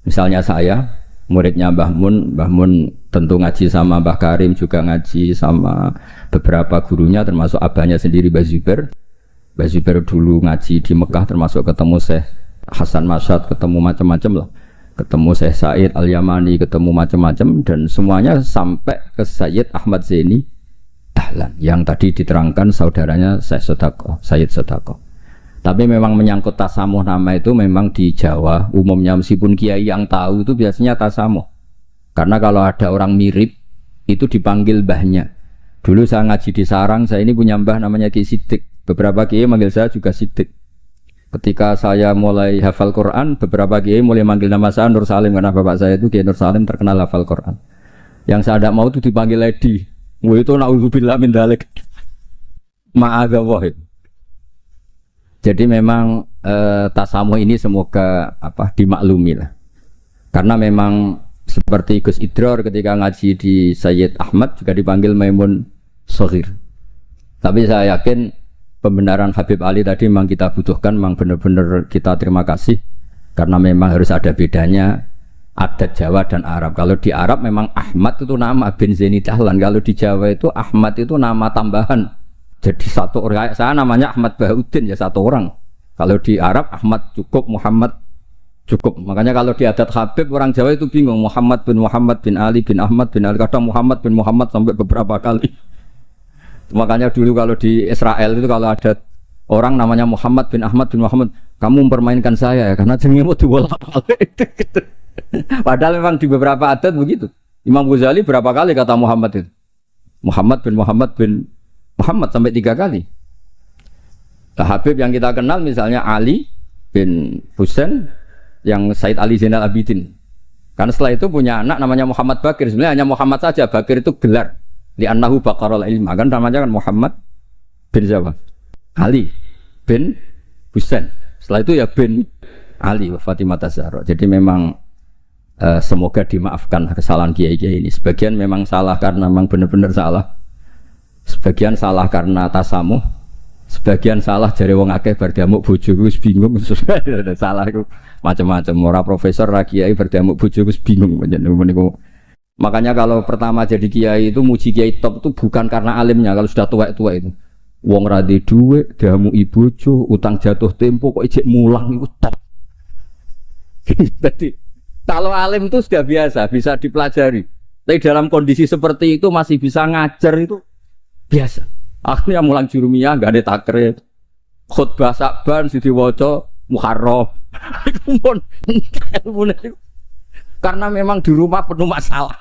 Misalnya saya muridnya Mbah Mun tentu ngaji sama Mbah Karim, juga ngaji sama beberapa gurunya termasuk abahnya sendiri Mbah Zubair. Mbah Zubair dulu ngaji di Mekah termasuk ketemu Syekh Hasan Masyad, ketemu macam-macam lah. Ketemu Syekh Said Al-Yamani, ketemu macam-macam dan semuanya sampai ke Sayyid Ahmad Zaini Tahlan yang tadi diterangkan saudaranya Syekh Sodaqah, Sayyid Sodaqah. Tapi memang menyangkut tasamuh nama itu memang di Jawa umumnya meskipun kiai yang tahu itu biasanya tasamuh. Karena kalau ada orang mirip itu dipanggil mbahnya. Dulu saya ngaji di Sarang, saya ini punya mbah namanya Ki Siddiq. Beberapa kiai manggil saya juga Siddiq. Ketika saya mulai hafal Quran, beberapa kiai mulai manggil nama saya Nur Salim karena bapak saya itu Kiai Nur Salim terkenal hafal Quran. Yang saya tidak mau itu dipanggil Lady. Wah itu naudzubillah min dzalik. Ma'adzallah. Jadi memang tasamuh ini semoga dimaklumi lah. Karena memang seperti Gus Idror ketika ngaji di Sayyid Ahmad juga dipanggil Maimun Shaghir. Tapi saya yakin pembenaran Habib Ali tadi memang kita butuhkan, memang benar-benar kita terima kasih karena memang harus ada bedanya adat Jawa dan Arab. Kalau di Arab memang Ahmad itu nama bin Zaini Dahlan, kalau di Jawa itu Ahmad itu nama tambahan. Jadi satu orang, saya namanya Ahmad Bahuddin ya satu orang. Kalau di Arab Ahmad cukup, Muhammad cukup. Makanya kalau di adat Habib orang Jawa itu bingung, Muhammad bin Ali bin Ahmad bin Ali, kadang Muhammad bin Muhammad sampai beberapa kali. Makanya dulu kalau di Israel itu kalau ada orang namanya Muhammad bin Ahmad bin Muhammad, kamu mempermainkan saya ya karena jenenge mau dibolak-balik. Padahal memang di beberapa adat begitu. Imam Ghazali berapa kali kata Muhammad itu? Muhammad bin Muhammad sampai 3 kali. Nah, Habib yang kita kenal misalnya Ali bin Husain yang Said Ali Zainal Abidin. Karena setelah itu punya anak namanya Muhammad Bakir. Sebenarnya hanya Muhammad saja, Bakir itu gelar. Li'annahu baqarul ilma, kan namanya kan Muhammad bin siapa? Ali bin Husain. Setelah itu ya bin Ali wa Fatimah Zahra. Jadi memang semoga dimaafkan kesalahan kiai-kiai ini. Sebagian memang salah karena memang benar-benar salah. Sebagian salah karena tasamuh. Sebagian salah jare wong akeh bar diamuk bojoku wis bingung. Salah itu macam-macam. Ora profesor ra kiai bar diamuk bojoku wis bingung niku. Makanya kalau pertama jadi kiai itu muji kiai top itu bukan karena alimnya. Kalau sudah tua-tua itu wong ra di dhuwit, diamuki bojo, utang jatuh tempo kok ijek mulang iku top. Jadi kalau alim itu sudah biasa, bisa dipelajari. Tapi dalam kondisi seperti itu masih bisa ngajar itu biasa. Akhirnya mulang jurumiyah enggak ada takrib. Khutbah Sa'ban sing diwaca Muharram. Karena memang di rumah penuh masalah.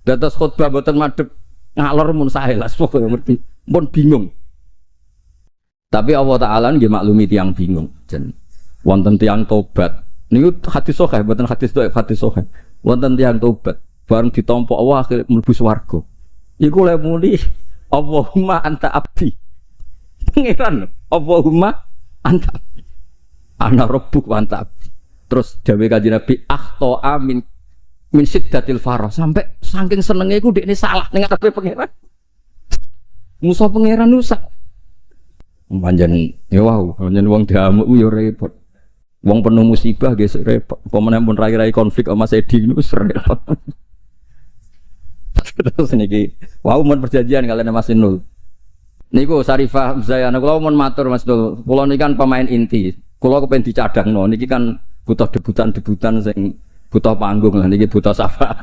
Dados khutbah mboten madhep ngalor mun sae lah pokoke ngerti. Pun bingung. Tapi Allah Taala nggih maklumi tiyang bingung. Jen wonten tiyang tobat. Niku hadis sahih mboten hadis dhaif, hadis sahih. Wonten tiyang tobat bareng ditampa Allah akhire mlebu swarga. Iku lek muni Allahumma anta abdi. Pangeran Allahumma anta abdi. Ana rabbuk wa anta abdi. Terus dawe kanjeng Nabi akhto amin min siddatil farah, sampai saking senenge iku dekne salah ning ngarepe pangeran. Musa pangeran rusak. Panjen ya wow, panjen wong diamuk yo repot. Wong penuh musibah gesek repot. Pemene pun rai-rai konflik sama Sedi niku repot. Terus niki wow mun perjanjian kalian Mas Nul. Niku Sarifah Zayana kula mun matur Mas Nul. Kula niki kan pemain inti. Kula kepen dicadangno niki kan butuh debutan sing butuh panggung lah niki butuh sapa.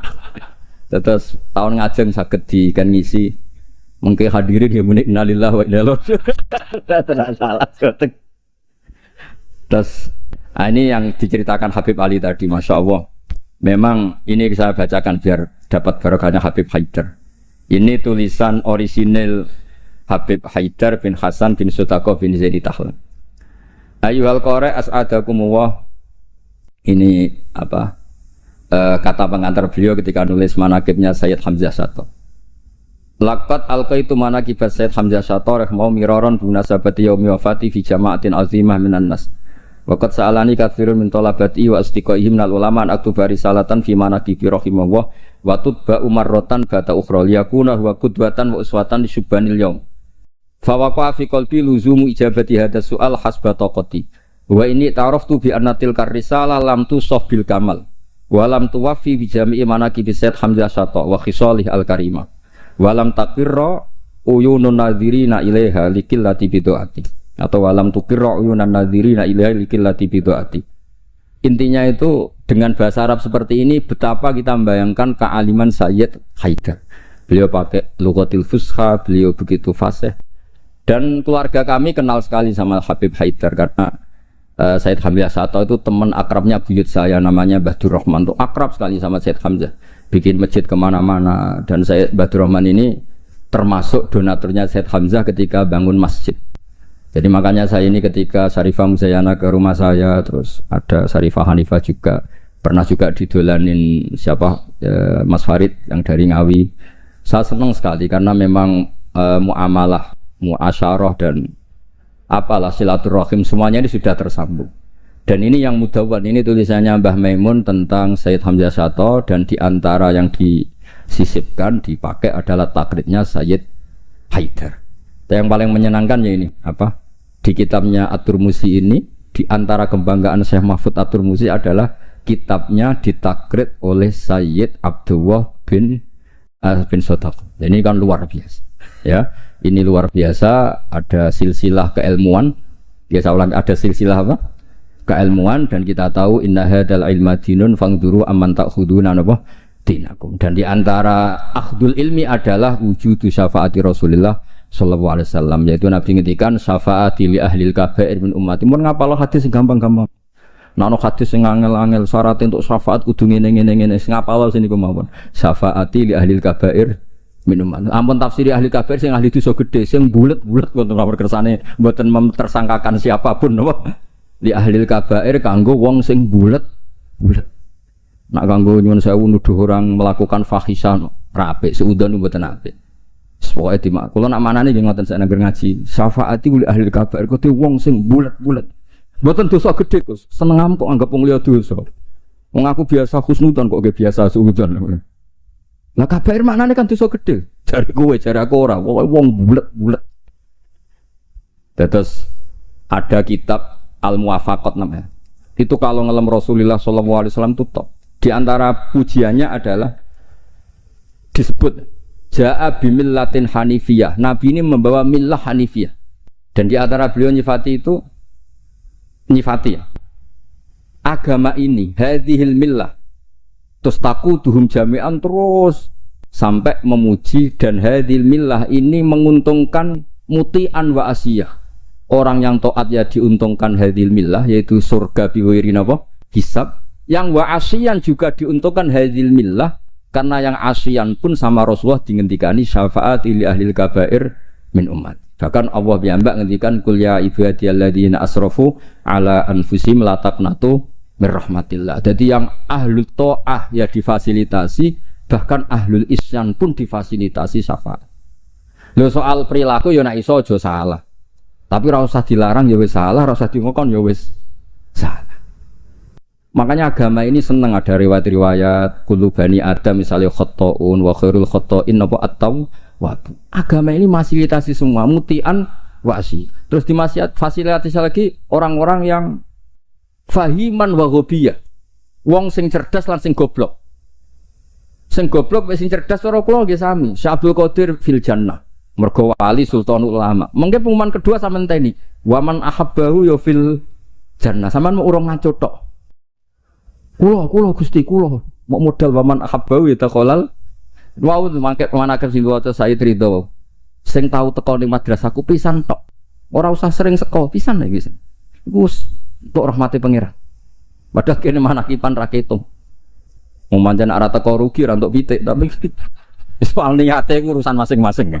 Terus tahun ngajeng saged di kan ngisi mengke hadirin ya muni innalillahi wa inna ilaihi raji'un. Salah gotek. Terus ini yang diceritakan Habib Ali tadi, Masya Allah. Memang ini saya bacakan biar dapat barokahnya Habib Haidar. Ini tulisan orisinil Habib Haidar bin Hasan bin Sutaqo bin Zaini Dahlan. Ayyuhal qari as'adakumullah. Ini apa kata pengantar beliau ketika nulis manaqibnya Sayyid Hamzah Shatoh. Laqad alqaitu manaqibat Sayyid Hamzah Shatoh rahimahullah miraron binasabati yaumi wafati fi jama'atin azimah minan nas. Waqad sa'alani katsirun min talabati wa astiqaihim minal ulama an aktuba risalatan fi manaqibi rahimahullah wa tutba umarratan bata ukhra liyakuna huwa qudwatan wa uswatan li syubbanil yaum. Fa waqa fi qalbi luzumu ijabati hadha su'al hasba taqati. Wa ini ta'araftu bi annatil karisala lam tusaf bil kamal wa lam tuwaffi bi jami'i manaqibi Sayyid Hamzah Shatoh wa khisalih al-karimah wa lam taqirra uyunun nadhirina ilaiha likillati bidu'ati atau wa lam tuqirra uyunan nadhirina ilaiha likillati bidu'ati. Intinya itu dengan bahasa Arab seperti ini betapa kita membayangkan kealiman Sayyid Haidar. Beliau pakai lughatil fusha, beliau begitu fasih. Dan keluarga kami kenal sekali sama Habib Haidar karena Sayyid Hamzah Shatoh itu teman akrabnya buyut saya namanya Badur Rahman, tuh akrab sekali sama Sayyid Hamzah, bikin masjid kemana-mana. Dan Sayyid Badur Rahman ini termasuk donaturnya Sayyid Hamzah ketika bangun masjid. Jadi makanya saya ini ketika Syarifah Muzayana ke rumah saya, terus ada Syarifah Hanifah juga, pernah juga didolanin siapa Mas Farid yang dari Ngawi. Saya senang sekali karena memang muamalah, muasyarah dan apalah silaturahim semuanya ini sudah tersambung. Dan ini yang mudawwan, ini tulisannya Mbah Maimun tentang Sayyid Hamzah Syato, dan diantara yang disisipkan dipakai adalah takribnya Sayyid Haidar. Yang paling menyenangkan ya ini apa? Di kitabnya At-Turmusi ini, di antara kebanggaan Syekh Mahfud At-Turmusi adalah kitabnya ditakrib oleh Sayyid Abdullah bin Sodaq. Ini kan luar biasa. Ya, ini luar biasa. Ada silsilah keilmuan. Biasa ulang, ada silsilah apa? Keilmuan, dan kita tahu inna hadzal ilma dinun fangduru amman ta'khuduna apa? Dinakum. Dan di antara akhdul ilmi adalah wujudu syafaati Rasulullah sallallahu alaihi wasallam, yaitu Nabi ngendikan syafaati li ahlil kabair min ummati. Mun ngapal hadis gampang-gampang. Nek ana hadis sing angel-angel syarat untuk syafaat kudu ngene-ngene sing ngapal sini kemawon. Syafaati li ahlil kabair min ummati. Ampun tafsiri ahli kabair sing ahli dosa gede, sing bulet-bulet wonten nomor kersane mboten memtersangkakan siapapun napa. Li ahlil kabair kanggo wong sing bulet-bulet. Nak kanggo nyuwun sewu nuduh orang melakukan fahisah rapik seudon mboten apik. Pokoke dimak. Kula nak manane nggih ngoten sak nangger ngaji. Syafaati li ahli kabair kudu wong sing bulet-bulet. Mboten dosa gedhe, Gus. Seneng kok anggap wong liya dosa. Wong aku biasa husnudzon kok nggih biasa suudzon. Lah kabair maknane kan dosa gedhe. Jare kowe, jare aku ora. Pokoke wong bulet-bulet. Terus ada kitab Al-Muwafaqat namanya. Itu kalau ngelem Rasulullah sallallahu alaihi wasallam tutup. Di antara pujiannya adalah disebut Ja'a bimillatin hanifiyah. Nabi ini membawa millah hanifiyah. Dan di antara beliau nyifati itu ya. Agama ini hadhil millah. Terus taquduhum jami'an terus sampai memuji, dan hadhil millah ini menguntungkan muti'an wa asiyah. Orang yang taat ya diuntungkan hadhil millah, yaitu surga biwiri napa? Hisab. Yang wa asiyan juga diuntungkan hadhil millah, karena yang asian pun sama Rasulullah dingendikani syafaati li ahlil kabair min umat. Bahkan Allah piyambak ngendikan kul ya ibadiyalladzina asrafu ala anfusihim la taqnatu mir rahmatillah. Jadi yang ahlul taah ya difasilitasi, bahkan ahlul isyan pun difasilitasi syafaat. Lho soal perilaku ya nek iso aja salah. Tapi ora usah dilarang ya wis salah, ora usah dingokon ya wis salah. Makanya agama ini senang ada riwayat-riwayat kullu bani Adam misalnya khotta'un wa khairul khotta'in apa at-tawwab. Agama ini fasilitasi semua mutian wasi. Terus fasilitasi lagi orang-orang yang fahiman wa ghobiyah. Wong sing cerdas lan sing goblok. Sing goblok wis sing cerdas ora kula nggih sami. Syekh Abdul Qadir fil jannah. Mergo wali sultanul ulama. Mengke pengumuman kedua sampean teni. Waman ahabbahu ya fil jannah. Sampean mau urung ngaco tok. Kulo Gusti kulo mau modal waman ahabbau ya taqolal. Wau mangke manaken sing waca Sayyid Ridho. Sing tau teko ning madrasahku pisan tok. Ora usah sering seko pisan lho guys. Iku untuk rahmati pangeran. Padahal kene manakipan ra ketung. Wong pancen ora teko rugi ra entuk pitik, tapi wis soal niate urusan masing-masing ya.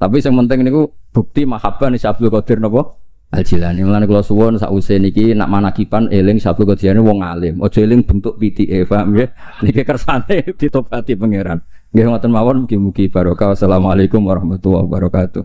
Tapi sing penting niku bukti mahabbah ni Abdul Qadir napa? Al-Jilani. Mulane kula suwun sakwise niki nak manakipan eling Abdul Qadir wong alim. Aja eling bentuk pitike, paham nggih? Niki kersane ditobati pangeran. Nggih ngoten mawon mugi-mugi barokah. Wassalamualaikum warahmatullahi wabarakatuh.